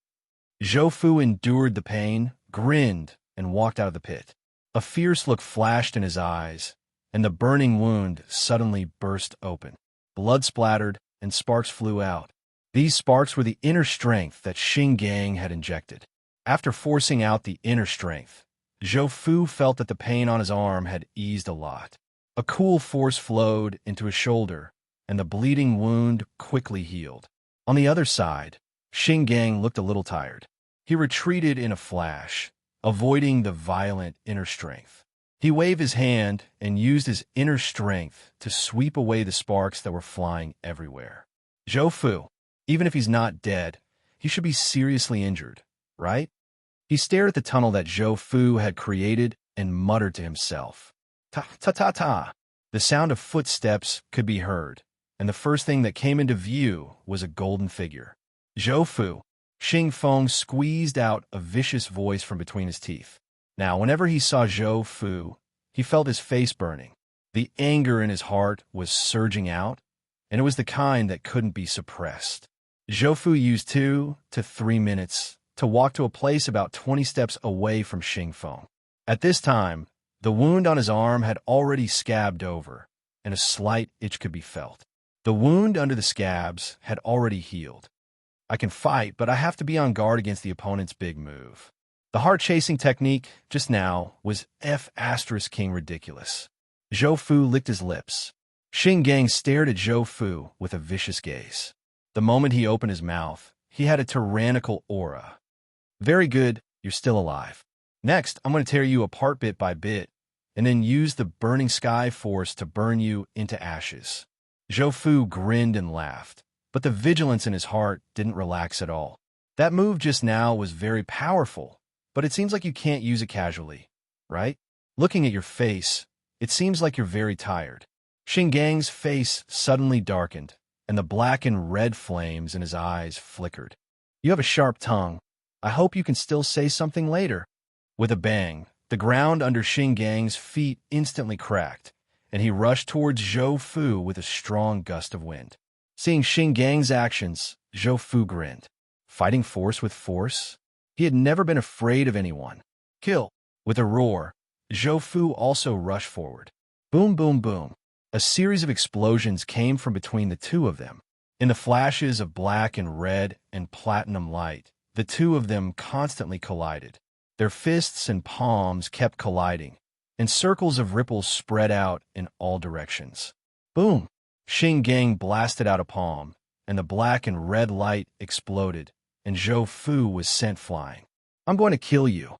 Zhou Fu endured the pain, grinned, and walked out of the pit. A fierce look flashed in his eyes, and the burning wound suddenly burst open. Blood splattered, and sparks flew out. These sparks were the inner strength that Xing Gang had injected. After forcing out the inner strength, Zhou Fu felt that the pain on his arm had eased a lot. A cool force flowed into his shoulder, and the bleeding wound quickly healed. On the other side, Xing Gang looked a little tired. He retreated in a flash, avoiding the violent inner strength. He waved his hand and used his inner strength to sweep away the sparks that were flying everywhere. Zhou Fu, even if he's not dead, he should be seriously injured, right? He stared at the tunnel that Zhou Fu had created and muttered to himself. Ta-ta-ta-ta. The sound of footsteps could be heard, and the first thing that came into view was a golden figure. Zhou Fu. Xing Feng squeezed out a vicious voice from between his teeth. Now, whenever he saw Zhou Fu, he felt his face burning. The anger in his heart was surging out, and it was the kind that couldn't be suppressed. Zhou Fu used 2 to 3 minutes to walk to a place about 20 steps away from Xing Feng. At this time, the wound on his arm had already scabbed over, and a slight itch could be felt. The wound under the scabs had already healed. I can fight, but I have to be on guard against the opponent's big move. The heart-chasing technique just now was F*King ridiculous. Zhou Fu licked his lips. Xing Gang stared at Zhou Fu with a vicious gaze. The moment he opened his mouth, he had a tyrannical aura. Very good, you're still alive. Next, I'm going to tear you apart bit by bit, and then use the burning sky force to burn you into ashes. Zhou Fu grinned and laughed, but the vigilance in his heart didn't relax at all. That move just now was very powerful, but it seems like you can't use it casually, right? Looking at your face, it seems like you're very tired. Xingang's face suddenly darkened, and the black and red flames in his eyes flickered. You have a sharp tongue. I hope you can still say something later. With a bang, the ground under Xingang's feet instantly cracked, and he rushed towards Zhou Fu with a strong gust of wind. Seeing Xingang's actions, Zhou Fu grinned. Fighting force with force? He had never been afraid of anyone. Kill! With a roar, Zhou Fu also rushed forward. Boom, boom, boom. A series of explosions came from between the two of them. In the flashes of black and red and platinum light, the two of them constantly collided. Their fists and palms kept colliding, and circles of ripples spread out in all directions. Boom! Xingang blasted out a palm, and the black and red light exploded, and Zhou Fu was sent flying. I'm going to kill you.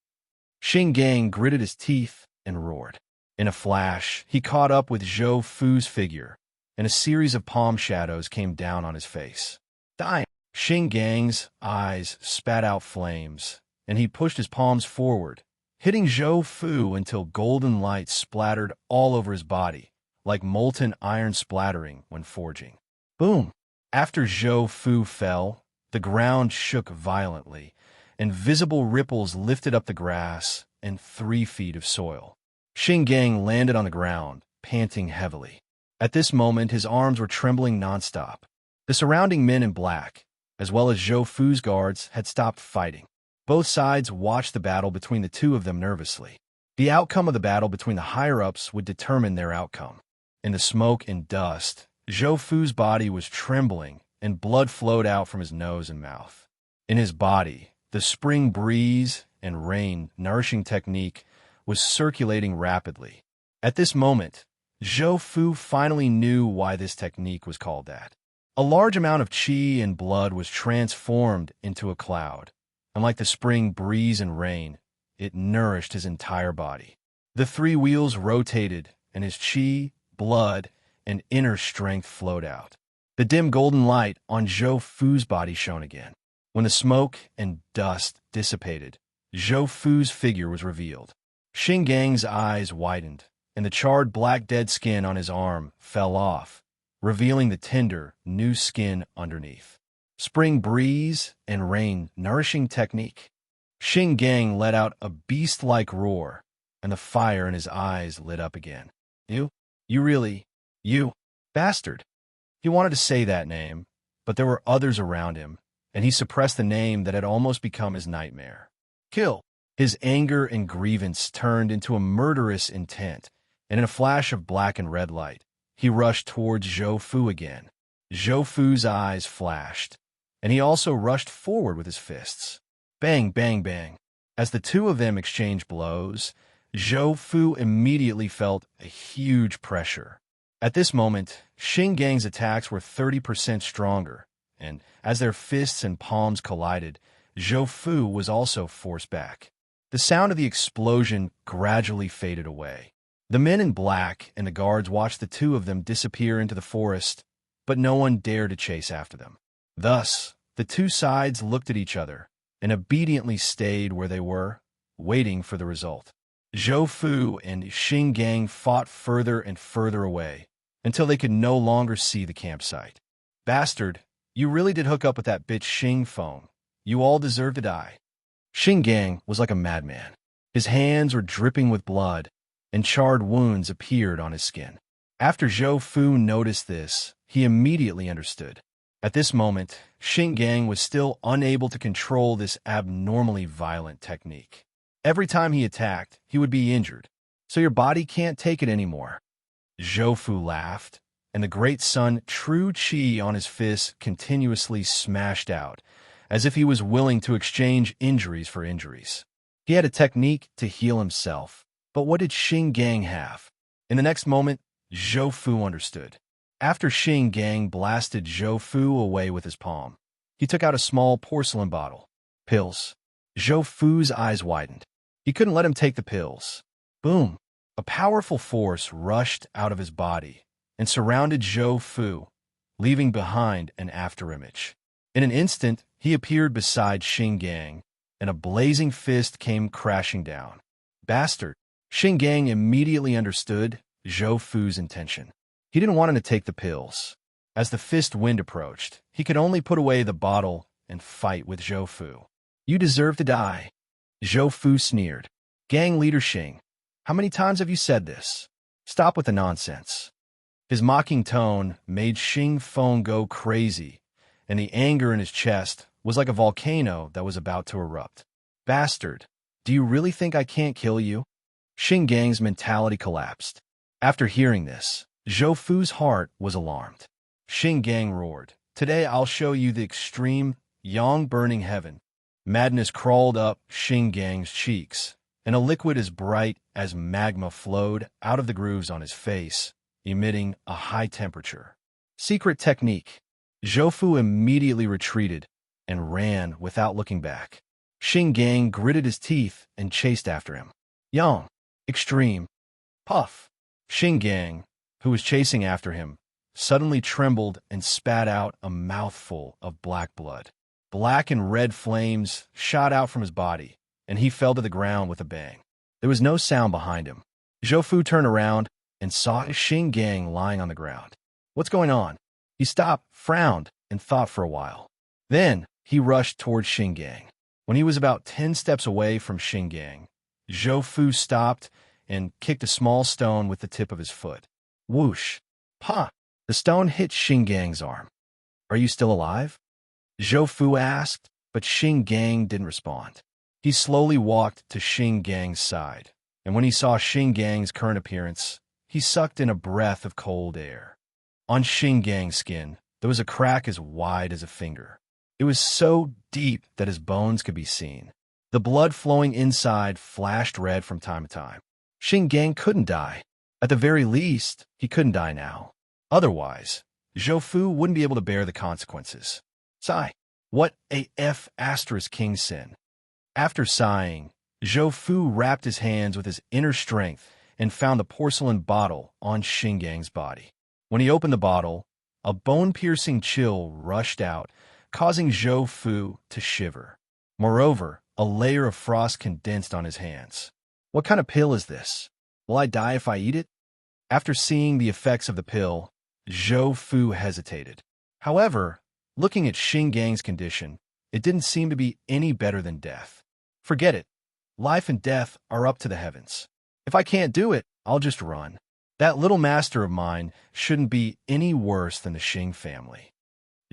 Xingang gritted his teeth and roared. In a flash, he caught up with Zhou Fu's figure, and a series of palm shadows came down on his face. Die! Xingang's eyes spat out flames, and he pushed his palms forward, hitting Zhou Fu until golden light splattered all over his body, like molten iron splattering when forging. Boom! After Zhou Fu fell, the ground shook violently, and visible ripples lifted up the grass and 3 feet of soil. Xingang landed on the ground, panting heavily. At this moment, his arms were trembling nonstop. The surrounding men in black, as well as Zhou Fu's guards, had stopped fighting. Both sides watched the battle between the two of them nervously. The outcome of the battle between the higher-ups would determine their outcome. In the smoke and dust, Zhou Fu's body was trembling, and blood flowed out from his nose and mouth. In his body, the spring breeze and rain nourishing technique was circulating rapidly. At this moment, Zhou Fu finally knew why this technique was called that. A large amount of qi and blood was transformed into a cloud, and like the spring breeze and rain, it nourished his entire body. The 3 wheels rotated, and his qi, blood, and inner strength flowed out. The dim golden light on Zhou Fu's body shone again. When the smoke and dust dissipated, Zhou Fu's figure was revealed. Xingang's eyes widened, and the charred black dead skin on his arm fell off, revealing the tender, new skin underneath. Spring breeze and rain nourishing technique. Xingang let out a beast-like roar, and the fire in his eyes lit up again. You bastard. He wanted to say that name, but there were others around him, and he suppressed the name that had almost become his nightmare. Kill. His anger and grievance turned into a murderous intent, and in a flash of black and red light, he rushed towards Zhou Fu again. Zhou Fu's eyes flashed, and he also rushed forward with his fists. Bang, bang, bang. As the two of them exchanged blows, Zhou Fu immediately felt a huge pressure. At this moment, Xingang's attacks were 30% stronger, and as their fists and palms collided, Zhou Fu was also forced back. The sound of the explosion gradually faded away. The men in black and the guards watched the two of them disappear into the forest, but no one dared to chase after them. Thus, the two sides looked at each other and obediently stayed where they were, waiting for the result. Zhou Fu and Xingang fought further and further away until they could no longer see the campsite. Bastard, you really did hook up with that bitch Xing Feng. You all deserve to die. Xingang was like a madman. His hands were dripping with blood, and charred wounds appeared on his skin. After Zhou Fu noticed this, he immediately understood. At this moment, Xingang was still unable to control this abnormally violent technique. Every time he attacked, he would be injured, so your body can't take it anymore. Zhou Fu laughed, and the great sun true qi on his fists continuously smashed out, as if he was willing to exchange injuries for injuries. He had a technique to heal himself, but what did Xingang have? In the next moment, Zhou Fu understood. After Xingang blasted Zhou Fu away with his palm, He took out a small porcelain bottle. Pills. Zhou Fu's eyes widened. He couldn't let him take the pills. Boom! A powerful force rushed out of his body and surrounded Zhou Fu, leaving behind an afterimage. In an instant, he appeared beside Xing Gang, and a blazing fist came crashing down. Bastard! Xing Gang immediately understood Zhou Fu's intention. He didn't want him to take the pills. As the fist wind approached, he could only put away the bottle and fight with Zhou Fu. You deserve to die. Zhou Fu sneered. Gang leader Xing, how many times have you said this? Stop with the nonsense. His mocking tone made Xing Feng go crazy, and the anger in his chest was like a volcano that was about to erupt. Bastard, do you really think I can't kill you? Xing Gang's mentality collapsed. After hearing this, Zhou Fu's heart was alarmed. Xing Gang roared, Today I'll show you the extreme, yang burning heaven. Madness crawled up Xing Gang's cheeks, and a liquid as bright as magma flowed out of the grooves on his face, emitting a high temperature. Secret technique. Zhou Fu immediately retreated and ran without looking back. Xing Gang gritted his teeth and chased after him. Yang. Extreme. Puff. Xing Gang, who was chasing after him, suddenly trembled and spat out a mouthful of black blood. Black and red flames shot out from his body, and he fell to the ground with a bang. There was no sound behind him. Zhou Fu turned around and saw Xing Gang lying on the ground. What's going on? He stopped, frowned, and thought for a while. Then he rushed towards Xing Gang. When he was about 10 steps away from Xing Gang, Zhou Fu stopped and kicked a small stone with the tip of his foot. Whoosh! Pa! The stone hit Xing Gang's arm. Are you still alive? Zhou Fu asked, but Xing Gang didn't respond. He slowly walked to Xing Gang's side, and when he saw Xing Gang's current appearance, he sucked in a breath of cold air. On Xing Gang's skin, there was a crack as wide as a finger. It was so deep that his bones could be seen. The blood flowing inside flashed red from time to time. Xing Gang couldn't die. At the very least, he couldn't die now. Otherwise, Zhou Fu wouldn't be able to bear the consequences. Sigh. What a King sin. After sighing, Zhou Fu wrapped his hands with his inner strength and found the porcelain bottle on Xing Gang's body. When he opened the bottle, a bone-piercing chill rushed out, causing Zhou Fu to shiver. Moreover, a layer of frost condensed on his hands. What kind of pill is this? Will I die if I eat it? After seeing the effects of the pill, Zhou Fu hesitated. However, looking at Xing Gang's condition, it didn't seem to be any better than death. Forget it. Life and death are up to the heavens. If I can't do it, I'll just run. That little master of mine shouldn't be any worse than the Xing family.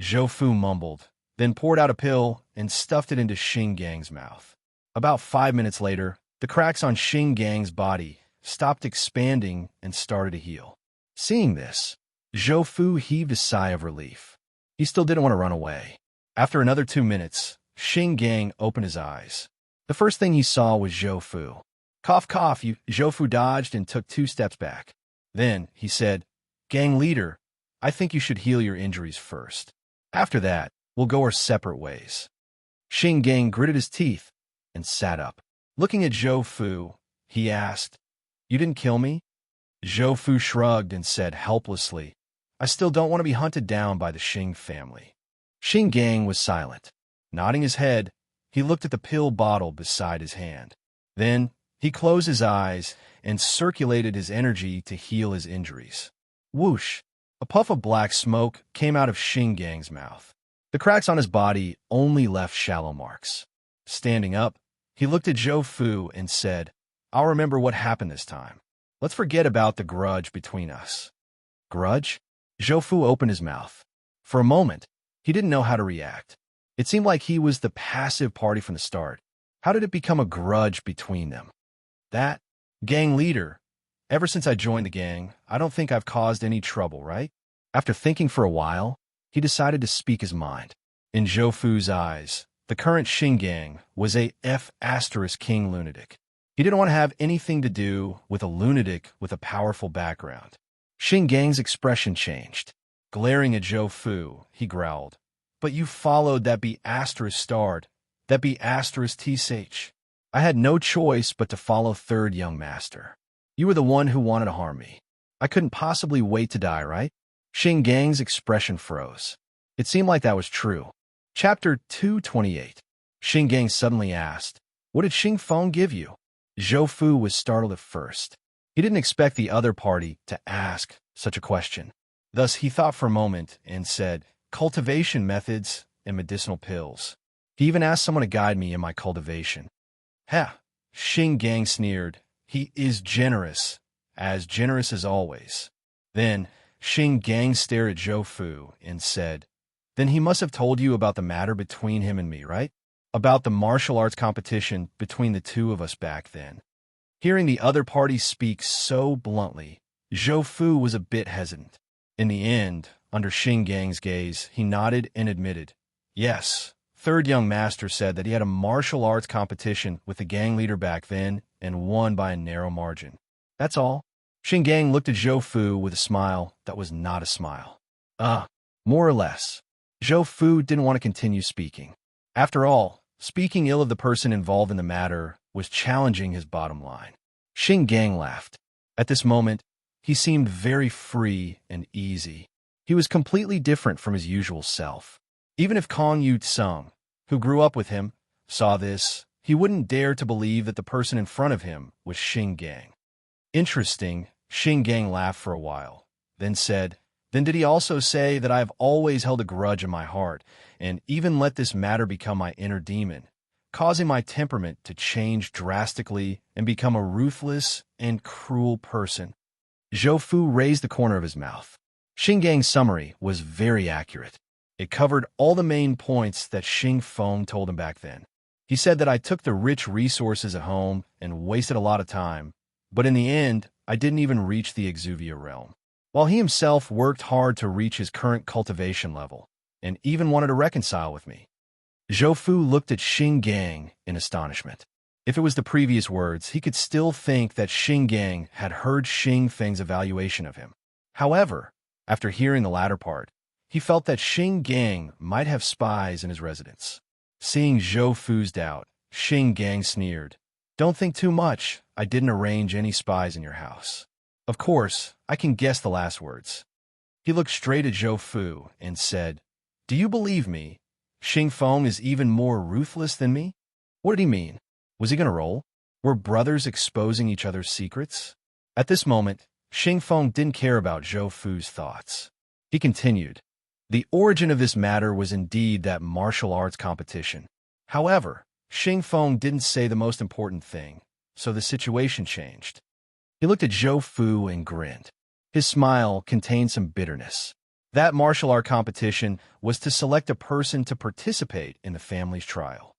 Zhou Fu mumbled, then poured out a pill and stuffed it into Xing Gang's mouth. About 5 minutes later, the cracks on Xing Gang's body stopped expanding and started to heal. Seeing this, Zhou Fu heaved a sigh of relief. He still didn't want to run away. After another 2 minutes, Xing Gang opened his eyes. The first thing he saw was Zhou Fu. Cough, cough, Zhou Fu dodged and took 2 steps back. Then, he said, Gang leader, I think you should heal your injuries first. After that, we'll go our separate ways. Xing Gang gritted his teeth and sat up. Looking at Zhou Fu, he asked, You didn't kill me? Zhou Fu shrugged and said helplessly, I still don't want to be hunted down by the Xing family. Xing Gang was silent. Nodding his head, he looked at the pill bottle beside his hand. Then, he closed his eyes and circulated his energy to heal his injuries. Whoosh! A puff of black smoke came out of Xing Gang's mouth. The cracks on his body only left shallow marks. Standing up, he looked at Zhou Fu and said, I'll remember what happened this time. Let's forget about the grudge between us. Grudge? Zhou Fu opened his mouth. For a moment, he didn't know how to react. It seemed like he was the passive party from the start. How did it become a grudge between them? That, gang leader, ever since I joined the gang, I don't think I've caused any trouble, right? After thinking for a while, he decided to speak his mind. In Zhou Fu's eyes, the current Xing Gang was a King lunatic. He didn't want to have anything to do with a lunatic with a powerful background. Xing Gang's expression changed. Glaring at Zhou Fu, he growled, But you followed that be asterisk starred, that be asterisk tsh. I had no choice but to follow third young master. You were the one who wanted to harm me. I couldn't possibly wait to die, right? Xing Gang's expression froze. It seemed like that was true. Chapter 228. Xing Gang suddenly asked, "What did Xing Feng give you?" Zhou Fu was startled at first. He didn't expect the other party to ask such a question. Thus, he thought for a moment and said, "Cultivation methods and medicinal pills." He even asked someone to guide me in my cultivation. Ha! Xing Gang sneered. He is generous as always. Then, Xing Gang stared at Zhou Fu and said, "Then he must have told you about the matter between him and me, right? About the martial arts competition between the two of us back then." Hearing the other party speak so bluntly, Zhou Fu was a bit hesitant. In the end, under Xing Gang's gaze, he nodded and admitted, "Yes, third young master said that he had a martial arts competition with the gang leader back then and won by a narrow margin. That's all." Xing Gang looked at Zhou Fu with a smile that was not a smile. More or less. Zhou Fu didn't want to continue speaking. After all, speaking ill of the person involved in the matter was challenging his bottom line. Xing Gang laughed. At this moment, he seemed very free and easy. He was completely different from his usual self. Even if Kong Yu Tsung, who grew up with him, saw this, he wouldn't dare to believe that the person in front of him was Xing Gang. Interesting, Xing Gang laughed for a while, then said, "Then did he also say that I have always held a grudge in my heart, and even let this matter become my inner demon, causing my temperament to change drastically and become a ruthless and cruel person?" Zhou Fu raised the corner of his mouth. Xing Gang's summary was very accurate. It covered all the main points that Xing Feng told him back then. He said that I took the rich resources at home and wasted a lot of time, but in the end, I didn't even reach the Exuvia realm, while he himself worked hard to reach his current cultivation level, and even wanted to reconcile with me. Zhou Fu looked at Xing Gang in astonishment. If it was the previous words, he could still think that Xing Gang had heard Xing Feng's evaluation of him. However, after hearing the latter part, he felt that Xing Gang might have spies in his residence. Seeing Zhou Fu's doubt, Xing Gang sneered, "Don't think too much. I didn't arrange any spies in your house." Of course, I can guess the last words. He looked straight at Zhou Fu and said, "Do you believe me? Xing Feng is even more ruthless than me?" What did he mean? Was he going to roll? Were brothers exposing each other's secrets? At this moment, Xing Feng didn't care about Zhou Fu's thoughts. He continued, "The origin of this matter was indeed that martial arts competition. However, Xing Feng didn't say the most important thing, so the situation changed." He looked at Zhou Fu and grinned. His smile contained some bitterness. That martial art competition was to select a person to participate in the family's trial.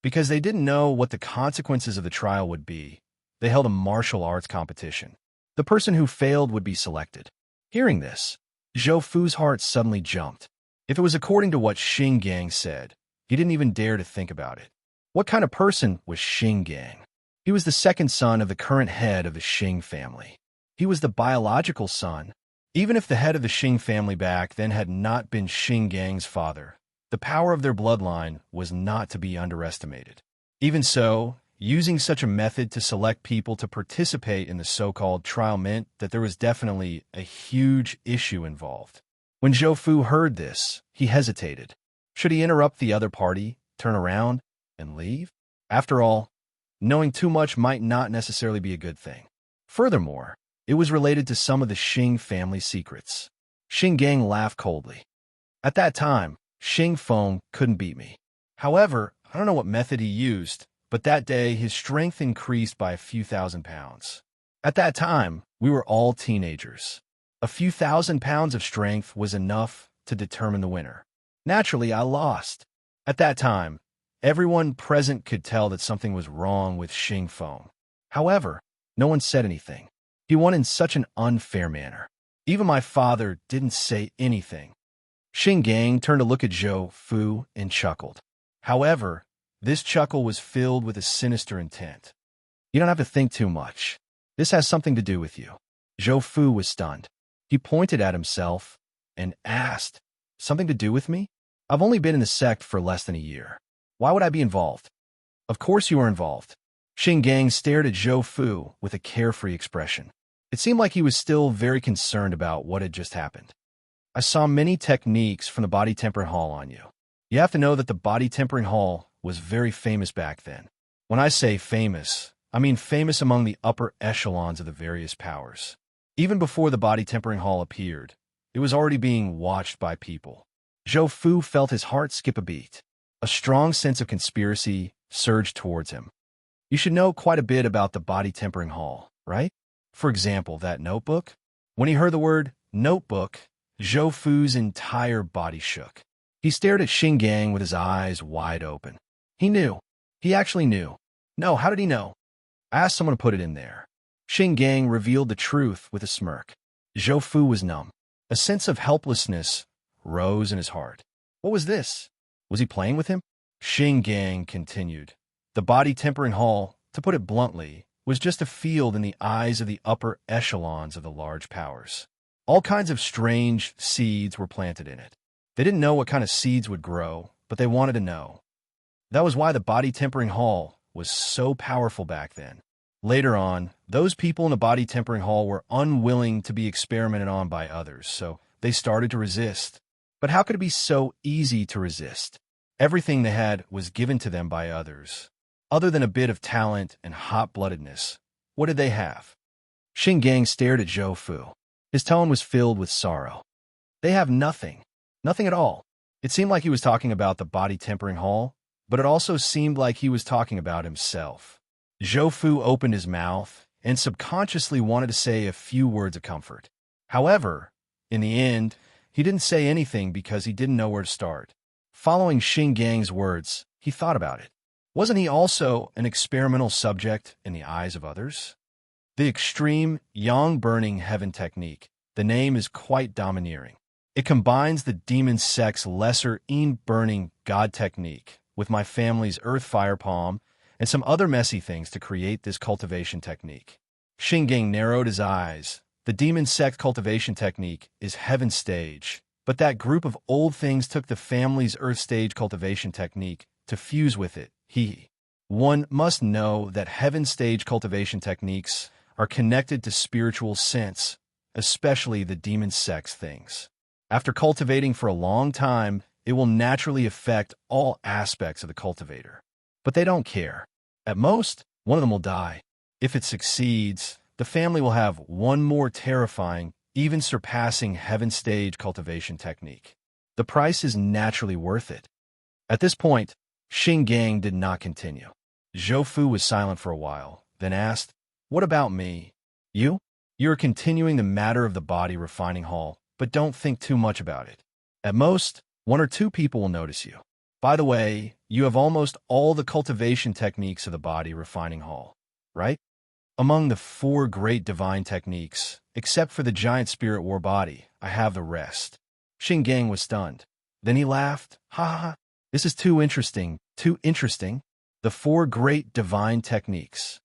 Because they didn't know what the consequences of the trial would be, they held a martial arts competition. The person who failed would be selected. Hearing this, Zhou Fu's heart suddenly jumped. If it was according to what Xing Gang said, he didn't even dare to think about it. What kind of person was Xing Gang? He was the second son of the current head of the Xing family. He was the biological son. Even if the head of the Xing family back then had not been Xing Gang's father, the power of their bloodline was not to be underestimated. Even so, using such a method to select people to participate in the so-called trial meant that there was definitely a huge issue involved. When Zhou Fu heard this, he hesitated. Should he interrupt the other party, turn around, and leave? After all, knowing too much might not necessarily be a good thing. Furthermore, it was related to some of the Xing family secrets. Xing Gang laughed coldly. At that time, Xing Feng couldn't beat me. However, I don't know what method he used, but that day his strength increased by a few thousand pounds. At that time, we were all teenagers. A few thousand pounds of strength was enough to determine the winner. Naturally, I lost. At that time, everyone present could tell that something was wrong with Xing Feng. However, no one said anything. He won in such an unfair manner. Even my father didn't say anything. Xing Gang turned to look at Zhou Fu and chuckled. However, this chuckle was filled with a sinister intent. "You don't have to think too much. This has something to do with you." Zhou Fu was stunned. He pointed at himself and asked, "Something to do with me?" I've only been in the sect for less than a year. Why would I be involved? Of course you are involved. Xing Gang stared at Zhou Fu with a carefree expression. It seemed like he was still very concerned about what had just happened. I saw many techniques from the body tempering hall on you. You have to know that the body tempering hall was very famous back then. When I say famous, I mean famous among the upper echelons of the various powers. Even before the body tempering hall appeared, it was already being watched by people. Zhou Fu felt his heart skip a beat. A strong sense of conspiracy surged towards him. You should know quite a bit about the body tempering hall, right? For example, that notebook? When he heard the word notebook, Zhou Fu's entire body shook. He stared at Xing Gang with his eyes wide open. He knew. He actually knew. No, how did he know? I asked someone to put it in there. Xing Gang revealed the truth with a smirk. Zhou Fu was numb. A sense of helplessness rose in his heart. What was this? Was he playing with him? Xing Gang continued. The body tempering hall, to put it bluntly, was just a field in the eyes of the upper echelons of the large powers. All kinds of strange seeds were planted in it. They didn't know what kind of seeds would grow, but they wanted to know. That was why the body tempering hall was so powerful back then. Later on, those people in the body tempering hall were unwilling to be experimented on by others, so they started to resist. But how could it be so easy to resist? Everything they had was given to them by others. Other than a bit of talent and hot-bloodedness, what did they have? Xing Gang stared at Zhou Fu. His tone was filled with sorrow. They have nothing. Nothing at all. It seemed like he was talking about the body tempering hall, but it also seemed like he was talking about himself. Zhou Fu opened his mouth and subconsciously wanted to say a few words of comfort. However, in the end, he didn't say anything because he didn't know where to start. Following Xing Gang's words, he thought about it. Wasn't he also an experimental subject in the eyes of others? The extreme yang-burning heaven technique, the name is quite domineering. It combines the demon sect's lesser yin-burning god technique with my family's earth fire palm and some other messy things to create this cultivation technique. Xing Gang narrowed his eyes. The demon sect cultivation technique is heaven stage, but that group of old things took the family's earth stage cultivation technique to fuse with it. One must know that heaven stage cultivation techniques are connected to spiritual sense, especially the demon sex things. After cultivating for a long time, it will naturally affect all aspects of the cultivator. But they don't care. At most, one of them will die. If it succeeds, the family will have one more terrifying, even surpassing heaven stage cultivation technique. The price is naturally worth it. At this point, Xing Gang did not continue. Zhou Fu was silent for a while, then asked, "What about me? You? You are continuing the matter of the body refining hall, but don't think too much about it. At most, one or two people will notice you. By the way, you have almost all the cultivation techniques of the body refining hall, right? Among the 4 great divine techniques, except for the giant spirit war body, I have the rest." Xing Gang was stunned. Then he laughed. "Ha ha ha. This is too interesting. Too interesting. The 4 great divine techniques."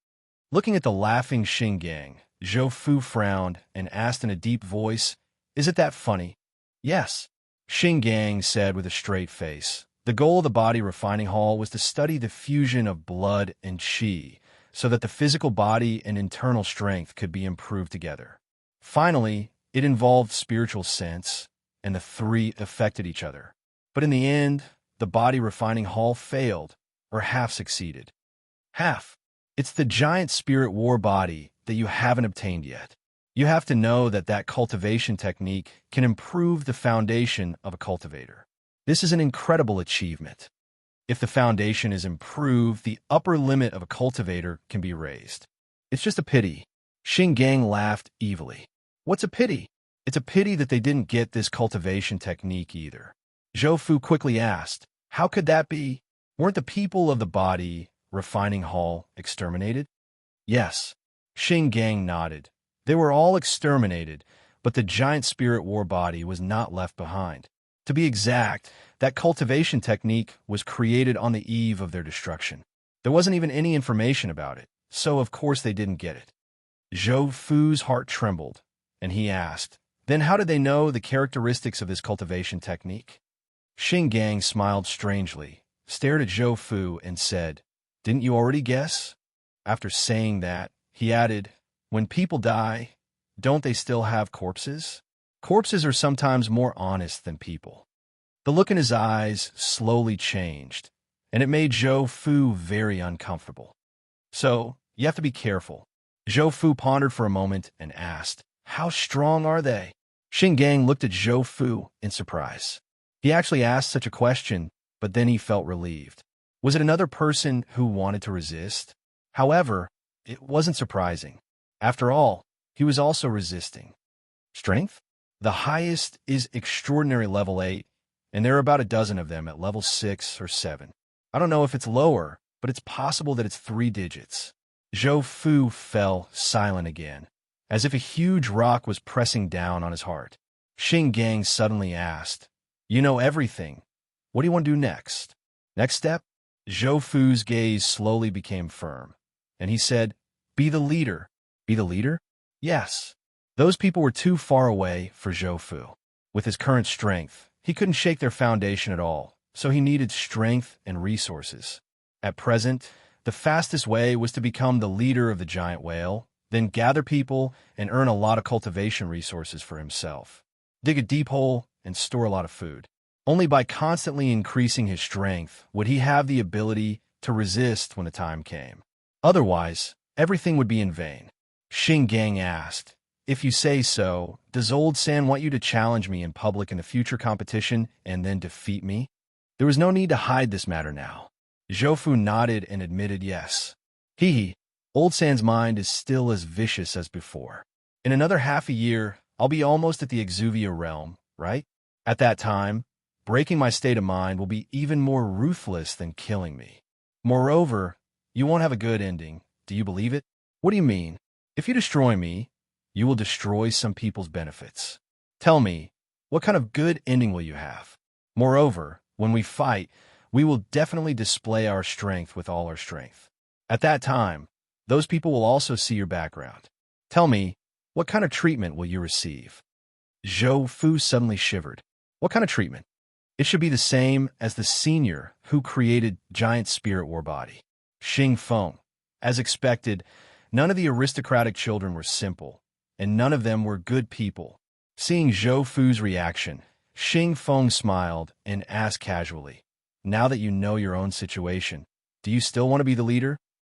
Looking at the laughing Xing Gang, Zhou Fu frowned and asked in a deep voice, "Is it that funny?" "Yes," Xing Gang said with a straight face. The goal of the body refining hall was to study the fusion of blood and qi, so that the physical body and internal strength could be improved together. Finally, it involved spiritual sense, and the 3 affected each other. But in the end, the body refining hall failed, or half succeeded. Half. It's the giant spirit war body that you haven't obtained yet. You have to know that that cultivation technique can improve the foundation of a cultivator. This is an incredible achievement. If the foundation is improved, the upper limit of a cultivator can be raised. It's just a pity. Xing Gang laughed evilly. What's a pity? It's a pity that they didn't get this cultivation technique either. Zhou Fu quickly asked, "How could that be? Weren't the people of the body refining hall exterminated?" "Yes." Xing Gang nodded. They were all exterminated, but the giant spirit war body was not left behind. To be exact, that cultivation technique was created on the eve of their destruction. There wasn't even any information about it, so of course they didn't get it. Zhou Fu's heart trembled, and he asked, "Then how did they know the characteristics of this cultivation technique?" Xing Gang smiled strangely, stared at Zhou Fu, and said, "Didn't you already guess?" After saying that, he added, "When people die, don't they still have corpses? Corpses are sometimes more honest than people." The look in his eyes slowly changed, and it made Zhou Fu very uncomfortable. "So, you have to be careful." Zhou Fu pondered for a moment and asked, "How strong are they?" Xing Gang looked at Zhou Fu in surprise. He actually asked such a question, but then he felt relieved. Was it another person who wanted to resist? However, it wasn't surprising. After all, he was also resisting. Strength? The highest is extraordinary level 8, and there are about a dozen of them at level 6 or 7. I don't know if it's lower, but it's possible that it's 3 digits. Zhou Fu fell silent again, as if a huge rock was pressing down on his heart. Xing Gang suddenly asked, "You know everything. What do you want to do next?" Next step? Zhou Fu's gaze slowly became firm, and he said, "Be the leader." Be the leader? Yes. Those people were too far away for Zhou Fu. With his current strength, he couldn't shake their foundation at all, so he needed strength and resources. At present, the fastest way was to become the leader of the giant whale, then gather people and earn a lot of cultivation resources for himself. Dig a deep hole and store a lot of food. Only by constantly increasing his strength would he have the ability to resist when the time came. Otherwise, everything would be in vain. Xing Gang asked, "If you say so, does Old San want you to challenge me in public in a future competition and then defeat me?" There was no need to hide this matter now. Zhou Fu nodded and admitted yes. Hee. Old San's mind is still as vicious as before. In another half a year, I'll be almost at the Exuvia realm, right? At that time, breaking my state of mind will be even more ruthless than killing me. Moreover, you won't have a good ending. Do you believe it? What do you mean? If you destroy me, you will destroy some people's benefits. Tell me, what kind of good ending will you have? Moreover, when we fight, we will definitely display our strength with all our strength. At that time, those people will also see your background. Tell me, what kind of treatment will you receive? Zhou Fu suddenly shivered. What kind of treatment? It should be the same as the senior who created Giant Spirit War Body. Xing Feng. As expected, none of the aristocratic children were simple, and none of them were good people. Seeing Zhou Fu's reaction, Xing Feng smiled and asked casually, "Now that you know your own situation, do you still want to be the leader?"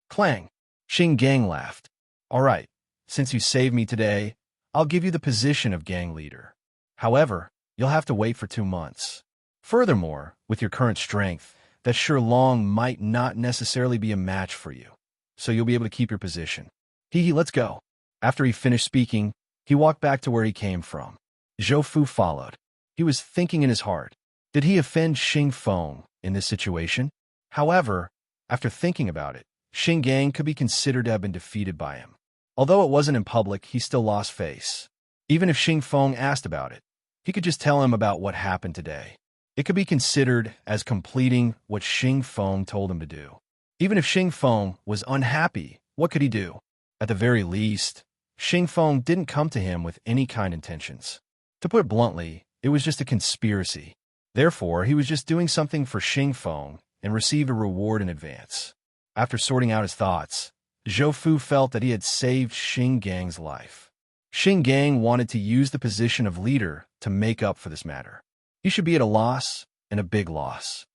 Clang. Xing Gang laughed. "All right, since you saved me today, I'll give you the position of gang leader. However, you'll have to wait for 2 months. Furthermore, with your current strength, that Long might not necessarily be a match for you, so you'll be able to keep your position. Let's go." After he finished speaking, he walked back to where he came from. Zhou Fu followed. He was thinking in his heart, did he offend Xing Feng in this situation? However, after thinking about it, Xing Gang could be considered to have been defeated by him. Although it wasn't in public, he still lost face. Even if Xing Feng asked about it, he could just tell him about what happened today. It could be considered as completing what Xing Feng told him to do. Even if Xing Feng was unhappy, what could he do? At the very least, Xing Feng didn't come to him with any kind intentions. To put it bluntly, it was just a conspiracy. Therefore, he was just doing something for Xing Feng and received a reward in advance. After sorting out his thoughts, Zhou Fu felt that he had saved Xing Gang's life. Xing Gang wanted to use the position of leader to make up for this matter. He should be at a loss, and a big loss.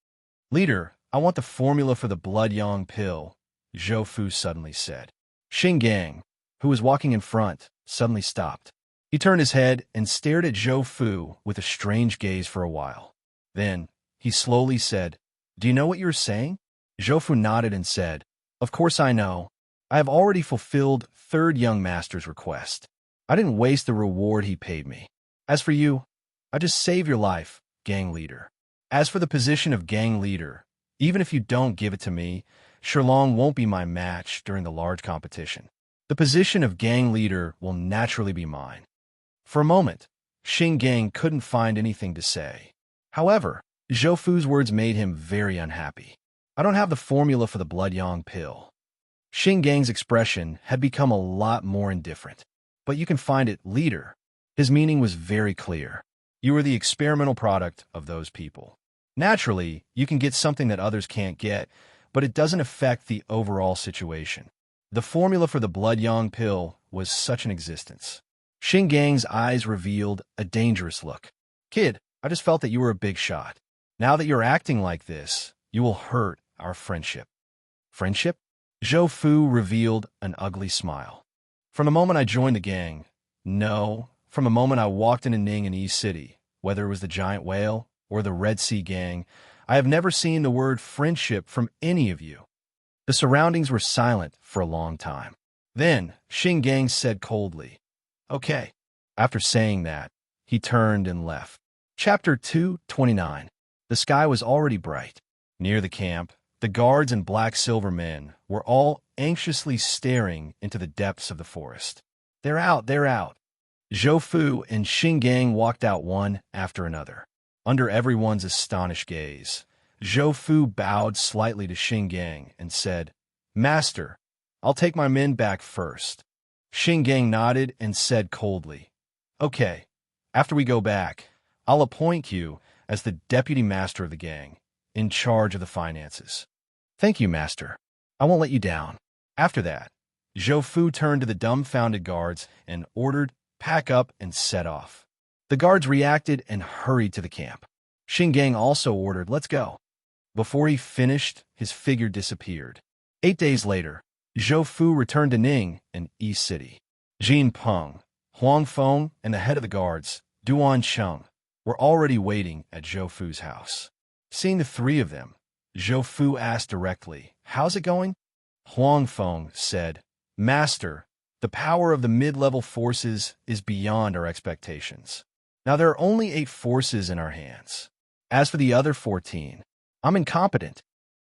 "Leader, I want the formula for the blood yang pill," Zhou Fu suddenly said. Xing Gang, who was walking in front, suddenly stopped. He turned his head and stared at Zhou Fu with a strange gaze for a while. Then, he slowly said, "Do you know what you're saying?" Zhou Fu nodded and said, "Of course I know. I have already fulfilled Third Young Master's request. I didn't waste the reward he paid me. As for you, I just saved your life, gang leader. As for the position of gang leader, even if you don't give it to me, Long won't be my match during the large competition. The position of gang leader will naturally be mine." For a moment, Xing Gang couldn't find anything to say. However, Zhou Fu's words made him very unhappy. "I don't have the formula for the blood yang pill." Xing Gang's expression had become a lot more indifferent. "But you can find it, leader." His meaning was very clear. You are the experimental product of those people. Naturally, you can get something that others can't get, but it doesn't affect the overall situation. The formula for the blood yang pill was such an existence. Xingang's eyes revealed a dangerous look. Kid, I just felt that you were a big shot. Now that you're acting like this, you will hurt our friendship. Friendship? Zhou Fu revealed an ugly smile. From the moment I joined the gang, no, from the moment I walked into Ning in East City, whether it was the Giant Whale or the Red Sea Gang, I have never seen the word friendship from any of you. The surroundings were silent for a long time. Then, Xingang said coldly, "Okay." After saying that, he turned and left. Chapter 229. The sky was already bright. Near the camp, the guards and black silver men were all anxiously staring into the depths of the forest. They're out, they're out. Zhou Fu and Xingang walked out one after another. Under everyone's astonished gaze, Zhou Fu bowed slightly to Xingang and said, "Master, I'll take my men back first." Xingang nodded and said coldly, "Okay, after we go back, I'll appoint you as the deputy master of the gang, in charge of the finances." "Thank you, master. I won't let you down." After that, Zhou Fu turned to the dumbfounded guards and ordered, "Pack up and set off." The guards reacted and hurried to the camp. Xingang also ordered, "Let's go." Before he finished, his figure disappeared. 8 days later, Zhou Fu returned to Ning in East City. Jin Peng, Huang Feng, and the head of the guards, Duan Cheng, were already waiting at Zhou Fu's house. Seeing the three of them, Zhou Fu asked directly, "How's it going?" Huang Feng said, "Master, the power of the mid-level forces is beyond our expectations. Now there are only 8 forces in our hands. As for the other 14, I'm incompetent."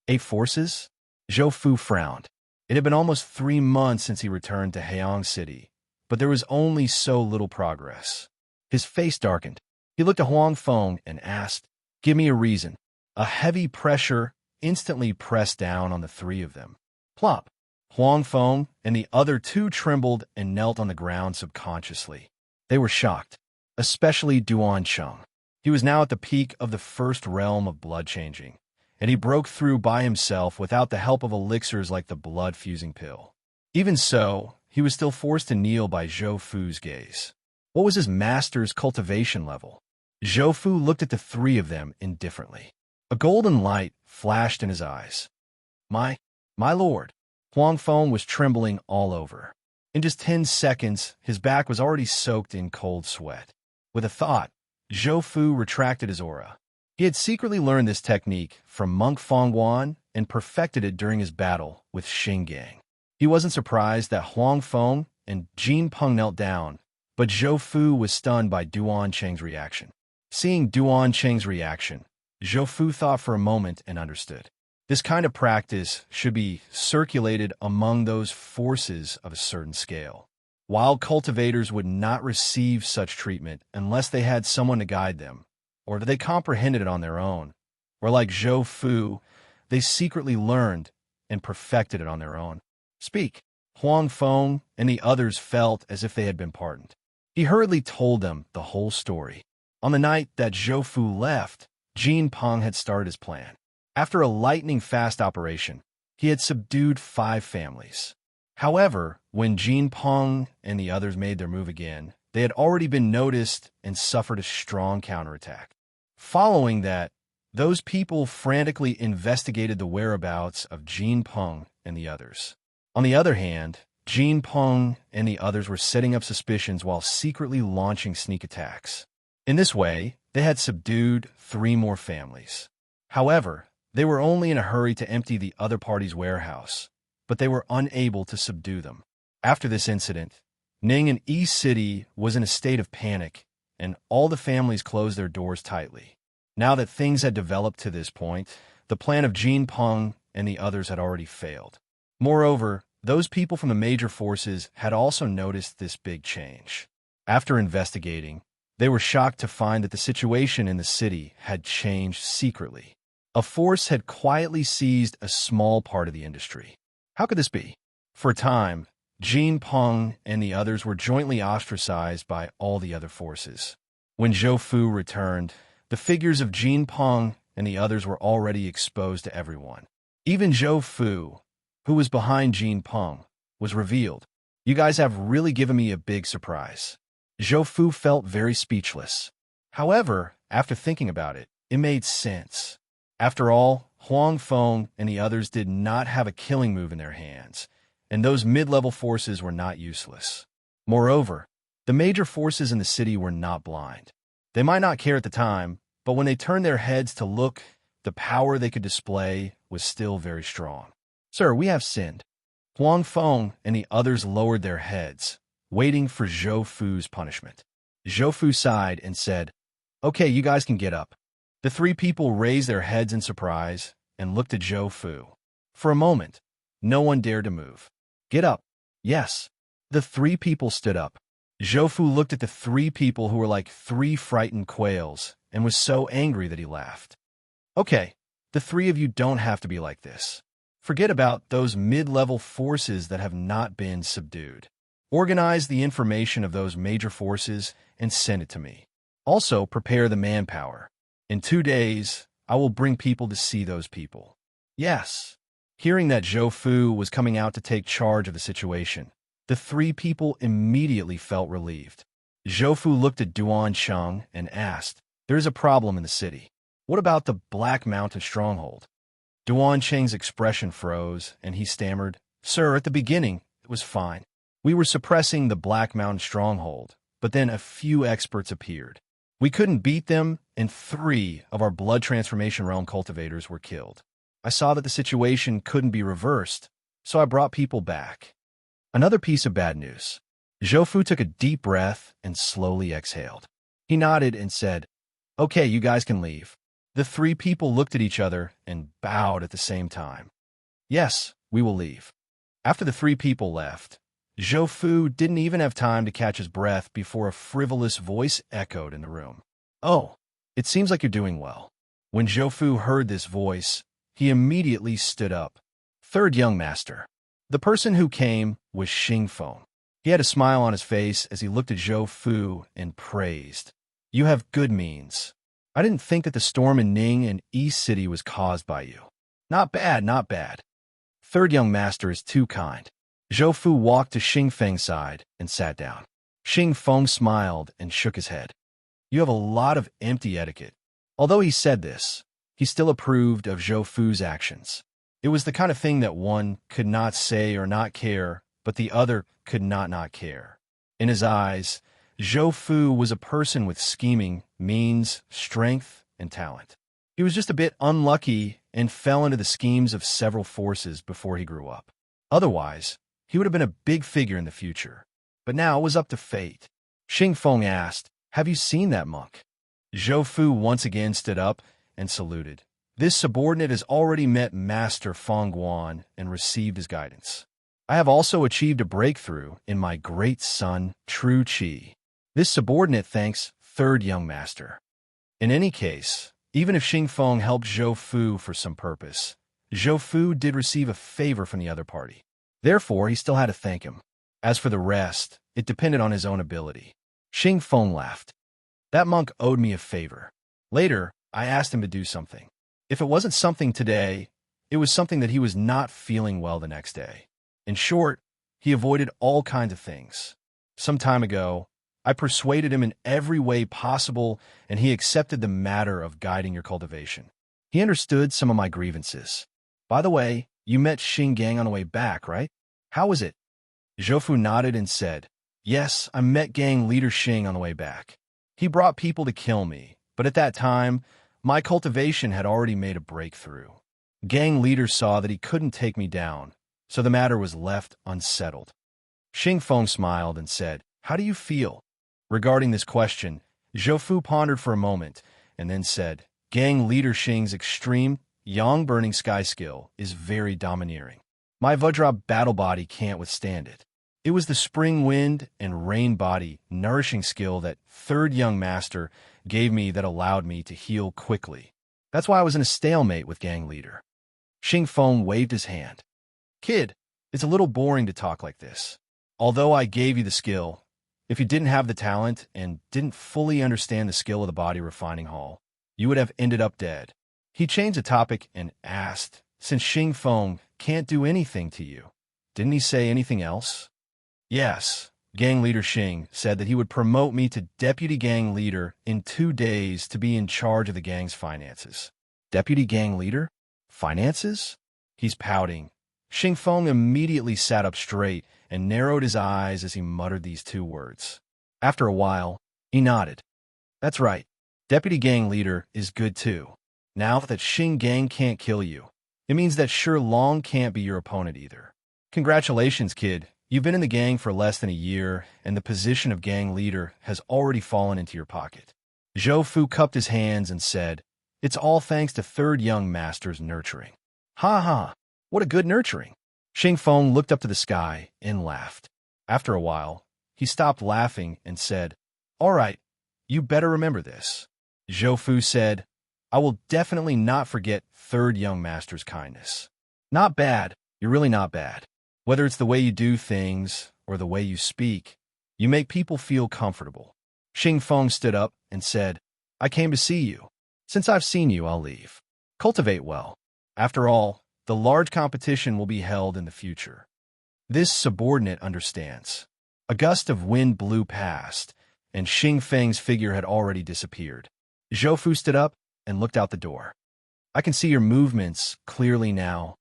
8 forces? Zhou Fu frowned. It had been almost 3 months since he returned to Heiyang City, but there was only so little progress. His face darkened. He looked at Huang Feng and asked, "Give me a reason." A heavy pressure instantly pressed down on the 3 of them. Plop! Huang Feng and the other 2 trembled and knelt on the ground subconsciously. They were shocked, especially Duan Cheng. He was now at the peak of the first realm of blood changing, and he broke through by himself without the help of elixirs like the blood-fusing pill. Even so, he was still forced to kneel by Zhou Fu's gaze. What was his master's cultivation level? Zhou Fu looked at the 3 of them indifferently. A golden light flashed in his eyes. My lord." Huang Feng was trembling all over. In just 10 seconds, his back was already soaked in cold sweat. With a thought, Zhou Fu retracted his aura. He had secretly learned this technique from monk Fangguan and perfected it during his battle with Xingang. He wasn't surprised that Huang Feng and Jin Peng knelt down, but Zhou Fu was stunned by Duan Cheng's reaction. Seeing Duan Cheng's reaction, Zhou Fu thought for a moment and understood. This kind of practice should be circulated among those forces of a certain scale. Wild cultivators would not receive such treatment unless they had someone to guide them, or they comprehended it on their own, or like Zhou Fu, they secretly learned and perfected it on their own. "Speak." Huang Feng and the others felt as if they had been pardoned. He hurriedly told them the whole story. On the night that Zhou Fu left, Jin Peng had started his plan. After a lightning-fast operation, he had subdued 5 families. However, when Jin Peng and the others made their move again, they had already been noticed and suffered a strong counterattack. Following that, those people frantically investigated the whereabouts of Jin Peng and the others. On the other hand, Jin Peng and the others were setting up suspicions while secretly launching sneak attacks. In this way, they had subdued 3 more families. However, they were only in a hurry to empty the other party's warehouse, but they were unable to subdue them. After this incident, Ning in East City was in a state of panic, and all the families closed their doors tightly. Now that things had developed to this point, the plan of Jin Peng and the others had already failed. Moreover, those people from the major forces had also noticed this big change. After investigating, they were shocked to find that the situation in the city had changed secretly. A force had quietly seized a small part of the industry. How could this be? For a time, Jin Peng and the others were jointly ostracized by all the other forces. When Zhou Fu returned, the figures of Jin Peng and the others were already exposed to everyone. Even Zhou Fu, who was behind Jin Peng, was revealed. You guys have really given me a big surprise. Zhou Fu felt very speechless. However, after thinking about it, it made sense. After all, Huang Feng and the others did not have a killing move in their hands, and those mid-level forces were not useless. Moreover, the major forces in the city were not blind. They might not care at the time, but when they turned their heads to look, the power they could display was still very strong. Sir, we have sinned. Huang Feng and the others lowered their heads, waiting for Zhou Fu's punishment. Zhou Fu sighed and said, "Okay, you guys can get up." The three people raised their heads in surprise and looked at Zhou Fu. For a moment, no one dared to move. "Get up." "Yes." The three people stood up. Zhou Fu looked at the three people who were like three frightened quails and was so angry that he laughed. "Okay, the three of you don't have to be like this. Forget about those mid-level forces that have not been subdued. Organize the information of those major forces and send it to me. Also, prepare the manpower. In 2 days, I will bring people to see those people." "Yes." Hearing that Zhou Fu was coming out to take charge of the situation, the three people immediately felt relieved. Zhou Fu looked at Duan Sheng and asked, "There is a problem in the city. What about the Black Mountain stronghold?" Duan Sheng's expression froze, and he stammered, "Sir, at the beginning, it was fine. We were suppressing the Black Mountain stronghold, but then a few experts appeared. We couldn't beat them, and 3 of our blood transformation realm cultivators were killed. I saw that the situation couldn't be reversed, so I brought people back." Another piece of bad news. Zhou Fu took a deep breath and slowly exhaled. He nodded and said, "Okay, you guys can leave." The three people looked at each other and bowed at the same time. "Yes, we will leave." After the three people left, Zhou Fu didn't even have time to catch his breath before a frivolous voice echoed in the room. "Oh, it seems like you're doing well." When Zhou Fu heard this voice, he immediately stood up. Third young master. The person who came was Xing Feng. He had a smile on his face as he looked at Zhou Fu and praised, "You have good means. I didn't think that the storm in Ning and East City was caused by you. Not bad, not bad. Third young master is too kind." Zhou Fu walked to Xing Feng's side and sat down. Xing Feng smiled and shook his head. "You have a lot of empty etiquette." Although he said this, he still approved of Zhou Fu's actions. It was the kind of thing that one could not say or not care, but the other could not care. In his eyes, Zhou Fu was a person with scheming, means, strength, and talent. He was just a bit unlucky and fell into the schemes of several forces before he grew up. Otherwise, he would have been a big figure in the future. But now it was up to fate. Xing Feng asked, "Have you seen that monk?" Zhou Fu once again stood up and saluted. "This subordinate has already met Master Feng Guan and received his guidance. I have also achieved a breakthrough in my great son, True Qi. This subordinate thanks third young master." In any case, even if Xing Feng helped Zhou Fu for some purpose, Zhou Fu did receive a favor from the other party. Therefore, he still had to thank him. As for the rest, it depended on his own ability. Xing Feng laughed. "That monk owed me a favor. Later, I asked him to do something. If it wasn't something today, it was something that he was not feeling well the next day. In short, he avoided all kinds of things. Some time ago, I persuaded him in every way possible, and he accepted the matter of guiding your cultivation. He understood some of my grievances. By the way, you met Xing Gang on the way back, right? How was it?" Zhou Fu nodded and said, "Yes, I met gang leader Xing on the way back. He brought people to kill me, but at that time, my cultivation had already made a breakthrough. Gang leader saw that he couldn't take me down, so the matter was left unsettled." Xing Feng smiled and said, "How do you feel?" Regarding this question, Zhou Fu pondered for a moment and then said, "Gang leader Xing's extreme Yang Burning Sky skill is very domineering. My Vajra battle body can't withstand it. It was the Spring Wind and Rain Body nourishing skill that third young master gave me that allowed me to heal quickly. That's why I was in a stalemate with gang leader." Xing Feng waved his hand. "Kid, it's a little boring to talk like this. Although I gave you the skill, if you didn't have the talent and didn't fully understand the skill of the body refining hall, you would have ended up dead. He changed the topic and asked, since Xing Feng can't do anything to you, didn't he say anything else? Yes. Gang leader Xing said that he would promote me to deputy gang leader in 2 days to be in charge of the gang's finances. Deputy gang leader? Finances? He's pouting. Xing Feng immediately sat up straight and narrowed his eyes as he muttered these 2 words. After a while, he nodded. That's right. Deputy gang leader is good too. Now that Xing gang can't kill you, it means that Shi Long can't be your opponent either. Congratulations, kid. You've been in the gang for less than a year, and the position of gang leader has already fallen into your pocket. Zhou Fu cupped his hands and said, it's all thanks to third young master's nurturing. Ha ha, what a good nurturing. Xing Feng looked up to the sky and laughed. After a while, he stopped laughing and said, all right, you better remember this. Zhou Fu said, I will definitely not forget third young master's kindness. Not bad, you're really not bad. Whether it's the way you do things or the way you speak, you make people feel comfortable. Xing Feng stood up and said, I came to see you. Since I've seen you, I'll leave. Cultivate well. After all, the large competition will be held in the future. This subordinate understands. A gust of wind blew past, and Xing Feng's figure had already disappeared. Zhou Fu stood up and looked out the door. I can see your movements clearly now.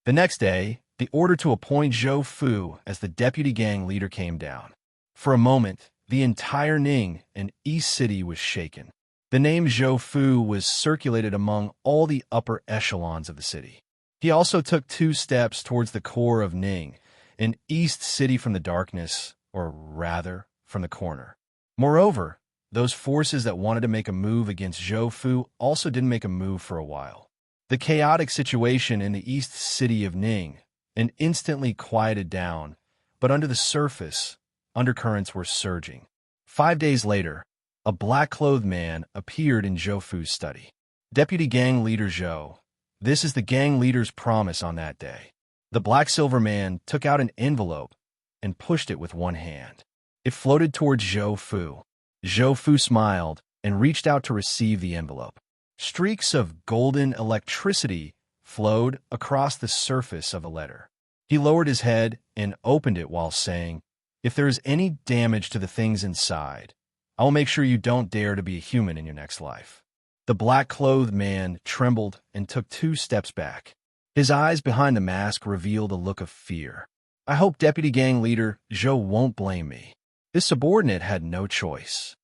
The next day, the order to appoint Zhou Fu as the deputy gang leader came down. For a moment, the entire Ning and East City was shaken. The name Zhou Fu was circulated among all the upper echelons of the city. He also took 2 steps towards the core of Ning and East City from the darkness, or rather, from the corner. Moreover, those forces that wanted to make a move against Zhou Fu also didn't make a move for a while. The chaotic situation in the East City of Ning and instantly quieted down, but under the surface, undercurrents were surging. 5 days later, a black-clothed man appeared in Zhou Fu's study. Deputy Gang Leader Zhou, this is the gang leader's promise on that day. The black-silver man took out an envelope and pushed it with one hand. It floated towards Zhou Fu. Zhou Fu smiled and reached out to receive the envelope. Streaks of golden electricity flowed across the surface of the letter. He lowered his head and opened it while saying, if there is any damage to the things inside, I will make sure you don't dare to be a human in your next life. The black-clothed man trembled and took 2 steps back. His eyes behind the mask revealed a look of fear. I hope Deputy Gang Leader Zhou won't blame me. This subordinate had no choice.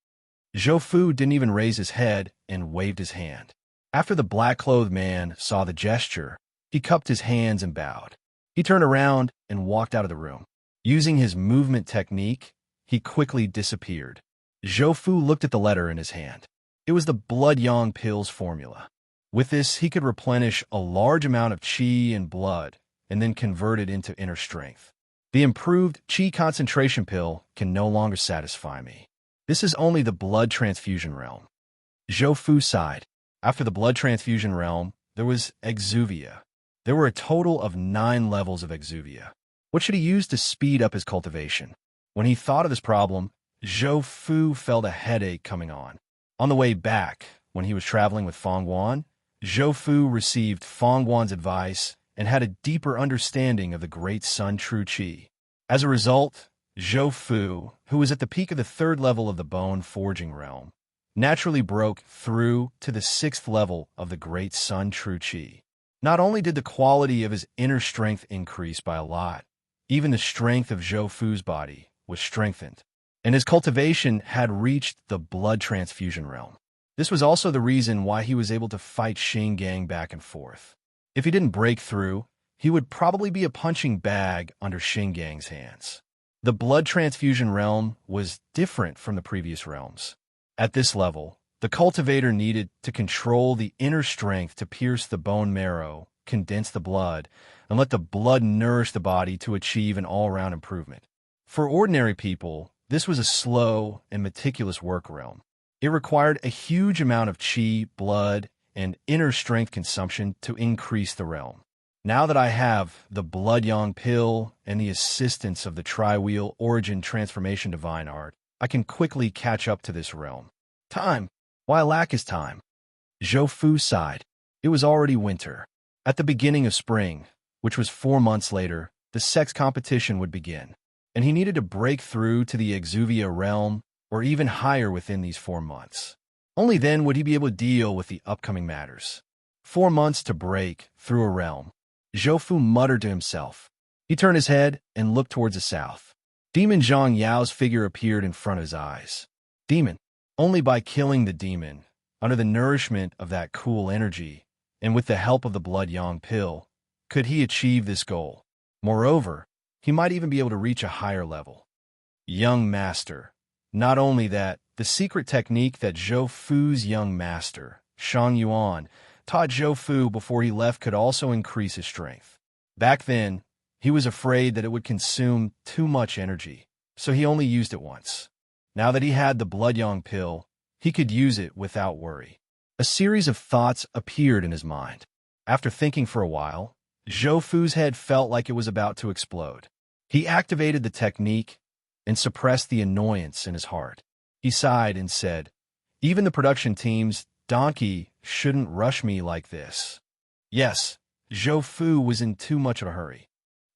Zhou Fu didn't even raise his head and waved his hand. After the black-clothed man saw the gesture, he cupped his hands and bowed. He turned around and walked out of the room. Using his movement technique, he quickly disappeared. Zhou Fu looked at the letter in his hand. It was the Blood Yang Pills formula. With this, he could replenish a large amount of qi and blood and then convert it into inner strength. The improved qi concentration pill can no longer satisfy me. This is only the blood transfusion realm. Zhou Fu sighed. After the blood transfusion realm, there was exuvia. There were a total of 9 levels of exuvia. What should he use to speed up his cultivation? When he thought of this problem, Zhou Fu felt a headache coming on. On the way back, when he was traveling with Feng Guan, Zhou Fu received Feng Guan's advice and had a deeper understanding of the Great Sun True Qi. As a result, Zhou Fu, who was at the peak of the 3rd level of the bone forging realm, naturally broke through to the 6th level of the Great Sun True Qi. Not only did the quality of his inner strength increase by a lot, even the strength of Zhou Fu's body was strengthened, and his cultivation had reached the blood transfusion realm. This was also the reason why he was able to fight Xing Gang back and forth. If he didn't break through, he would probably be a punching bag under Xing Gang's hands. The blood transfusion realm was different from the previous realms. At this level, the cultivator needed to control the inner strength to pierce the bone marrow, condense the blood, and let the blood nourish the body to achieve an all-around improvement. For ordinary people, this was a slow and meticulous work realm. It required a huge amount of qi, blood, and inner strength consumption to increase the realm. Now that I have the Blood Yang Pill and the assistance of the Tri-Wheel Origin Transformation Divine Art, I can quickly catch up to this realm. Time. Why lack is time? Zhou Fu sighed. It was already winter. At the beginning of spring, which was 4 months later, the sex competition would begin, and he needed to break through to the Exuvia realm or even higher within these 4 months. Only then would he be able to deal with the upcoming matters. 4 months to break through a realm. Zhou muttered to himself. He turned his head and looked towards the south. Demon Zhang Yao's figure appeared in front of his eyes. Demon. Only by killing the demon, under the nourishment of that cool energy, and with the help of the Blood Yang pill, could he achieve this goal. Moreover, he might even be able to reach a higher level. Young Master. Not only that, the secret technique that Zhou Fu's young master, Shang Yuan, taught Zhou Fu before he left could also increase his strength. Back then, he was afraid that it would consume too much energy, so he only used it once. Now that he had the Blood Yang pill, he could use it without worry. A series of thoughts appeared in his mind. After thinking for a while, Zhou Fu's head felt like it was about to explode. He activated the technique and suppressed the annoyance in his heart. He sighed and said, "Even the production team's donkey shouldn't rush me like this." Yes, Zhou Fu was in too much of a hurry.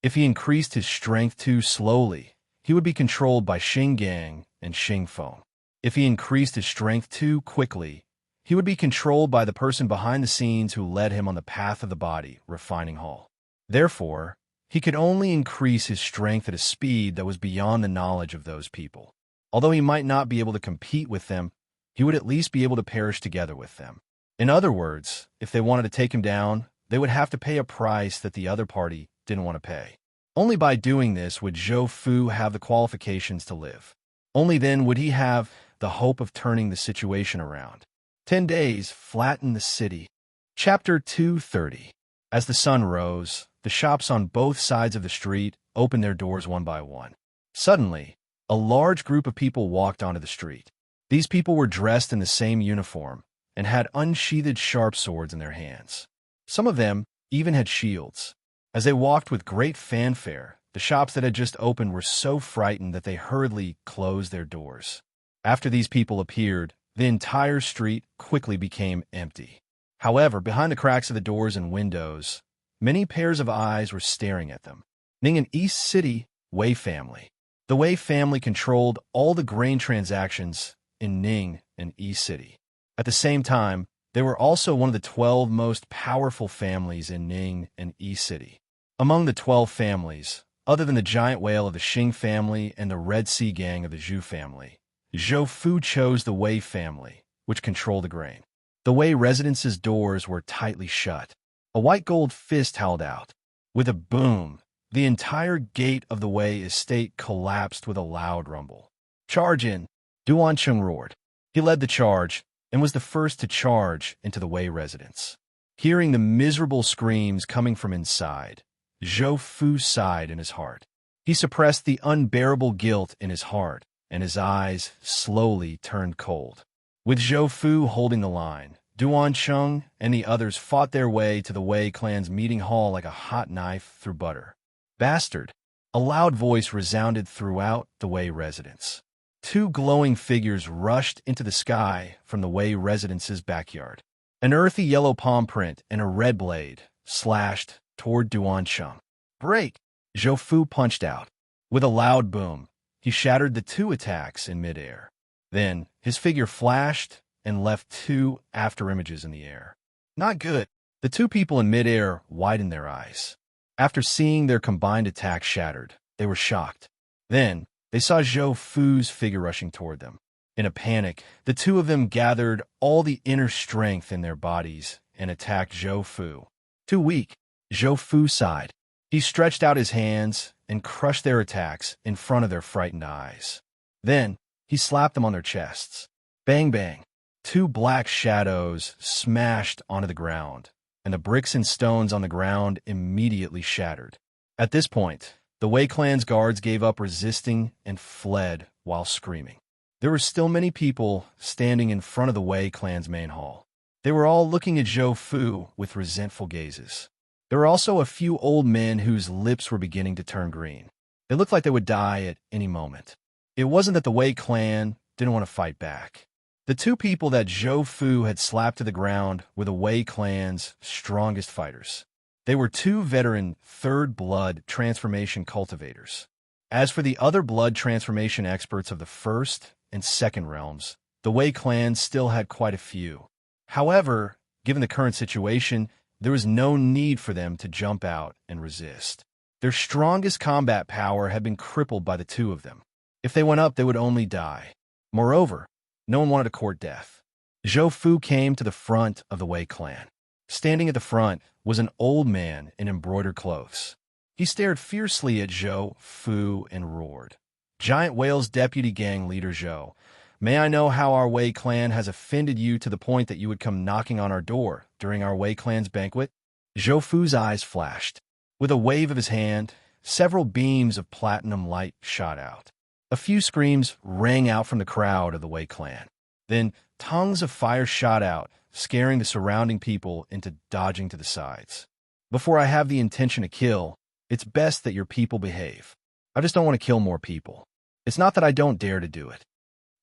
If he increased his strength too slowly, he would be controlled by Xinggang and Xingfeng. If he increased his strength too quickly, he would be controlled by the person behind the scenes who led him on the path of the body, refining hall. Therefore, he could only increase his strength at a speed that was beyond the knowledge of those people. Although he might not be able to compete with them, he would at least be able to perish together with them. In other words, if they wanted to take him down, they would have to pay a price that the other party didn't want to pay. Only by doing this would Zhou Fu have the qualifications to live. Only then would he have the hope of turning the situation around. 10 days flattened the city. Chapter 230. As the sun rose, the shops on both sides of the street opened their doors one by one. Suddenly, a large group of people walked onto the street. These people were dressed in the same uniform and had unsheathed sharp swords in their hands. Some of them even had shields. As they walked with great fanfare, the shops that had just opened were so frightened that they hurriedly closed their doors. After these people appeared, the entire street quickly became empty. However, behind the cracks of the doors and windows, many pairs of eyes were staring at them. Ning and East City, Wei family. The Wei family controlled all the grain transactions in Ning and East City. At the same time, they were also one of the 12 most powerful families in Ning and East City. Among the 12 families, other than the giant whale of the Xing family and the Red Sea gang of the Zhu family, Zhou Fu chose the Wei family, which controlled the grain. The Wei residence's doors were tightly shut. A white gold fist held out. With a boom, the entire gate of the Wei estate collapsed with a loud rumble. "Charge in!" Duan Cheng roared. He led the charge and was the first to charge into the Wei residence. Hearing the miserable screams coming from inside, Zhou Fu sighed in his heart. He suppressed the unbearable guilt in his heart, and his eyes slowly turned cold. With Zhou Fu holding the line, Duan Cheng and the others fought their way to the Wei clan's meeting hall like a hot knife through butter. "Bastard!" A loud voice resounded throughout the Wei residence. Two glowing figures rushed into the sky from the Wei residence's backyard. An earthy yellow palm print and a red blade slashed toward Duan Cheng. "Break!" Zhou Fu punched out. With a loud boom, he shattered the two attacks in midair. Then, his figure flashed and left two afterimages in the air. Not good. The two people in midair widened their eyes. After seeing their combined attack shattered, they were shocked. Then, they saw Zhou Fu's figure rushing toward them. In a panic, the two of them gathered all the inner strength in their bodies and attacked Zhou Fu. Too weak, Zhou Fu sighed. He stretched out his hands and crushed their attacks in front of their frightened eyes. Then, he slapped them on their chests. Bang bang. Two black shadows smashed onto the ground, and the bricks and stones on the ground immediately shattered. At this point, the Wei clan's guards gave up resisting and fled while screaming. There were still many people standing in front of the Wei clan's main hall. They were all looking at Zhou Fu with resentful gazes. There were also a few old men whose lips were beginning to turn green. They looked like they would die at any moment. It wasn't that the Wei clan didn't want to fight back. The two people that Zhou Fu had slapped to the ground were the Wei clan's strongest fighters. They were two veteran third blood transformation cultivators. As for the other blood transformation experts of the first and second realms, the Wei clan still had quite a few. However, given the current situation, there was no need for them to jump out and resist. Their strongest combat power had been crippled by the two of them. If they went up, they would only die. Moreover, no one wanted to court death. Zhou Fu came to the front of the Wei clan. Standing at the front was an old man in embroidered clothes. He stared fiercely at Zhou Fu and roared, "Giant Whale's deputy gang leader Zhou, may I know how our Wei clan has offended you to the point that you would come knocking on our door during our Wei clan's banquet?" Zhou Fu's eyes flashed. With a wave of his hand, several beams of platinum light shot out. A few screams rang out from the crowd of the Wei clan. Then tongues of fire shot out, scaring the surrounding people into dodging to the sides. "Before I have the intention to kill, it's best that your people behave. I just don't want to kill more people. It's not that I don't dare to do it."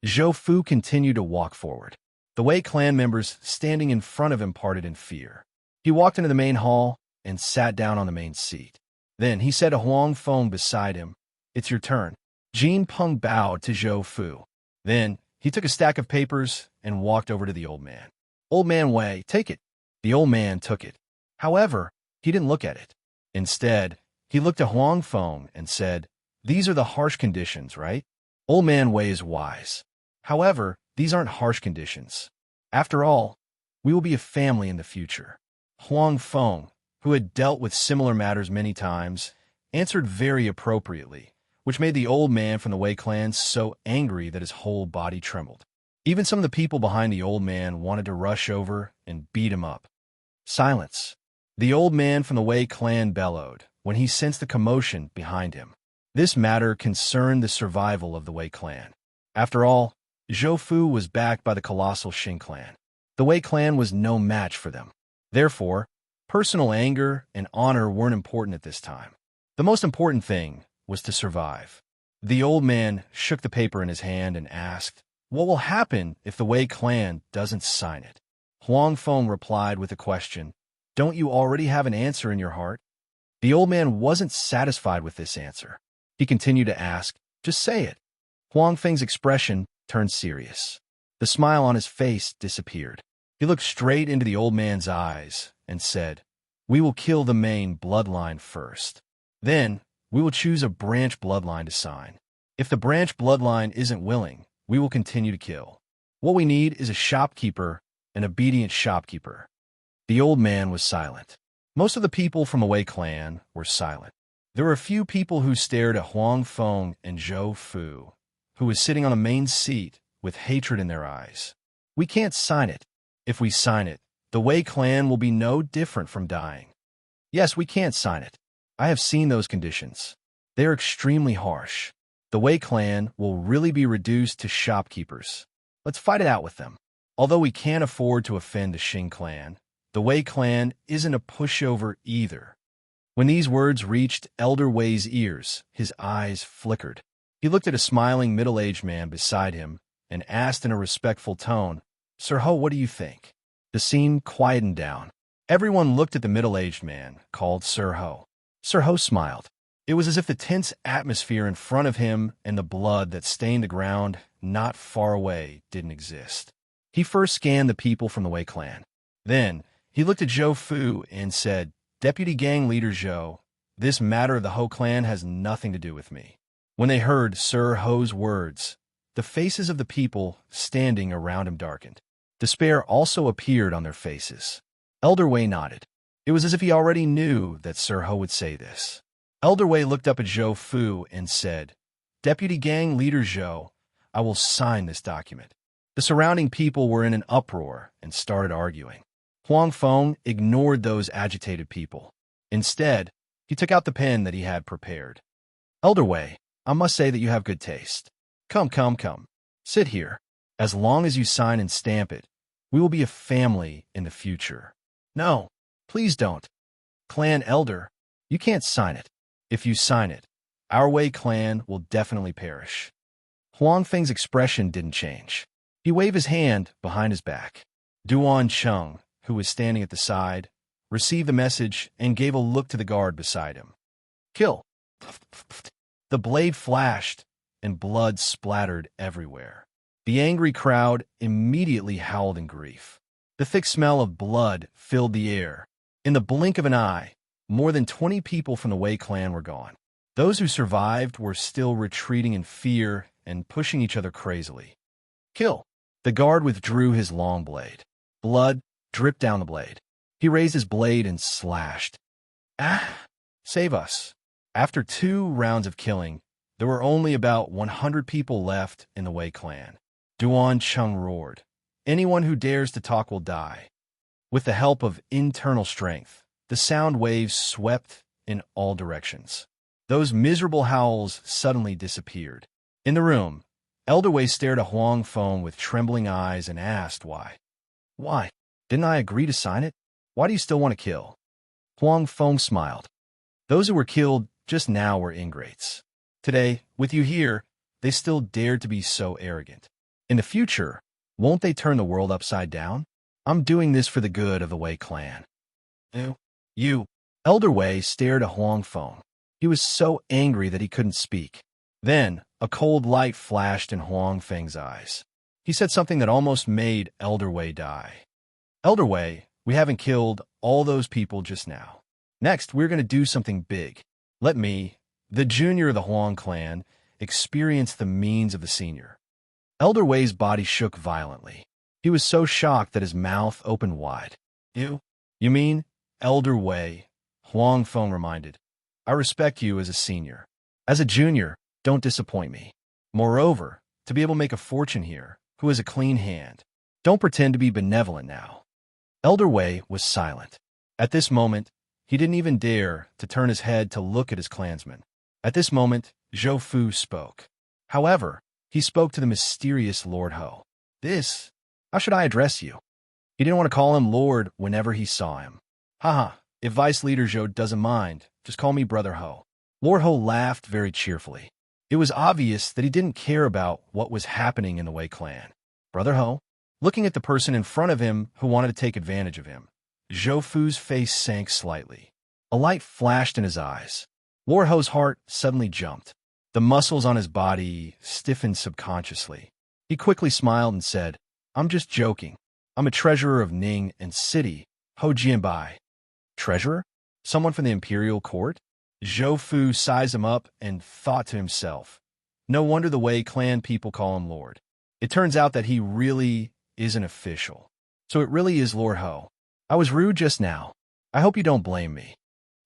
Zhou Fu continued to walk forward. The Wei clan members standing in front of him parted in fear. He walked into the main hall and sat down on the main seat. Then he said to Huang Feng beside him, "It's your turn." Jin Peng bowed to Zhou Fu. Then he took a stack of papers and walked over to the old man. "Old man Wei, take it." The old man took it. However, he didn't look at it. Instead, he looked at Huang Feng and said, "These are the harsh conditions, right?" Old man Wei is wise. However, these aren't harsh conditions. After all, we will be a family in the future. Huang Feng, who had dealt with similar matters many times, answered very appropriately, which made the old man from the Wei clan so angry that his whole body trembled. Even some of the people behind the old man wanted to rush over and beat him up. Silence. The old man from the Wei clan bellowed when he sensed the commotion behind him. This matter concerned the survival of the Wei clan. After all, Zhou Fu was backed by the colossal Xing clan. The Wei clan was no match for them. Therefore, personal anger and honor weren't important at this time. The most important thing was to survive. The old man shook the paper in his hand and asked, "What will happen if the Wei clan doesn't sign it?" Huang Feng replied with a question, "Don't you already have an answer in your heart?" The old man wasn't satisfied with this answer. He continued to ask, "Just say it." Huang Feng's expression turned serious. The smile on his face disappeared. He looked straight into the old man's eyes and said, "We will kill the main bloodline first. Then, we will choose a branch bloodline to sign. If the branch bloodline isn't willing, we will continue to kill. What we need is a shopkeeper, an obedient shopkeeper." The old man was silent. Most of the people from the Wei clan were silent. There were a few people who stared at Huang Feng and Zhou Fu, who was sitting on the main seat with hatred in their eyes. "We can't sign it. If we sign it, the Wei clan will be no different from dying." "Yes, we can't sign it. I have seen those conditions. They are extremely harsh. The Wei clan will really be reduced to shopkeepers. Let's fight it out with them. Although we can't afford to offend the Xing clan, the Wei clan isn't a pushover either." When these words reached Elder Wei's ears, his eyes flickered. He looked at a smiling middle-aged man beside him and asked in a respectful tone, "Sir Ho, what do you think?" The scene quietened down. Everyone looked at the middle-aged man, called Sir Ho. Sir Ho smiled. It was as if the tense atmosphere in front of him and the blood that stained the ground not far away didn't exist. He first scanned the people from the Wei clan. Then, he looked at Zhou Fu and said, "Deputy gang leader Zhou, this matter of the Ho clan has nothing to do with me." When they heard Sir Ho's words, the faces of the people standing around him darkened. Despair also appeared on their faces. Elder Wei nodded. It was as if he already knew that Sir Ho would say this. Elder Wei looked up at Zhou Fu and said, "Deputy gang leader Zhou, I will sign this document." The surrounding people were in an uproar and started arguing. Huang Feng ignored those agitated people. Instead, he took out the pen that he had prepared. "Elder Wei, I must say that you have good taste. Come. Sit here. As long as you sign and stamp it, we will be a family in the future." "No, please don't. Clan Elder, you can't sign it. If you sign it, our Wei clan will definitely perish." Huang Feng's expression didn't change. He waved his hand behind his back. Duan Chung, who was standing at the side, received the message and gave a look to the guard beside him. Kill! The blade flashed, and blood splattered everywhere. The angry crowd immediately howled in grief. The thick smell of blood filled the air. In the blink of an eye, more than 20 people from the Wei clan were gone. Those who survived were still retreating in fear and pushing each other crazily. Kill! The guard withdrew his long blade. Blood dripped down the blade. He raised his blade and slashed. Ah! Save us! After 2 rounds of killing, there were only about 100 people left in the Wei clan. Duan Chung roared. Anyone who dares to talk will die. With the help of internal strength, the sound waves swept in all directions. Those miserable howls suddenly disappeared. In the room, Elder Wei stared at Huang Feng with trembling eyes and asked why. Why? Didn't I agree to sign it? Why do you still want to kill? Huang Feng smiled. Those who were killed just now were ingrates. Today, with you here, they still dared to be so arrogant. In the future, won't they turn the world upside down? I'm doing this for the good of the Wei clan. You. Elder Wei stared at Huang Feng. He was so angry that he couldn't speak. Then, a cold light flashed in Huang Feng's eyes. He said something that almost made Elder Wei die. Elder Wei, we haven't killed all those people just now. Next, we're going to do something big. Let me, the junior of the Huang clan, experience the means of the senior. Elder Wei's body shook violently. He was so shocked that his mouth opened wide. You mean, Elder Wei? Huang Feng reminded. I respect you as a senior. As a junior, don't disappoint me. Moreover, to be able to make a fortune here, who has a clean hand. Don't pretend to be benevolent now. Elder Wei was silent. At this moment, he didn't even dare to turn his head to look at his clansmen. At this moment, Zhou Fu spoke. However, he spoke to the mysterious Lord Ho. How should I address you? He didn't want to call him Lord whenever he saw him. Haha, if Vice Leader Zhou doesn't mind, just call me Brother Ho. Lord Ho laughed very cheerfully. It was obvious that he didn't care about what was happening in the Wei clan. Brother Ho? Looking at the person in front of him who wanted to take advantage of him, Zhou Fu's face sank slightly. A light flashed in his eyes. Lord Ho's heart suddenly jumped. The muscles on his body stiffened subconsciously. He quickly smiled and said, I'm just joking. I'm a treasurer of Ning and City, Ho Jianbai. Treasurer? Someone from the imperial court? Zhou Fu sized him up and thought to himself, no wonder the Wei clan people call him Lord. It turns out that he really is an official. So it really is Lord Ho. I was rude just now. I hope you don't blame me.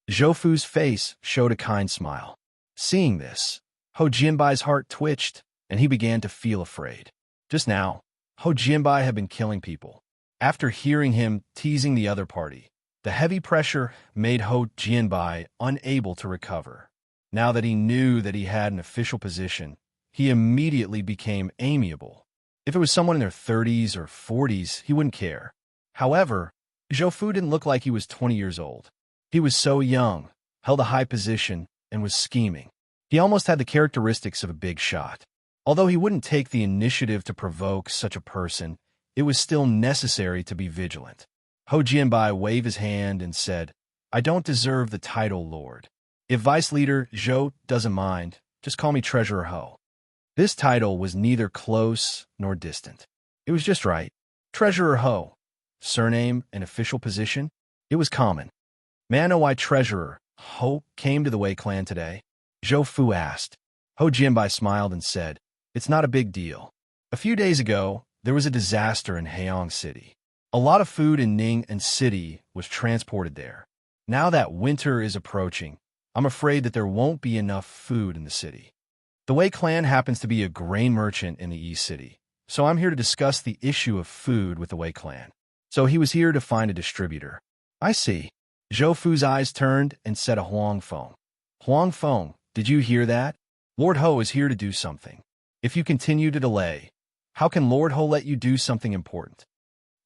Zhou Fu's face showed a kind smile. Seeing this, Ho Jianbai's heart twitched, and he began to feel afraid. Just now, Ho Jianbai had been killing people. After hearing him teasing the other party, the heavy pressure made Ho Jianbai unable to recover. Now that he knew that he had an official position, he immediately became amiable. If it was someone in their 30s or 40s, he wouldn't care. However, Zhou Fu didn't look like he was 20 years old. He was so young, held a high position, and was scheming. He almost had the characteristics of a big shot. Although he wouldn't take the initiative to provoke such a person, it was still necessary to be vigilant. Ho Jianbai waved his hand and said, I don't deserve the title Lord. If Vice Leader Zhou doesn't mind, just call me Treasurer Ho. This title was neither close nor distant. It was just right. Treasurer Ho. Surname and official position? It was common. May I know why Treasurer Ho came to the Wei clan today? Zhou Fu asked. Ho Jianbai smiled and said, It's not a big deal. A few days ago, there was a disaster in Heiyang City. A lot of food in Ning and City was transported there. Now that winter is approaching, I'm afraid that there won't be enough food in the city. The Wei clan happens to be a grain merchant in the East City, so I'm here to discuss the issue of food with the Wei clan. So he was here to find a distributor. I see. Zhou Fu's eyes turned and said to Huang Feng. Huang Feng, did you hear that? Lord Ho is here to do something. If you continue to delay, how can Lord Ho let you do something important?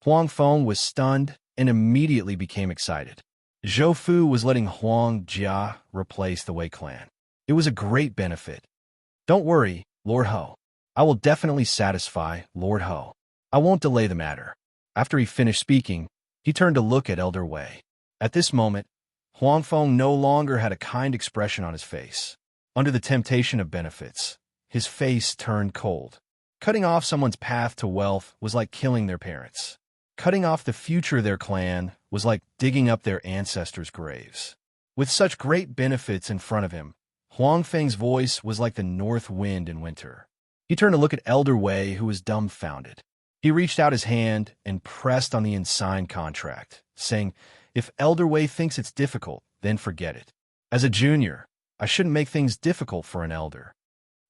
Huang Feng was stunned and immediately became excited. Zhou Fu was letting Huang Jia replace the Wei clan. It was a great benefit. Don't worry, Lord Ho. I will definitely satisfy Lord Ho. I won't delay the matter." After he finished speaking, he turned to look at Elder Wei. At this moment, Huang Feng no longer had a kind expression on his face. Under the temptation of benefits, his face turned cold. Cutting off someone's path to wealth was like killing their parents. Cutting off the future of their clan was like digging up their ancestors' graves. With such great benefits in front of him, Huang Feng's voice was like the north wind in winter. He turned to look at Elder Wei, who was dumbfounded. He reached out his hand and pressed on the unsigned contract, saying, "If Elder Wei thinks it's difficult, then forget it. As a junior, I shouldn't make things difficult for an elder."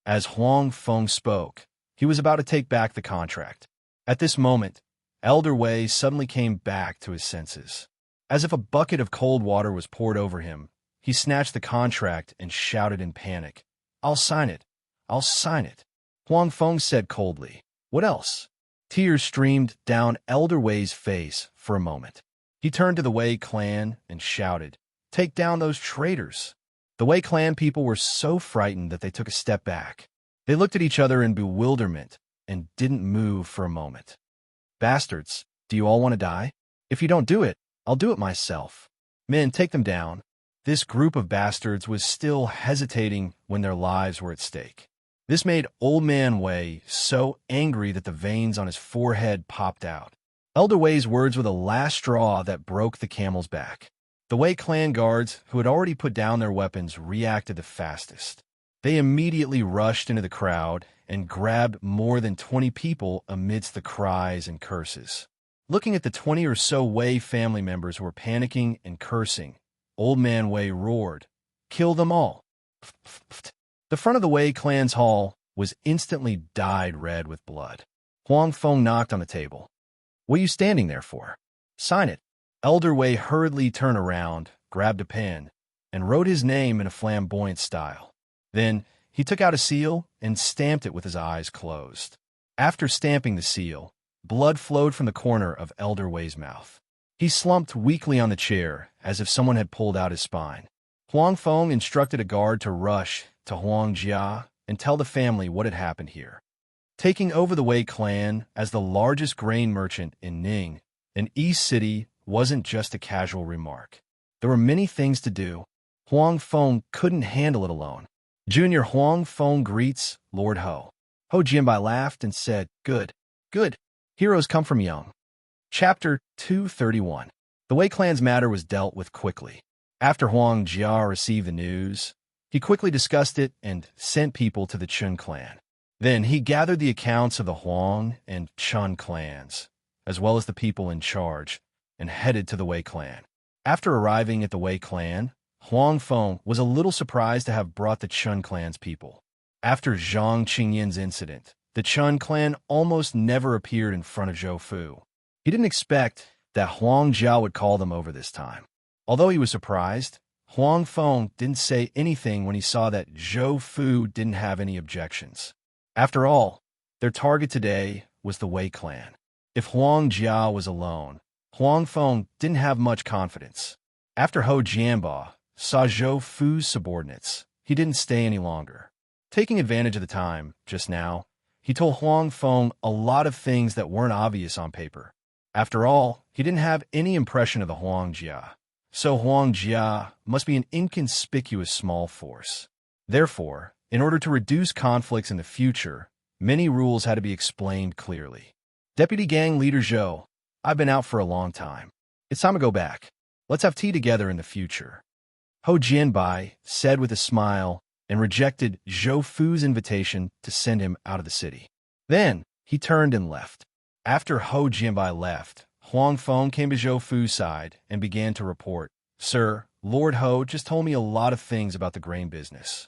As Huang Feng spoke, he was about to take back the contract. At this moment, Elder Wei suddenly came back to his senses. As if a bucket of cold water was poured over him, he snatched the contract and shouted in panic, "I'll sign it. I'll sign it." Huang Feng said coldly, "What else?" Tears streamed down Elder Wei's face for a moment. He turned to the Wei clan and shouted, "Take down those traitors." The Wei clan people were so frightened that they took a step back. They looked at each other in bewilderment and didn't move for a moment. "Bastards, do you all want to die? If you don't do it, I'll do it myself. Men, take them down." This group of bastards was still hesitating when their lives were at stake. This made Old Man Wei so angry that the veins on his forehead popped out. Elder Wei's words were the last straw that broke the camel's back. The Wei clan guards, who had already put down their weapons, reacted the fastest. They immediately rushed into the crowd and grabbed more than 20 people amidst the cries and curses. Looking at the 20 or so Wei family members who were panicking and cursing, Old Man Wei roared, "Kill them all." The front of the Wei clan's hall was instantly dyed red with blood. Huang Feng knocked on the table. "What are you standing there for? Sign it." Elder Wei hurriedly turned around, grabbed a pen, and wrote his name in a flamboyant style. Then he took out a seal and stamped it with his eyes closed. After stamping the seal, blood flowed from the corner of Elder Wei's mouth. He slumped weakly on the chair, as if someone had pulled out his spine. Huang Feng instructed a guard to rush to Huang Jia and tell the family what had happened here. Taking over the Wei clan as the largest grain merchant in Ning, an East City, wasn't just a casual remark. There were many things to do. Huang Feng couldn't handle it alone. Junior Huang Feng greets Lord Ho. Ho Jianbai laughed and said, "Good, good. Heroes come from young." Chapter 231. The Wei clan's matter was dealt with quickly. After Huang Jia received the news, he quickly discussed it and sent people to the Chun clan. Then he gathered the accounts of the Huang and Chun clans, as well as the people in charge, and headed to the Wei clan. After arriving at the Wei clan, Huang Feng was a little surprised to have brought the Chun clan's people. After Zhang Qingyin's incident, the Chun clan almost never appeared in front of Zhou Fu. He didn't expect that Huang Jia would call them over this time. Although he was surprised, Huang Feng didn't say anything when he saw that Zhou Fu didn't have any objections. After all, their target today was the Wei clan. If Huang Jia was alone, Huang Feng didn't have much confidence. After Ho Jianba saw Zhou Fu's subordinates, he didn't stay any longer. Taking advantage of the time, just now, he told Huang Feng a lot of things that weren't obvious on paper. After all, he didn't have any impression of the Huang Jia, so Huang Jia must be an inconspicuous small force. Therefore, in order to reduce conflicts in the future, many rules had to be explained clearly. "Deputy Gang Leader Zhou, I've been out for a long time. It's time to go back. Let's have tea together in the future." Ho Jianbai said with a smile and rejected Zhou Fu's invitation to send him out of the city. Then he turned and left. After Ho Jianbai left, Huang Feng came to Zhou Fu's side and began to report, "Sir, Lord Ho just told me a lot of things about the grain business."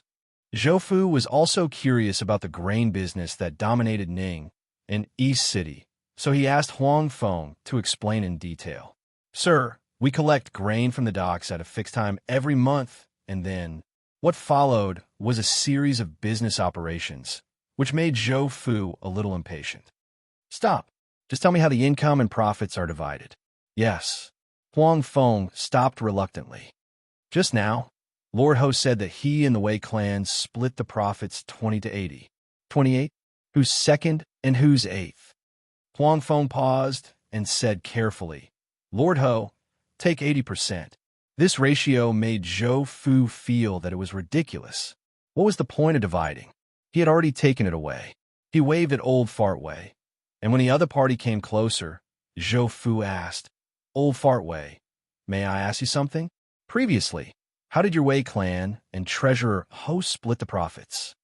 Zhou Fu was also curious about the grain business that dominated Ning, an East City, so he asked Huang Feng to explain in detail. "Sir, we collect grain from the docks at a fixed time every month, and then..." What followed was a series of business operations, which made Zhou Fu a little impatient. "Stop. Just tell me how the income and profits are divided." "Yes." Huang Feng stopped reluctantly. "Just now, Lord Ho said that he and the Wei clan split the profits 20 to 80. 28? Who's second and who's eighth?" Huang Feng paused and said carefully, Lord Ho, take 80%. This ratio made Zhou Fu feel that it was ridiculous. What was the point of dividing? He had already taken it away. He waved at Old Fart Wei, and when the other party came closer, Zhou Fu asked, Old Fart Wei, may I ask you something? Previously, how did your Wei clan and treasurer Ho split the profits?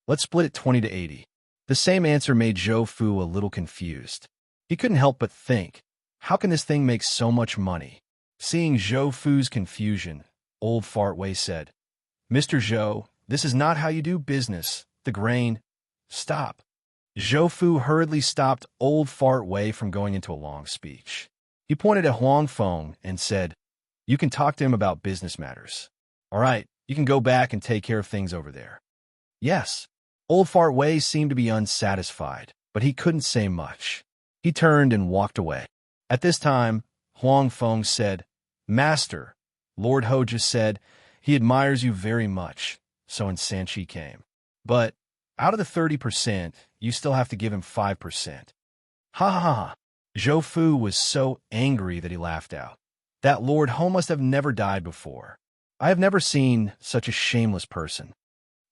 Let's split it 20 to 80. The same answer made Zhou Fu a little confused. He couldn't help but think, how can this thing make so much money? Seeing Zhou Fu's confusion, Old Fart Wei said, Mr. Zhou, this is not how you do business. The grain. Stop. Zhou Fu hurriedly stopped Old Fart Wei from going into a long speech. He pointed at Huang Feng and said, You can talk to him about business matters. All right, you can go back and take care of things over there. Yes. Old Fart Wei seemed to be unsatisfied, but he couldn't say much. He turned and walked away. At this time, Huang Feng said, Master, Lord Ho just said he admires you very much, so in Sanchi came. But out of the 30%, you still have to give him 5%. Ha ha ha. Zhou Fu was so angry that he laughed out. That Lord Ho must have never died before. I have never seen such a shameless person.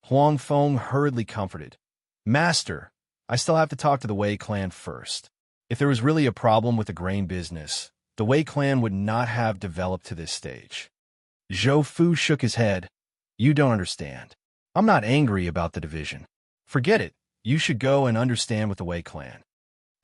Huang Feng hurriedly comforted. Master, I still have to talk to the Wei clan first. If there was really a problem with the grain business, the Wei clan would not have developed to this stage. Zhou Fu shook his head. You don't understand. I'm not angry about the division. Forget it. You should go and understand with the Wei clan.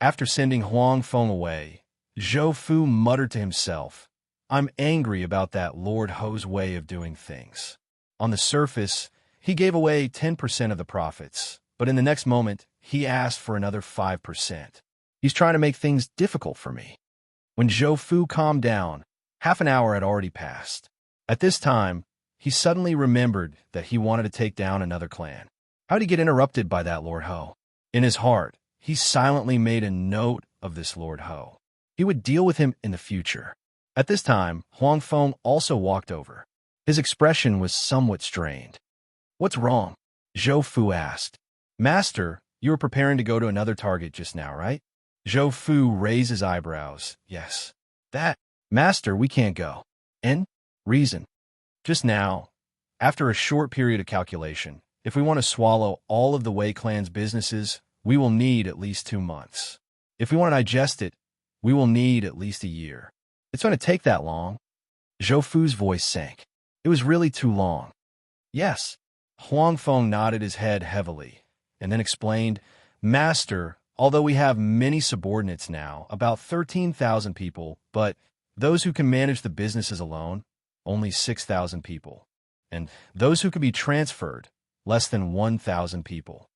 After sending Huang Feng away, Zhou Fu muttered to himself, I'm angry about that Lord Ho's way of doing things. On the surface, he gave away 10% of the profits, but in the next moment, he asked for another 5%. He's trying to make things difficult for me. When Zhou Fu calmed down, half an hour had already passed. At this time, he suddenly remembered that he wanted to take down another clan. How did he get interrupted by that Lord Ho? In his heart, he silently made a note of this Lord Ho. He would deal with him in the future. At this time, Huang Feng also walked over. His expression was somewhat strained. What's wrong? Zhou Fu asked. Master, you were preparing to go to another target just now, right? Zhou Fu raised his eyebrows. Yes. That, Master, we can't go. And? Reason. Just now, after a short period of calculation, if we want to swallow all of the Wei clan's businesses, we will need at least 2 months. If we want to digest it, we will need at least a year. It's going to take that long. Zhou Fu's voice sank. It was really too long. Yes. Huang Feng nodded his head heavily, and then explained, Master, although we have many subordinates now, about 13,000 people, but those who can manage the businesses alone, only 6,000 people. And those who can be transferred, less than 1,000 people.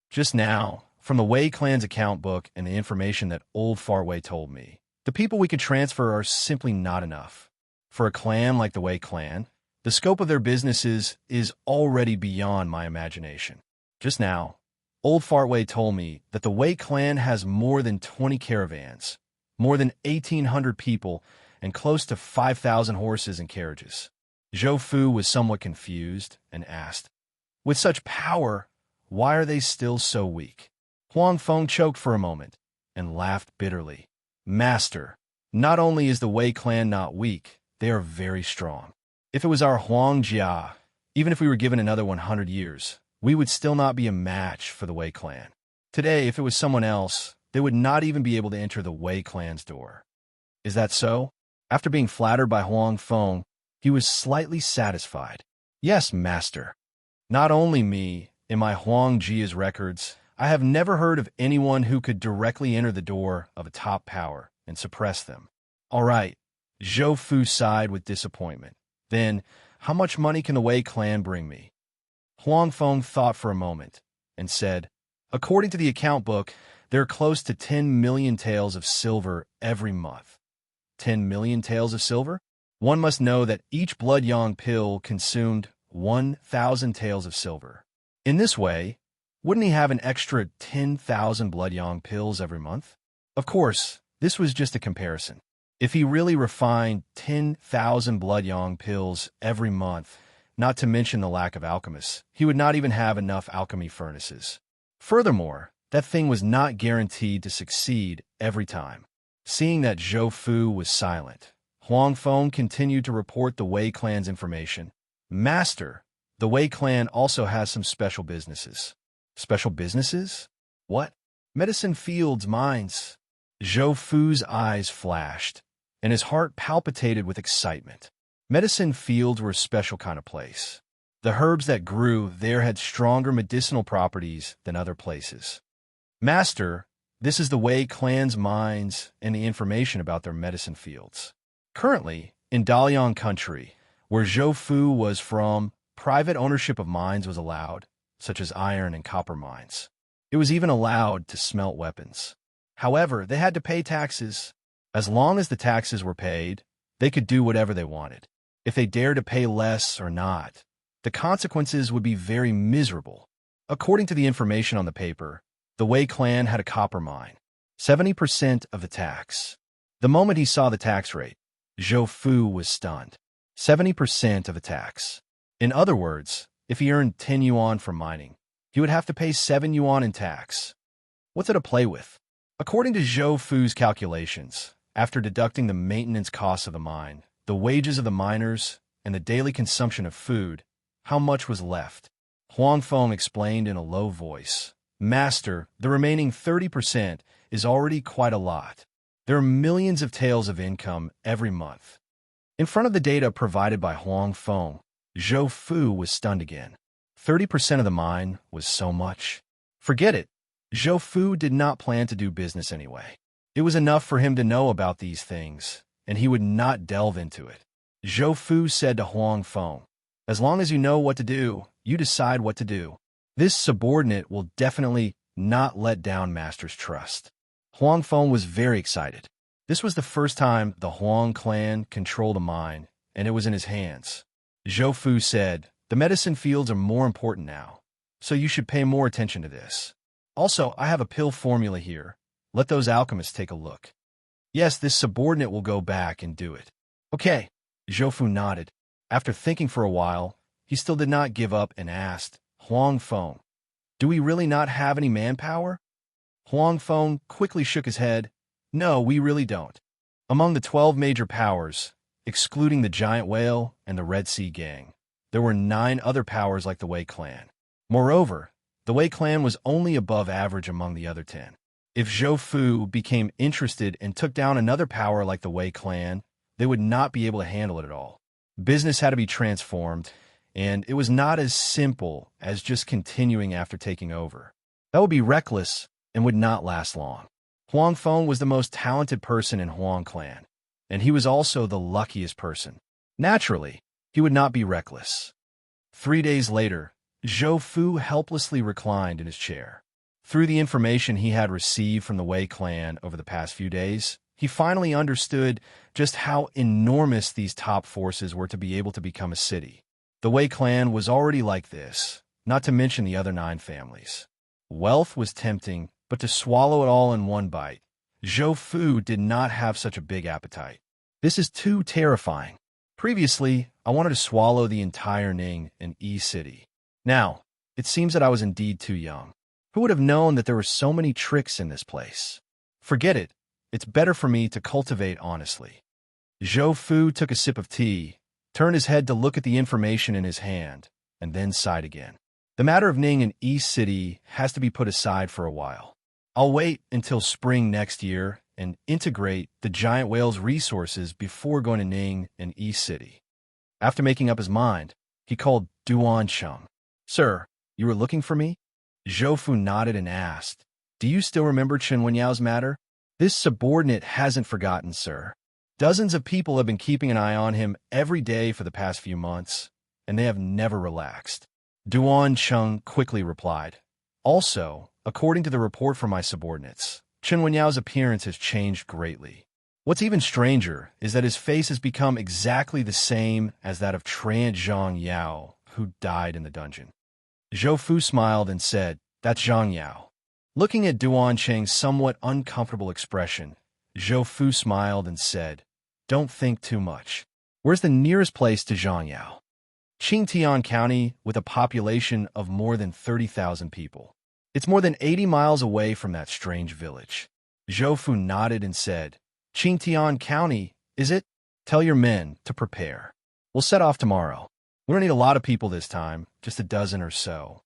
Just now, from the Wei clan's account book and the information that Old Far Wei told me, the people we can transfer are simply not enough. For a clan like the Wei clan, the scope of their businesses is already beyond my imagination. Just now, Old Fart Wei told me that the Wei clan has more than 20 caravans, more than 1,800 people, and close to 5,000 horses and carriages. Zhou Fu was somewhat confused and asked, With such power, why are they still so weak? Huang Feng choked for a moment and laughed bitterly. Master, not only is the Wei clan not weak, they are very strong. If it was our Huang Jia, even if we were given another 100 years, we would still not be a match for the Wei clan. Today, if it was someone else, they would not even be able to enter the Wei clan's door. Is that so? After being flattered by Huang Feng, he was slightly satisfied. Yes, master. Not only me, in my Huang Jia's records, I have never heard of anyone who could directly enter the door of a top power and suppress them. All right, Zhou Fu sighed with disappointment. Then, how much money can the Wei clan bring me? Huang Feng thought for a moment and said, According to the account book, there are close to 10 million taels of silver every month. 10 million taels of silver? One must know that each blood yang pill consumed 1,000 taels of silver. In this way, wouldn't he have an extra 10,000 blood yang pills every month? Of course, this was just a comparison. If he really refined 10,000 blood yang pills every month, not to mention the lack of alchemists, he would not even have enough alchemy furnaces. Furthermore, that thing was not guaranteed to succeed every time. Seeing that Zhou Fu was silent, Huang Feng continued to report the Wei clan's information. Master, the Wei clan also has some special businesses. Special businesses? What? Medicine fields, mines. Zhou Fu's eyes flashed, and his heart palpitated with excitement. Medicine fields were a special kind of place. The herbs that grew there had stronger medicinal properties than other places. Master, this is the Wei clan's mines and the information about their medicine fields. Currently, in Dalian country, where Zhou Fu was from, private ownership of mines was allowed, such as iron and copper mines. It was even allowed to smelt weapons. However, they had to pay taxes. As long as the taxes were paid, they could do whatever they wanted. If they dared to pay less or not, the consequences would be very miserable. According to the information on the paper, the Wei clan had a copper mine, 70% of the tax. The moment he saw the tax rate, Zhou Fu was stunned. 70% of the tax. In other words, if he earned 10 yuan from mining, he would have to pay 7 yuan in tax. What's it to play with? According to Zhou Fu's calculations, after deducting the maintenance costs of the mine, the wages of the miners, and the daily consumption of food, how much was left? Huang Feng explained in a low voice. Master, the remaining 30% is already quite a lot. There are millions of taels of income every month. In front of the data provided by Huang Feng, Zhou Fu was stunned again. 30% of the mine was so much. Forget it. Zhou Fu did not plan to do business anyway. It was enough for him to know about these things, and he would not delve into it. Zhou Fu said to Huang Feng, as long as you know what to do, you decide what to do. This subordinate will definitely not let down Master's trust. Huang Feng was very excited. This was the first time the Huang clan controlled a mine, and it was in his hands. Zhou Fu said, the medicine fields are more important now, so you should pay more attention to this. Also, I have a pill formula here. Let those alchemists take a look. Yes, this subordinate will go back and do it. Okay. Zhou Fu nodded. After thinking for a while, he still did not give up and asked, Huang Feng, do we really not have any manpower? Huang Feng quickly shook his head. No, we really don't. Among the 12 major powers, excluding the giant whale and the Red Sea gang, there were 9 other powers like the Wei clan. Moreover, the Wei clan was only above average among the other 10. If Zhou Fu became interested and took down another power like the Wei clan, they would not be able to handle it at all. Business had to be transformed, and it was not as simple as just continuing after taking over. That would be reckless and would not last long. Huang Feng was the most talented person in Huang clan, and he was also the luckiest person. Naturally, he would not be reckless. 3 days later, Zhou Fu helplessly reclined in his chair. Through the information he had received from the Wei clan over the past few days, he finally understood just how enormous these top forces were to be able to become a city. The Wei clan was already like this, not to mention the other 9 families. Wealth was tempting, but to swallow it all in one bite, Zhou Fu did not have such a big appetite. This is too terrifying. Previously, I wanted to swallow the entire Ning and Yi city. Now, it seems that I was indeed too young. Who would have known that there were so many tricks in this place? Forget it. It's better for me to cultivate honestly. Zhou Fu took a sip of tea, turned his head to look at the information in his hand, and then sighed again. The matter of Ning and East City has to be put aside for a while. I'll wait until spring next year and integrate the giant whale's resources before going to Ning and East City. After making up his mind, he called Duan Cheng. Sir, you were looking for me? Zhou Fu nodded and asked, do you still remember Chen Wenyao's matter? This subordinate hasn't forgotten, sir. Dozens of people have been keeping an eye on him every day for the past few months, and they have never relaxed. Duan Cheng quickly replied. Also, according to the report from my subordinates, Chen Wenyao's appearance has changed greatly. What's even stranger is that his face has become exactly the same as that of Tran Zhang Yao, who died in the dungeon. Zhou Fu smiled and said, that's Zhang Yao. Looking at Duan Cheng's somewhat uncomfortable expression, Zhou Fu smiled and said, don't think too much. Where's the nearest place to Zhang Yao? Qingtian County, with a population of more than 30,000 people. It's more than 80 miles away from that strange village. Zhou Fu nodded and said, Qingtian County, is it? Tell your men to prepare. We'll set off tomorrow. We don't need a lot of people this time, just a dozen or so.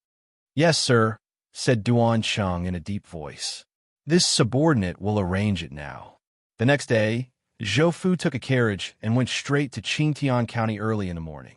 Yes, sir, said Duan Cheng in a deep voice. This subordinate will arrange it now. The next day, Zhou Fu took a carriage and went straight to Qingtian County early in the morning.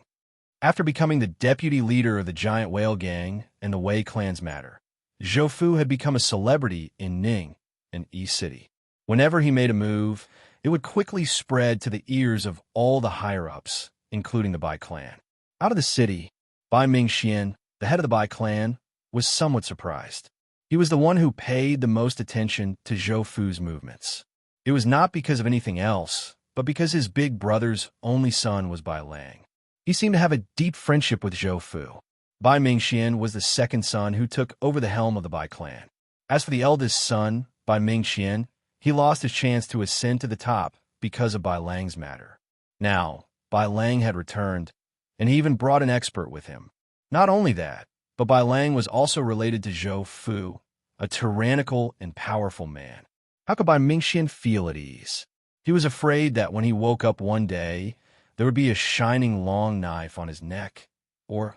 After becoming the deputy leader of the giant whale gang and the Wei clan's matter, Zhou Fu had become a celebrity in Ning, an East City. Whenever he made a move, it would quickly spread to the ears of all the higher-ups, including the Bai clan. Out of the city, Bai Mingxian, the head of the Bai clan, was somewhat surprised. He was the one who paid the most attention to Zhou Fu's movements. It was not because of anything else, but because his big brother's only son was Bai Lang. He seemed to have a deep friendship with Zhou Fu. Bai Mingxian was the second son who took over the helm of the Bai clan. As for the eldest son, Bai Mingxian, he lost his chance to ascend to the top because of Bai Lang's matter. Now, Bai Lang had returned, and he even brought an expert with him. Not only that, but Bai Lang was also related to Zhou Fu, a tyrannical and powerful man. How could Bai Mingxian feel at ease? He was afraid that when he woke up one day, there would be a shining long knife on his neck, or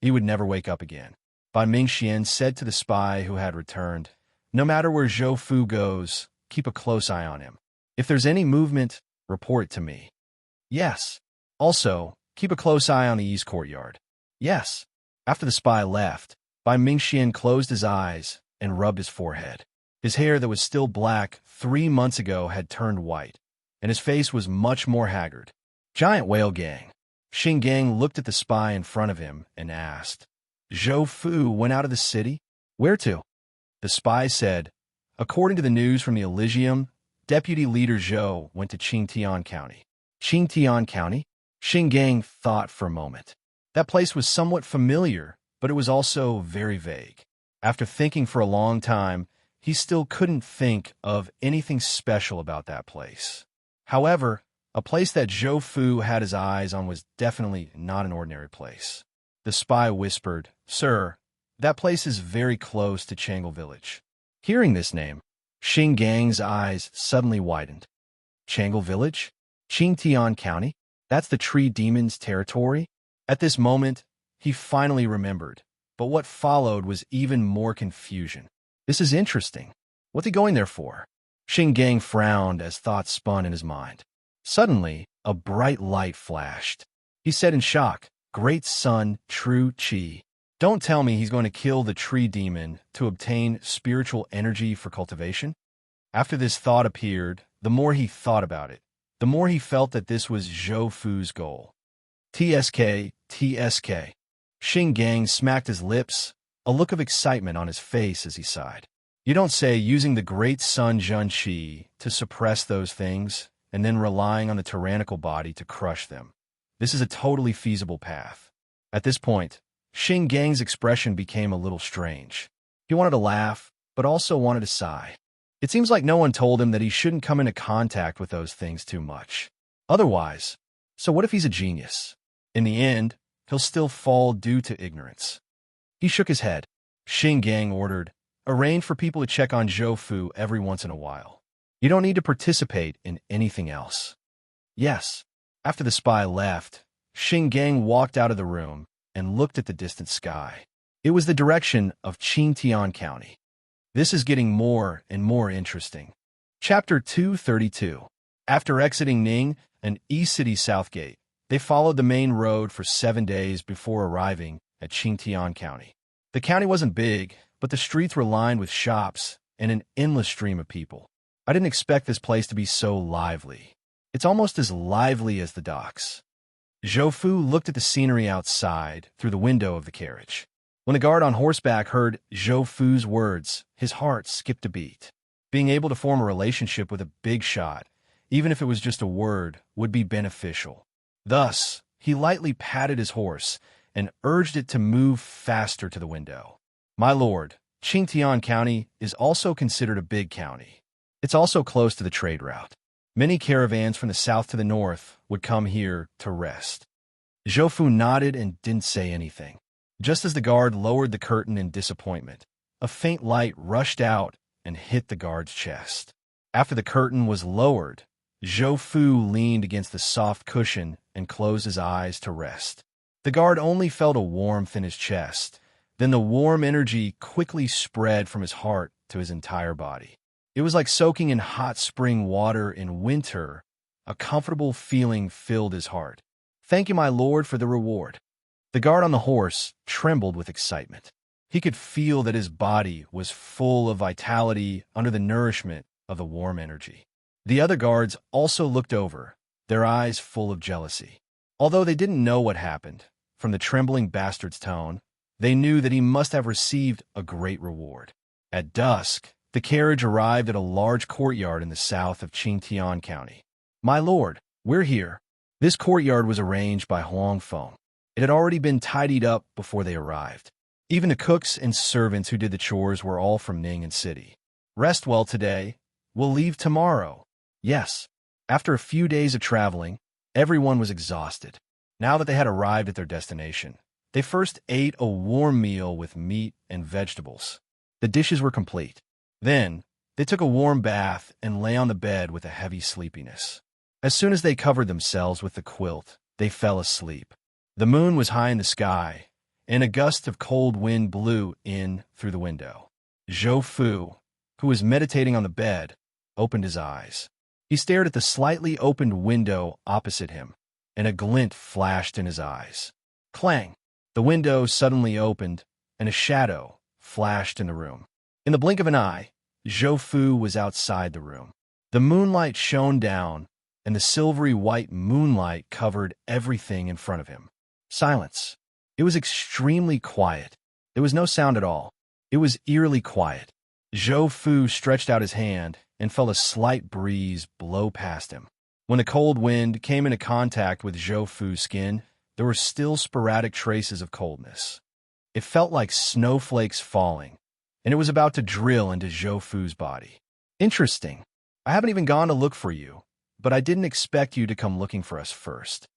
he would never wake up again. Bai Mingxian said to the spy who had returned, No matter where Zhou Fu goes, keep a close eye on him. If there's any movement, report it to me. Yes. Also, keep a close eye on the east courtyard. Yes. After the spy left, Bai Mingxian closed his eyes and rubbed his forehead. His hair that was still black 3 months ago had turned white, and his face was much more haggard. Giant whale gang. Xing Gang looked at the spy in front of him and asked, Zhou Fu went out of the city? Where to? The spy said, According to the news from the Elysium, Deputy Leader Zhou went to Qingtian County. Qingtian County? Xing Gang thought for a moment. That place was somewhat familiar, but it was also very vague. After thinking for a long time, he still couldn't think of anything special about that place. However, a place that Zhou Fu had his eyes on was definitely not an ordinary place. The spy whispered, Sir, that place is very close to Tranquil Village. Hearing this name, Xing Gang's eyes suddenly widened. Tranquil Village? Qingtian County? That's the tree demon's territory? At this moment, he finally remembered, but what followed was even more confusion. This is interesting. What's he going there for? Xing Gang frowned as thoughts spun in his mind. Suddenly, a bright light flashed. He said in shock, Great Sun, True Qi. Don't tell me he's going to kill the tree demon to obtain spiritual energy for cultivation? After this thought appeared, the more he thought about it, the more he felt that this was Zhou Fu's goal. TSK, TSK. Xing Gang smacked his lips, a look of excitement on his face as he sighed. You don't say using the great sun Zhen Qi to suppress those things, and then relying on the tyrannical body to crush them. This is a totally feasible path. At this point, Xing Gang's expression became a little strange. He wanted to laugh, but also wanted to sigh. It seems like no one told him that he shouldn't come into contact with those things too much. Otherwise, so what if he's a genius? In the end, he'll still fall due to ignorance. He shook his head. Xing Gang ordered, Arrange for people to check on Zhou Fu every once in a while. You don't need to participate in anything else. Yes. After the spy left, Xing Gang walked out of the room and looked at the distant sky. It was the direction of Qingtian County. This is getting more and more interesting. Chapter 232. After exiting Ning, an East City South Gate, they followed the main road for 7 days before arriving at Qingtian County. The county wasn't big, but the streets were lined with shops and an endless stream of people. I didn't expect this place to be so lively. It's almost as lively as the docks. Zhou Fu looked at the scenery outside through the window of the carriage. When the guard on horseback heard Zhou Fu's words, his heart skipped a beat. Being able to form a relationship with a big shot, even if it was just a word, would be beneficial. Thus, he lightly patted his horse and urged it to move faster to the window. My lord, Qingtian County is also considered a big county. It's also close to the trade route. Many caravans from the south to the north would come here to rest. Zhou Fu nodded and didn't say anything. Just as the guard lowered the curtain in disappointment, a faint light rushed out and hit the guard's chest. After the curtain was lowered, Zhou Fu leaned against the soft cushion and closed his eyes to rest. The guard only felt a warmth in his chest. Then the warm energy quickly spread from his heart to his entire body. It was like soaking in hot spring water in winter. A comfortable feeling filled his heart. "Thank you, my lord, for the reward." The guard on the horse trembled with excitement. He could feel that his body was full of vitality under the nourishment of the warm energy. The other guards also looked over, their eyes full of jealousy. Although they didn't know what happened, from the trembling bastard's tone, they knew that he must have received a great reward. At dusk, the carriage arrived at a large courtyard in the south of Qingtian County. "My lord, we're here." This courtyard was arranged by Huang Feng. It had already been tidied up before they arrived. Even the cooks and servants who did the chores were all from Ning'an City. "Rest well today. We'll leave tomorrow." Yes. After a few days of traveling, everyone was exhausted. Now that they had arrived at their destination, they first ate a warm meal with meat and vegetables. The dishes were complete. Then, they took a warm bath and lay on the bed with a heavy sleepiness. As soon as they covered themselves with the quilt, they fell asleep. The moon was high in the sky, and a gust of cold wind blew in through the window. Zhou Fu, who was meditating on the bed, opened his eyes. He stared at the slightly opened window opposite him, and a glint flashed in his eyes. Clang! The window suddenly opened, and a shadow flashed in the room. In the blink of an eye, Zhou Fu was outside the room. The moonlight shone down, and the silvery white moonlight covered everything in front of him. Silence. It was extremely quiet. There was no sound at all. It was eerily quiet. Zhou Fu stretched out his hand and felt a slight breeze blow past him. When the cold wind came into contact with Zhou Fu's skin, there were still sporadic traces of coldness. It felt like snowflakes falling, and it was about to drill into Zhou Fu's body. "Interesting. I haven't even gone to look for you, but I didn't expect you to come looking for us first."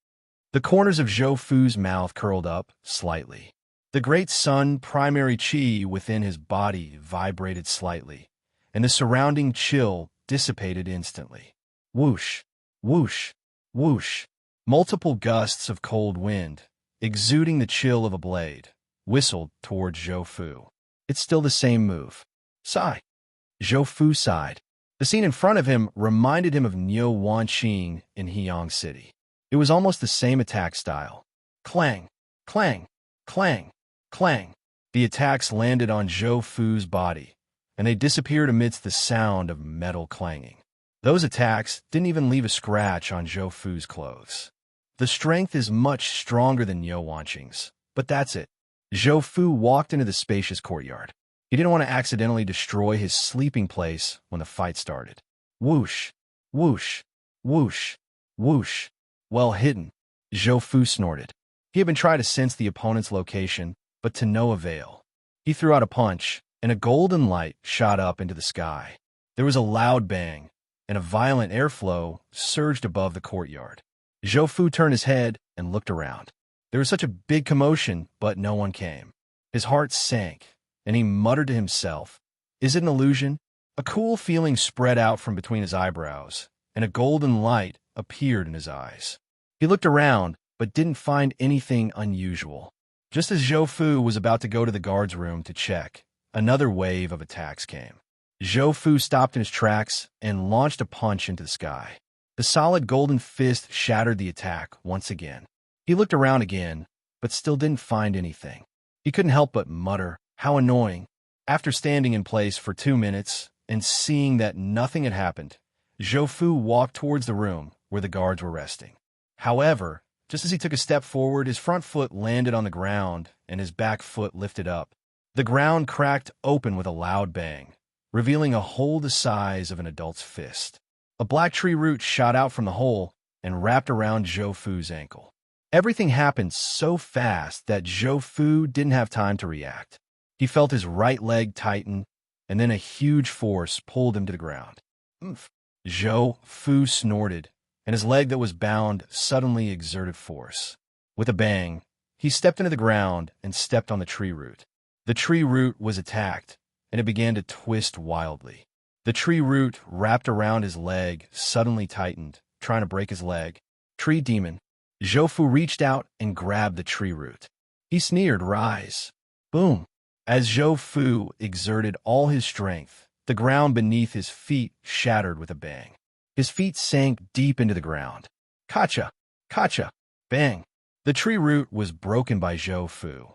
The corners of Zhou Fu's mouth curled up slightly. The great sun primary chi within his body vibrated slightly, and the surrounding chill dissipated instantly. Whoosh, whoosh, whoosh. Multiple gusts of cold wind, exuding the chill of a blade, whistled towards Zhou Fu. "It's still the same move." Sigh. Zhou Fu sighed. The scene in front of him reminded him of Niu Wanqing in Heyang City. It was almost the same attack style. Clang, clang, clang, clang. The attacks landed on Zhou Fu's body, and they disappeared amidst the sound of metal clanging. Those attacks didn't even leave a scratch on Zhou Fu's clothes. The strength is much stronger than Niu Wanqing's, but that's it. Zhou Fu walked into the spacious courtyard. He didn't want to accidentally destroy his sleeping place when the fight started. Whoosh, whoosh, whoosh, whoosh. "Well hidden," Zhou Fu snorted. He had been trying to sense the opponent's location, but to no avail. He threw out a punch, and a golden light shot up into the sky. There was a loud bang, and a violent airflow surged above the courtyard. Zhou Fu turned his head and looked around. There was such a big commotion, but no one came. His heart sank, and he muttered to himself, "Is it an illusion?" A cool feeling spread out from between his eyebrows, and a golden light appeared in his eyes. He looked around, but didn't find anything unusual. Just as Zhou Fu was about to go to the guard's room to check, another wave of attacks came. Zhou Fu stopped in his tracks and launched a punch into the sky. The solid golden fist shattered the attack once again. He looked around again, but still didn't find anything. He couldn't help but mutter, "How annoying." After standing in place for 2 minutes and seeing that nothing had happened, Zhou Fu walked towards the room where the guards were resting. However, just as he took a step forward, his front foot landed on the ground and his back foot lifted up. The ground cracked open with a loud bang, revealing a hole the size of an adult's fist. A black tree root shot out from the hole and wrapped around Zhou Fu's ankle. Everything happened so fast that Zhou Fu didn't have time to react. He felt his right leg tighten, and then a huge force pulled him to the ground. "Oomph." Zhou Fu snorted, and his leg that was bound suddenly exerted force. With a bang, he stepped into the ground and stepped on the tree root. The tree root was attacked, and it began to twist wildly. The tree root wrapped around his leg suddenly tightened, trying to break his leg. Tree demon. Zhou reached out and grabbed the tree root. He sneered, "Rise." Boom. As Zhou exerted all his strength, the ground beneath his feet shattered with a bang. His feet sank deep into the ground. Kacha! Kacha! Bang! The tree root was broken by Zhou.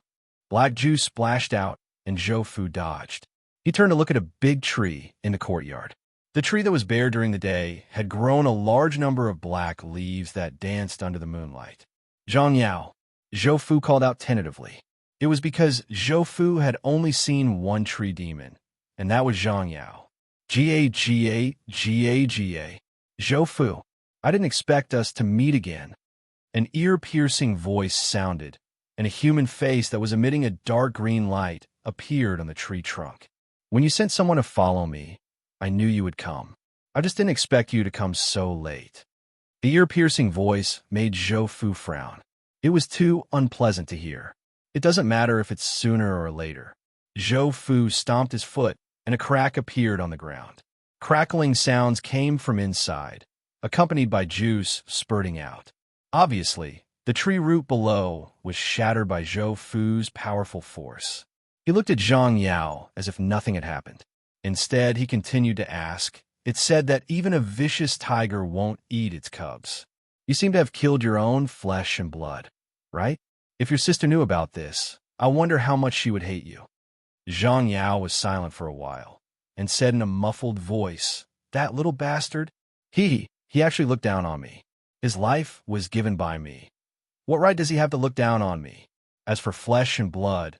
Black juice splashed out, and Zhou dodged. He turned to look at a big tree in the courtyard. The tree that was bare during the day had grown a large number of black leaves that danced under the moonlight. "Zhang Yao," Zhou called out tentatively. It was because Zhou had only seen one tree demon, and that was Zhang Yao. Ga. Zhou, I didn't expect us to meet again. An ear-piercing voice sounded, and a human face that was emitting a dark green light appeared on the tree trunk. "When you sent someone to follow me, I knew you would come. I just didn't expect you to come so late." The ear-piercing voice made Zhou frown. It was too unpleasant to hear. It doesn't matter if it's sooner or later. Zhou stomped his foot, and a crack appeared on the ground. Crackling sounds came from inside, accompanied by juice spurting out. Obviously, the tree root below was shattered by Zhou powerful force. He looked at Zhang Yao as if nothing had happened. Instead, he continued to ask, "It's said that even a vicious tiger won't eat its cubs. You seem to have killed your own flesh and blood, right? If your sister knew about this, I wonder how much she would hate you." Zhang Yao was silent for a while, and said in a muffled voice, "That little bastard? He actually looked down on me. His life was given by me. What right does he have to look down on me? As for flesh and blood,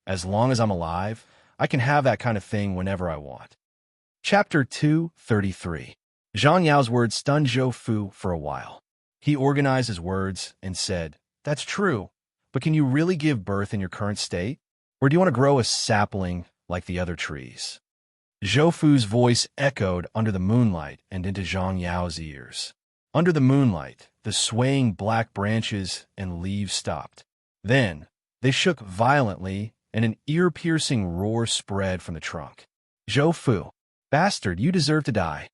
as long as I'm alive, I can have that kind of thing whenever I want." Chapter 233. Zhang Yao's words stunned Zhou for a while. He organized his words and said, "That's true, but can you really give birth in your current state? Or do you want to grow a sapling like the other trees?" Zhou voice echoed under the moonlight and into Zhang Yao's ears. Under the moonlight, the swaying black branches and leaves stopped. Then, they shook violently, and an ear-piercing roar spread from the trunk. "Zhou, bastard, you deserve to die."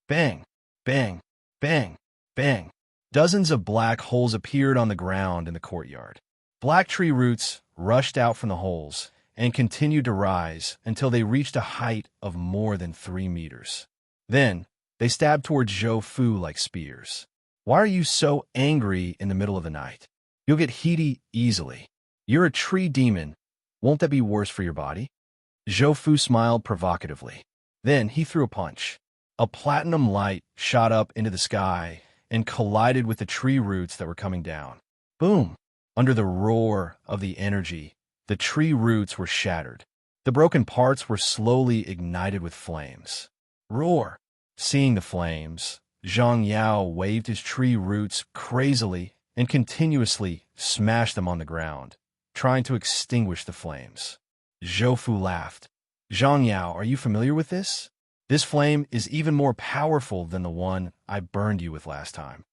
Bang, bang, bang, bang. Dozens of black holes appeared on the ground in the courtyard. Black tree roots rushed out from the holes and continued to rise until they reached a height of more than 3 meters. Then, they stabbed towards Zhou like spears. "Why are you so angry in the middle of the night? You'll get heaty easily. You're a tree demon. Won't that be worse for your body?" Zhou smiled provocatively. Then he threw a punch. A platinum light shot up into the sky and collided with the tree roots that were coming down. Boom! Under the roar of the energy, the tree roots were shattered. The broken parts were slowly ignited with flames. Roar! Seeing the flames, Zhang Yao waved his tree roots crazily and continuously smashed them on the ground, trying to extinguish the flames. Zhou laughed. "Zhang Yao, are you familiar with this? This flame is even more powerful than the one I burned you with last time."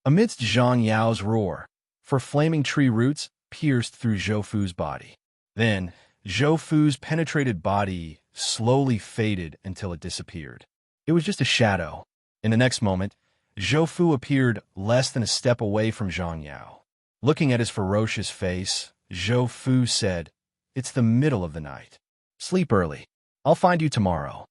Amidst Zhang Yao's roar, flaming tree roots pierced through Zhou's body. Then, Zhou's penetrated body slowly faded until it disappeared. It was just a shadow. In the next moment, Zhou appeared less than a step away from Zhang Yao. Looking at his ferocious face, Zhou said, "It's the middle of the night. Sleep early. I'll find you tomorrow."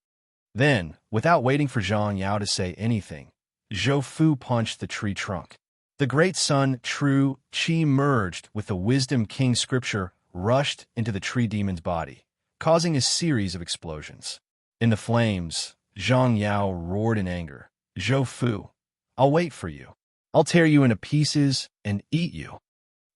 Then, without waiting for Zhang Yao to say anything, Zhou punched the tree trunk. The great sun, true Qi, merged with the Wisdom King scripture, rushed into the tree demon's body, causing a series of explosions. In the flames, Zhang Yao roared in anger. "Zhou, I'll wait for you. I'll tear you into pieces and eat you."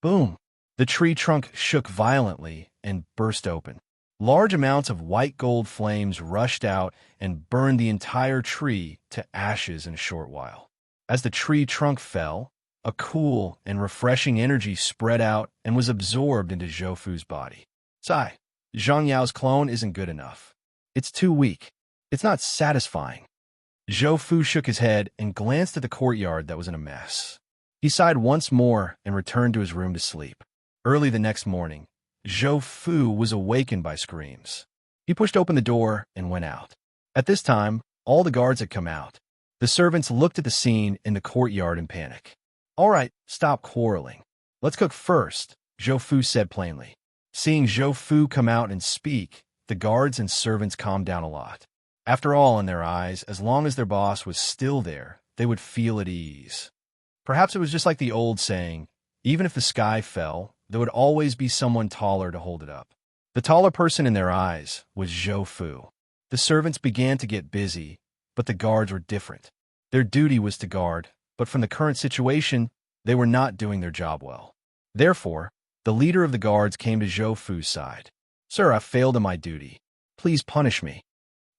Boom! The tree trunk shook violently and burst open. Large amounts of white gold flames rushed out and burned the entire tree to ashes in a short while. As the tree trunk fell, a cool and refreshing energy spread out and was absorbed into Zhou's body. Sigh, Zhang Yao's clone isn't good enough. It's too weak. It's not satisfying. Zhou shook his head and glanced at the courtyard that was in a mess. He sighed once more and returned to his room to sleep. Early the next morning, Zhou was awakened by screams. He pushed open the door and went out. At this time, all the guards had come out. The servants looked at the scene in the courtyard in panic. "All right, stop quarreling. Let's cook first," Zhou Fu said plainly. Seeing Zhou Fu come out and speak, the guards and servants calmed down a lot. After all, in their eyes, as long as their boss was still there, they would feel at ease. Perhaps it was just like the old saying, even if the sky fell, there would always be someone taller to hold it up. The taller person in their eyes was Zhou Fu. The servants began to get busy, but the guards were different. Their duty was to guard, but from the current situation, they were not doing their job well. Therefore, the leader of the guards came to Zhou Fu's side. "Sir, I failed in my duty. Please punish me."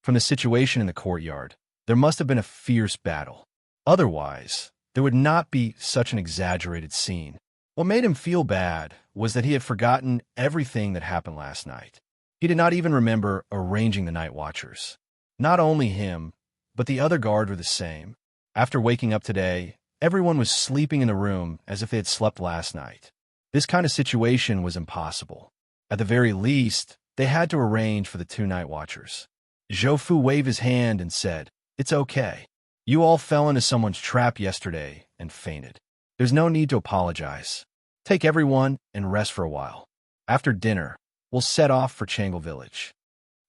From the situation in the courtyard, there must have been a fierce battle. Otherwise, there would not be such an exaggerated scene. What made him feel bad was that he had forgotten everything that happened last night. He did not even remember arranging the night watchers. Not only him, but the other guard were the same. After waking up today, everyone was sleeping in the room as if they had slept last night. This kind of situation was impossible. At the very least, they had to arrange for the 2 night watchers. Zhou Fu waved his hand and said, "It's okay. You all fell into someone's trap yesterday and fainted. There's no need to apologize. Take everyone and rest for a while. After dinner, we'll set off for Tranquil village."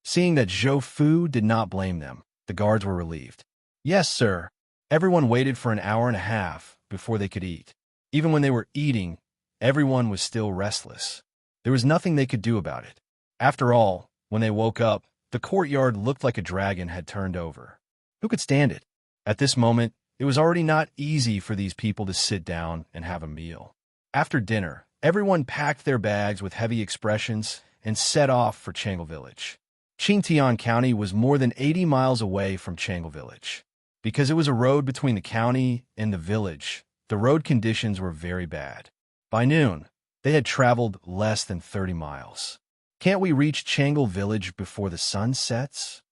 Seeing that Zhou Fu did not blame them, the guards were relieved. "Yes, sir." Everyone waited for an hour and a half before they could eat. Even when they were eating, everyone was still restless. There was nothing they could do about it. After all, when they woke up, the courtyard looked like a dragon had turned over. Who could stand it? At this moment, it was already not easy for these people to sit down and have a meal. After dinner, everyone packed their bags with heavy expressions and set off for Tranquil village. Qingtian County was more than 80 miles away from Tranquil village. Because it was a road between the county and the village, the road conditions were very bad. By noon, they had traveled less than 30 miles. "Can't we reach Tranquil village before the sun sets?"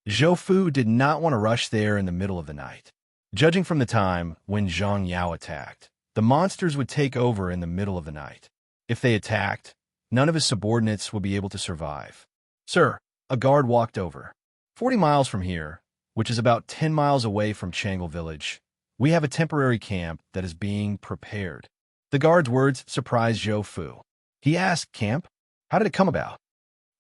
Zhou Fu did not want to rush there in the middle of the night. Judging from the time when Zhang Yao attacked, the monsters would take over in the middle of the night. If they attacked, none of his subordinates would be able to survive. "Sir," a guard walked over. 40 miles from here, which is about 10 miles away from Tranquil village, we have a temporary camp that is being prepared." The guard's words surprised Zhou Fu. He asked, "Camp? How did it come about?"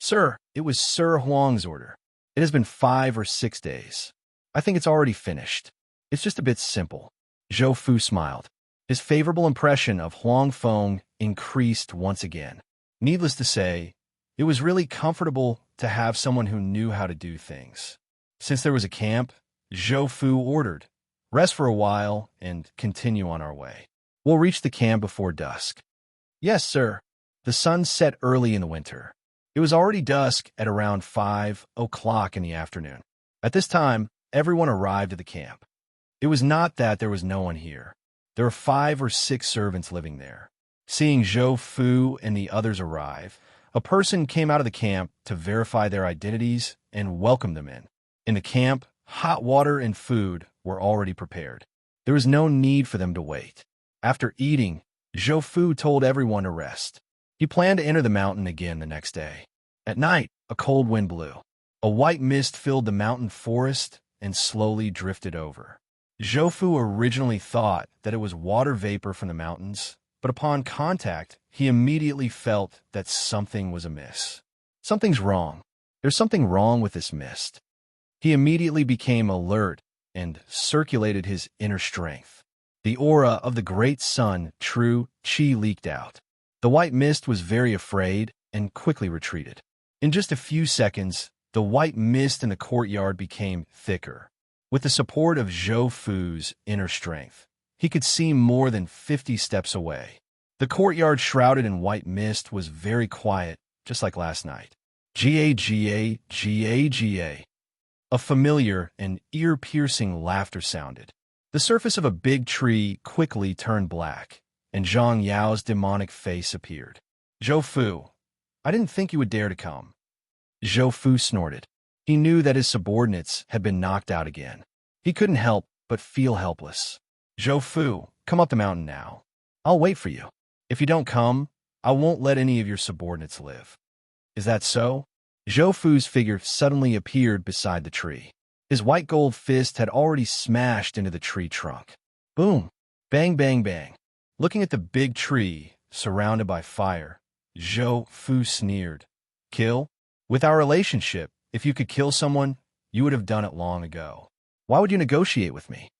"Sir, it was Sir Huang's order. It has been 5 or 6 days. I think it's already finished. It's just a bit simple." Zhou Fu smiled. His favorable impression of Huang Feng increased once again. Needless to say, it was really comfortable to have someone who knew how to do things. Since there was a camp, Zhou Fu ordered, "Rest for a while and continue on our way. We'll reach the camp before dusk." "Yes, sir." The sun set early in the winter. It was already dusk at around 5 o'clock in the afternoon. At this time, everyone arrived at the camp. It was not that there was no one here. There were 5 or 6 servants living there. Seeing Zhou Fu and the others arrive, a person came out of the camp to verify their identities and welcome them in. In the camp, hot water and food were already prepared. There was no need for them to wait. After eating, Zhou Fu told everyone to rest. He planned to enter the mountain again the next day. At night, a cold wind blew. A white mist filled the mountain forest and slowly drifted over. Zhou Fu originally thought that it was water vapor from the mountains, but upon contact, he immediately felt that something was amiss. Something's wrong. There's something wrong with this mist. He immediately became alert and circulated his inner strength. The aura of the great sun, true Qi, leaked out. The white mist was very afraid and quickly retreated. In just a few seconds, the white mist in the courtyard became thicker. With the support of Zhou Fu's inner strength, he could see more than 50 steps away. The courtyard shrouded in white mist was very quiet, just like last night. Ga. A familiar and ear-piercing laughter sounded. The surface of a big tree quickly turned black, and Zhang Yao's demonic face appeared. "Zhou Fu, I didn't think you would dare to come." Zhou Fu snorted. He knew that his subordinates had been knocked out again. He couldn't help but feel helpless. "Zhou Fu, come up the mountain now. I'll wait for you. If you don't come, I won't let any of your subordinates live." "Is that so?" Zhou Fu's figure suddenly appeared beside the tree. His white gold fist had already smashed into the tree trunk. Boom! Bang, bang, bang. Looking at the big tree, surrounded by fire, Zhou Fu sneered. Kill? With our relationship, if you could kill someone, you would have done it long ago. Why would you negotiate with me?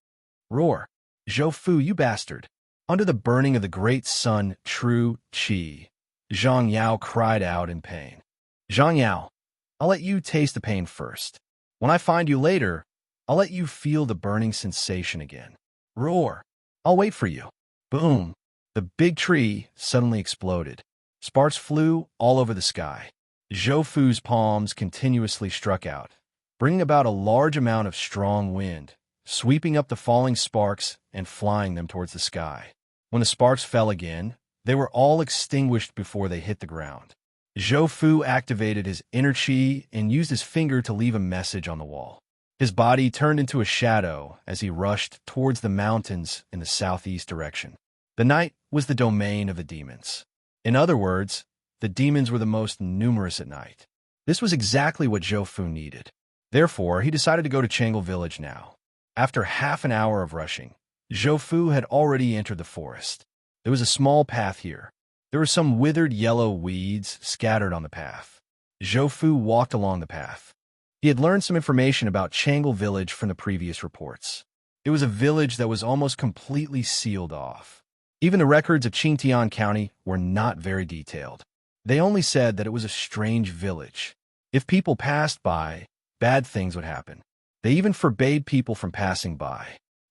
Roar. Zhou Fu, you bastard. Under the burning of the great sun, True Qi, Zhang Yao cried out in pain. Zhang Yao, I'll let you taste the pain first. When I find you later, I'll let you feel the burning sensation again. Roar. I'll wait for you. Boom. The big tree suddenly exploded. Sparks flew all over the sky. Zhou Fu's palms continuously struck out, bringing about a large amount of strong wind, sweeping up the falling sparks and flying them towards the sky. When the sparks fell again, they were all extinguished before they hit the ground. Zhou Fu activated his inner qi and used his finger to leave a message on the wall. His body turned into a shadow as he rushed towards the mountains in the southeast direction. The night was the domain of the demons. In other words, the demons were the most numerous at night. This was exactly what Zhou Fu needed. Therefore, he decided to go to Tranquil village now. After half an hour of rushing, Zhou Fu had already entered the forest. There was a small path here. There were some withered yellow weeds scattered on the path. Zhou Fu walked along the path. He had learned some information about Tranquil village from the previous reports. It was a village that was almost completely sealed off. Even the records of Qingtian County were not very detailed. They only said that it was a strange village. If people passed by, bad things would happen. They even forbade people from passing by.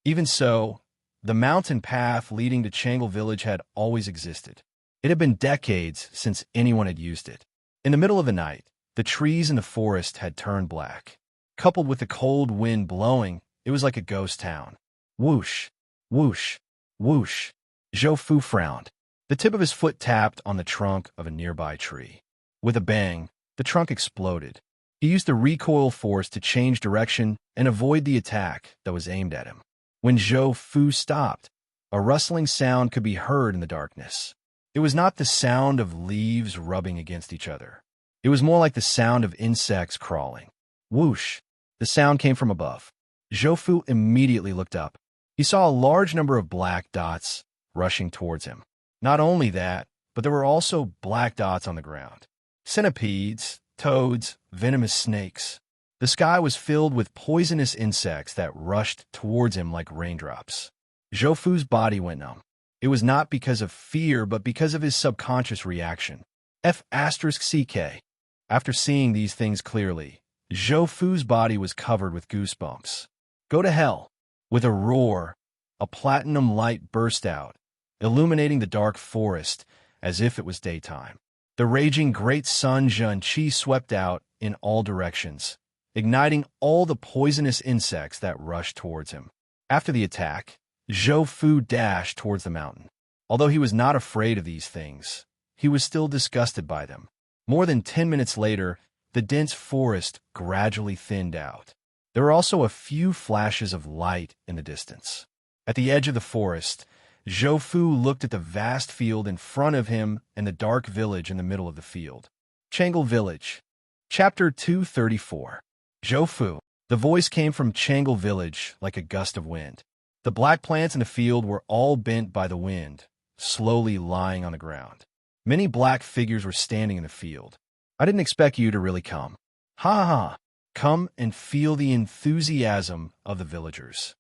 Even so, the mountain path leading to Tranquil village had always existed. It had been decades since anyone had used it. In the middle of the night, the trees in the forest had turned black. Coupled with the cold wind blowing, it was like a ghost town. Whoosh, whoosh, whoosh. Zhou Fu frowned. The tip of his foot tapped on the trunk of a nearby tree. With a bang, the trunk exploded. He used the recoil force to change direction and avoid the attack that was aimed at him. When Zhou Fu stopped, a rustling sound could be heard in the darkness. It was not the sound of leaves rubbing against each other. It was more like the sound of insects crawling. Whoosh! The sound came from above. Zhou Fu immediately looked up. He saw a large number of black dots rushing towards him. Not only that, but there were also black dots on the ground. Centipedes, toads, venomous snakes. The sky was filled with poisonous insects that rushed towards him like raindrops. Zhou Fu's body went numb. It was not because of fear, but because of his subconscious reaction. F***CK. After seeing these things clearly, Zhou Fu's body was covered with goosebumps. Go to hell. With a roar, a platinum light burst out, illuminating the dark forest as if it was daytime. The raging great sun Zhen Qi swept out in all directions, igniting all the poisonous insects that rushed towards him. After the attack, Zhou Fu dashed towards the mountain. Although he was not afraid of these things, he was still disgusted by them. More than 10 minutes later, the dense forest gradually thinned out. There were also a few flashes of light in the distance. At the edge of the forest, Zhou Fu looked at the vast field in front of him and the dark village in the middle of the field. Tranquil village. Chapter 234. Zhou Fu. The voice came from Tranquil village like a gust of wind. The black plants in the field were all bent by the wind, slowly lying on the ground. Many black figures were standing in the field. I didn't expect you to really come. Ha ha ha. Come and feel the enthusiasm of the villagers.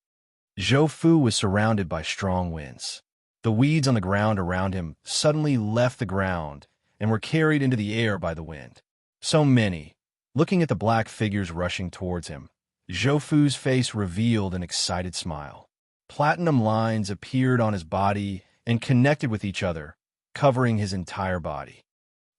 Zhou Fu was surrounded by strong winds. The weeds on the ground around him suddenly left the ground and were carried into the air by the wind. So many. Looking at the black figures rushing towards him, Zhou Fu's face revealed an excited smile. Platinum lines appeared on his body and connected with each other, covering his entire body.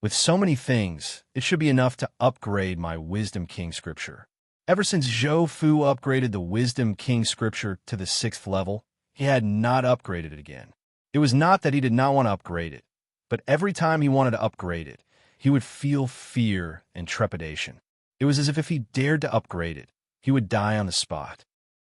With so many things, it should be enough to upgrade my Wisdom King scripture. Ever since Zhou Fu upgraded the Wisdom King scripture to the 6th level, he had not upgraded it again. It was not that he did not want to upgrade it, but every time he wanted to upgrade it, he would feel fear and trepidation. It was as if he dared to upgrade it, he would die on the spot.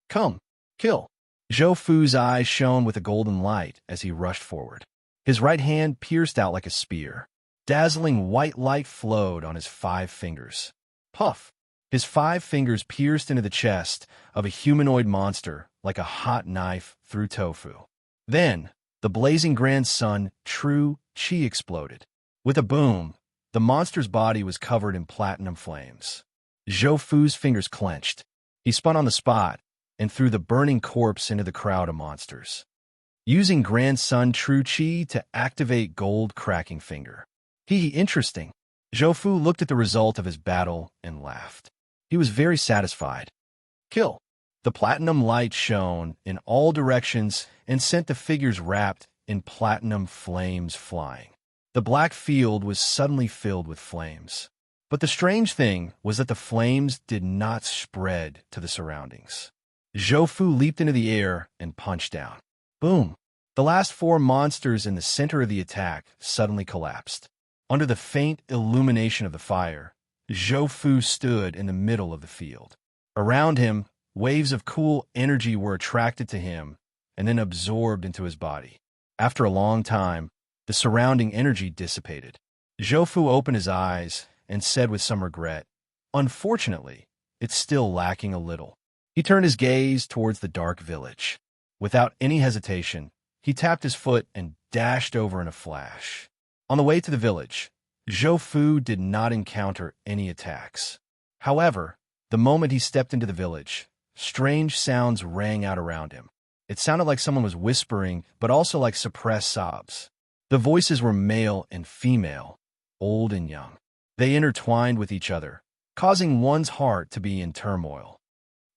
Come, kill. Zhou Fu's eyes shone with a golden light as he rushed forward. His right hand pierced out like a spear. Dazzling white light flowed on his 5 fingers. Puff! His 5 fingers pierced into the chest of a humanoid monster like a hot knife through tofu. Then, the blazing grand sun, true chi, exploded. With a boom, the monster's body was covered in platinum flames. Zhou Fu's fingers clenched. He spun on the spot and threw the burning corpse into the crowd of monsters. Using Grand Sun True Chi to activate Gold Cracking Finger. Interesting. Zhou Fu looked at the result of his battle and laughed. He was very satisfied. Kill. The platinum light shone in all directions and sent the figures wrapped in platinum flames flying. The black field was suddenly filled with flames. But the strange thing was that the flames did not spread to the surroundings. Zhou Fu leaped into the air and punched down. Boom! The last 4 monsters in the center of the attack suddenly collapsed. Under the faint illumination of the fire, Zhou Fu stood in the middle of the field. Around him, waves of cool energy were attracted to him and then absorbed into his body. After a long time, the surrounding energy dissipated. Zhou Fu opened his eyes and said with some regret, "Unfortunately, it's still lacking a little." He turned his gaze towards the dark village. Without any hesitation, he tapped his foot and dashed over in a flash. On the way to the village, Zhou Fu did not encounter any attacks. However, the moment he stepped into the village, strange sounds rang out around him. It sounded like someone was whispering, but also like suppressed sobs. The voices were male and female, old and young. They intertwined with each other, causing one's heart to be in turmoil.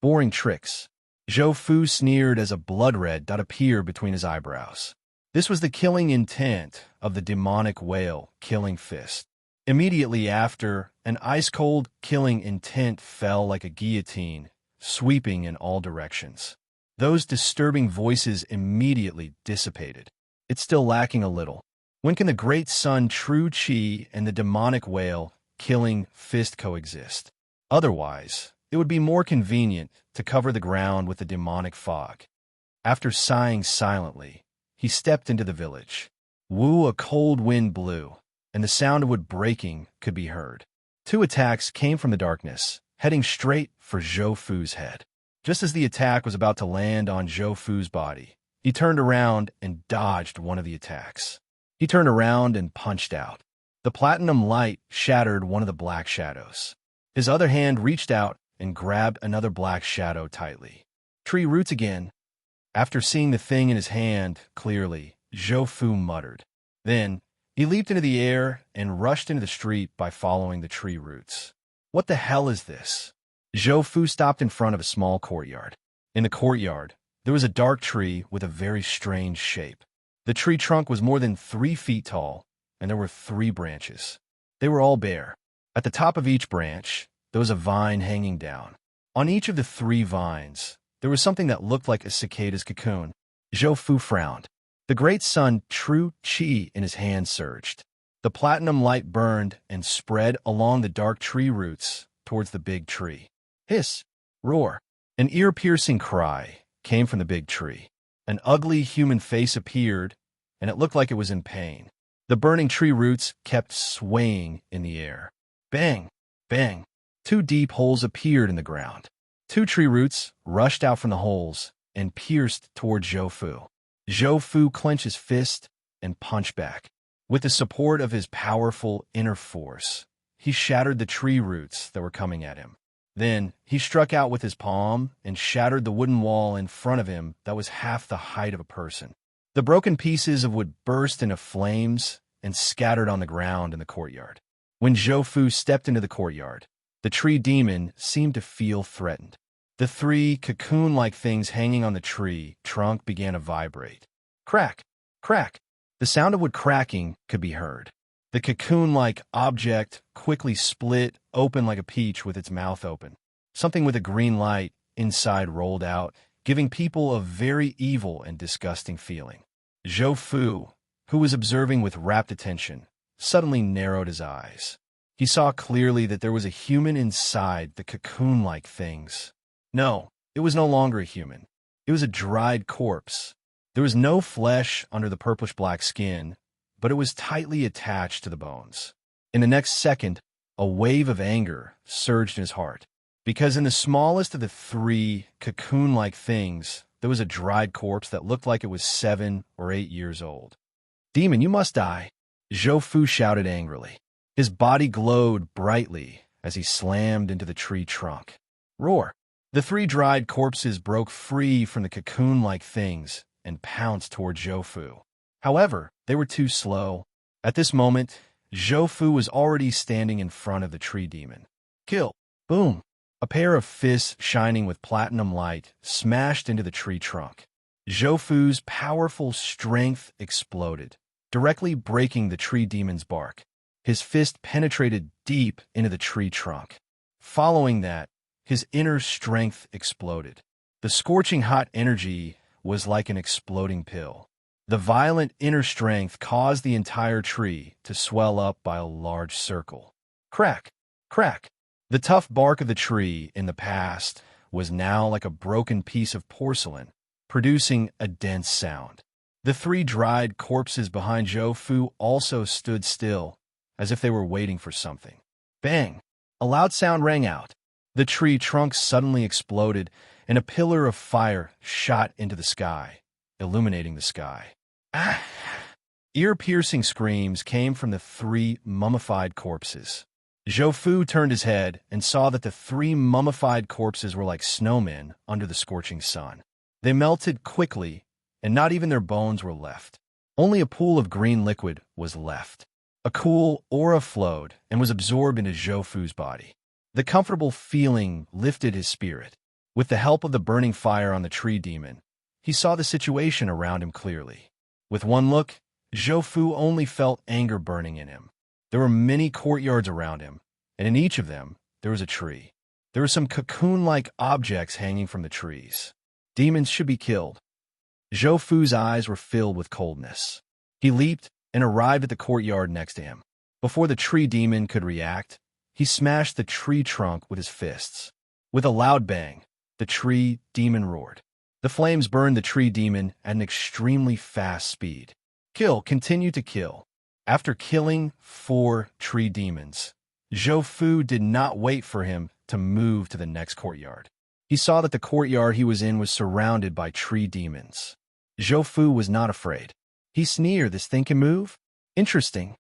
Boring tricks. Zhou Fu sneered as a blood red dot appeared between his eyebrows. This was the killing intent of the demonic whale killing fist. Immediately after, an ice-cold killing intent fell like a guillotine, sweeping in all directions. Those disturbing voices immediately dissipated. It's still lacking a little. When can the great sun True Chi and the demonic whale killing fist coexist? Otherwise, it would be more convenient to cover the ground with the demonic fog. After sighing silently, he stepped into the village. Woo, a cold wind blew, and the sound of wood breaking could be heard. 2 attacks came from the darkness, heading straight for Zhou Fu's head. Just as the attack was about to land on Zhou Fu's body, he turned around and dodged one of the attacks. He turned around and punched out. The platinum light shattered one of the black shadows. His other hand reached out and grabbed another black shadow tightly. Tree roots again. After seeing the thing in his hand clearly, Zhou Fu muttered. Then, he leaped into the air and rushed into the street by following the tree roots. What the hell is this? Zhou Fu stopped in front of a small courtyard. In the courtyard, there was a dark tree with a very strange shape. The tree trunk was more than 3 feet tall, and there were 3 branches. They were all bare. At the top of each branch, there was a vine hanging down. On each of the 3 vines, there was something that looked like a cicada's cocoon. Zhou Fu frowned. The great sun True Chi in his hand surged. The platinum light burned and spread along the dark tree roots towards the big tree. Hiss! Roar! An ear-piercing cry came from the big tree. An ugly human face appeared, and it looked like it was in pain. The burning tree roots kept swaying in the air. Bang! Bang! 2 deep holes appeared in the ground. 2 tree roots rushed out from the holes and pierced toward Zhou Fu. Zhou Fu clenched his fist and punched back. With the support of his powerful inner force, he shattered the tree roots that were coming at him. Then, he struck out with his palm and shattered the wooden wall in front of him that was half the height of a person. The broken pieces of wood burst into flames and scattered on the ground in the courtyard. When Zhou Fu stepped into the courtyard, the tree demon seemed to feel threatened. The 3 cocoon-like things hanging on the tree trunk began to vibrate. Crack! Crack! The sound of wood cracking could be heard. The cocoon-like object quickly split open like a peach with its mouth open. Something with a green light inside rolled out, giving people a very evil and disgusting feeling. Zhou Fu, who was observing with rapt attention, suddenly narrowed his eyes. He saw clearly that there was a human inside the cocoon-like things. No, it was no longer a human. It was a dried corpse. There was no flesh under the purplish-black skin, but it was tightly attached to the bones. In the next second, a wave of anger surged in his heart, because in the smallest of the three cocoon-like things, there was a dried corpse that looked like it was 7 or 8 years old. "Demon, you must die," Zhou Fu shouted angrily. His body glowed brightly as he slammed into the tree trunk. Roar! The 3 dried corpses broke free from the cocoon-like things and pounced toward Zhou Fu. However, they were too slow. At this moment, Zhou Fu was already standing in front of the tree demon. Kill! Boom! A pair of fists shining with platinum light smashed into the tree trunk. Zhou Fu's powerful strength exploded, directly breaking the tree demon's bark. His fist penetrated deep into the tree trunk. Following that, his inner strength exploded. The scorching hot energy was like an exploding pill. The violent inner strength caused the entire tree to swell up by a large circle. Crack! Crack! The tough bark of the tree in the past was now like a broken piece of porcelain, producing a dense sound. The 3 dried corpses behind Zhou Fu also stood still, as if they were waiting for something. Bang! A loud sound rang out. The tree trunk suddenly exploded, and a pillar of fire shot into the sky, illuminating the sky. Ah! Ear-piercing screams came from the 3 mummified corpses. Zhou Fu turned his head and saw that the 3 mummified corpses were like snowmen under the scorching sun. They melted quickly, and not even their bones were left. Only a pool of green liquid was left. A cool aura flowed and was absorbed into Zhou Fu's body. The comfortable feeling lifted his spirit. With the help of the burning fire on the tree demon, he saw the situation around him clearly. With one look, Zhou Fu only felt anger burning in him. There were many courtyards around him, and in each of them, there was a tree. There were some cocoon-like objects hanging from the trees. Demons should be killed. Zhou Fu's eyes were filled with coldness. He leaped and arrived at the courtyard next to him. Before the tree demon could react, he smashed the tree trunk with his fists. With a loud bang, the tree demon roared. The flames burned the tree demon at an extremely fast speed. Kill continued to kill. After killing 4 tree demons, Zhou Fu did not wait for him to move to the next courtyard. He saw that the courtyard he was in was surrounded by tree demons. Zhou Fu was not afraid. He sneered, "This thing can move? Interesting."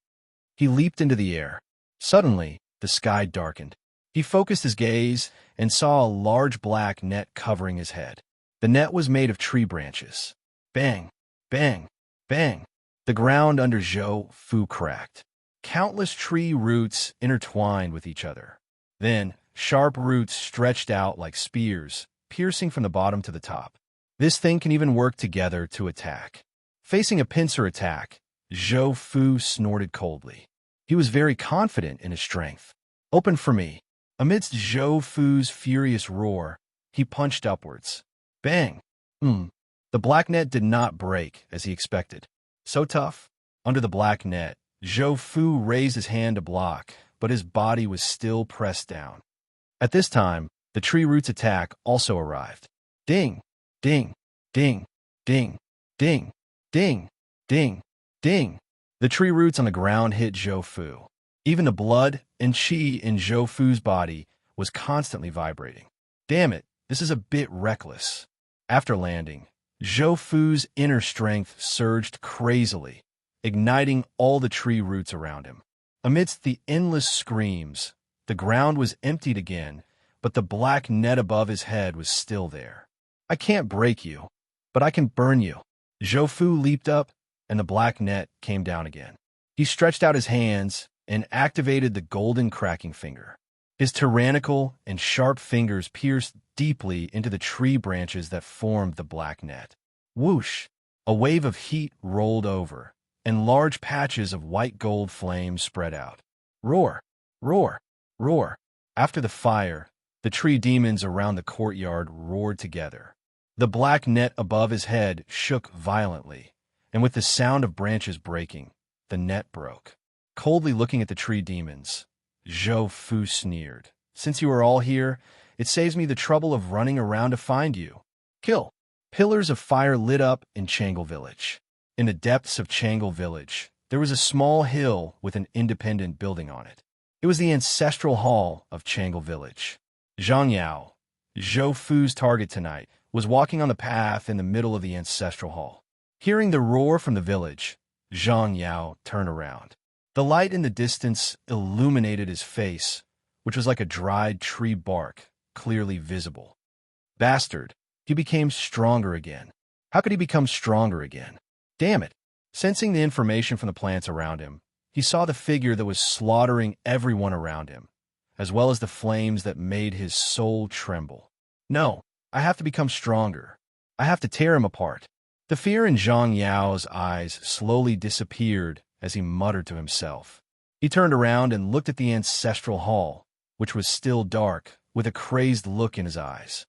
He leaped into the air. Suddenly, the sky darkened. He focused his gaze and saw a large black net covering his head. The net was made of tree branches. Bang! Bang! Bang! The ground under Zhou Fu cracked. Countless tree roots intertwined with each other. Then, sharp roots stretched out like spears, piercing from the bottom to the top. This thing can even work together to attack. Facing a pincer attack, Zhou Fu snorted coldly. He was very confident in his strength. "Open for me." Amidst Zhou Fu's furious roar, he punched upwards. Bang! The black net did not break as he expected. So tough. Under the black net, Zhou Fu raised his hand to block, but his body was still pressed down. At this time, the tree roots attack also arrived. Ding! Ding! Ding! Ding! Ding! Ding! Ding! Ding! The tree roots on the ground hit Zhou Fu. Even the blood and qi in Zhou Fu's body was constantly vibrating. Damn it, this is a bit reckless. After landing, Zhou Fu's inner strength surged crazily, igniting all the tree roots around him. Amidst the endless screams, the ground was emptied again, but the black net above his head was still there. "I can't break you, but I can burn you." Zhou Fu leaped up, and the black net came down again. He stretched out his hands and activated the golden cracking finger. His tyrannical and sharp fingers pierced deeply into the tree branches that formed the black net. Whoosh! A wave of heat rolled over, and large patches of white gold flame spread out. Roar! Roar! Roar! After the fire, the tree demons around the courtyard roared together. The black net above his head shook violently, and with the sound of branches breaking, the net broke. Coldly looking at the tree demons, Zhou Fu sneered. "Since you are all here, it saves me the trouble of running around to find you. Kill!" Pillars of fire lit up in Changle Village. In the depths of Changle Village, There was a small hill with an independent building on it. It was the ancestral hall of Changle Village. Zhang Yao, Zhou Fu's target tonight, was walking on the path in the middle of the ancestral hall. Hearing the roar from the village, Zhang Yao turned around. The light in the distance illuminated his face, which was like a dried tree bark, clearly visible. Bastard, he became stronger again. How could he become stronger again? Damn it! Sensing the information from the plants around him, he saw the figure that was slaughtering everyone around him, as well as the flames that made his soul tremble. No, I have to become stronger. I have to tear him apart. The fear in Zhang Yao's eyes slowly disappeared as he muttered to himself. He turned around and looked at the ancestral hall, which was still dark, with a crazed look in his eyes.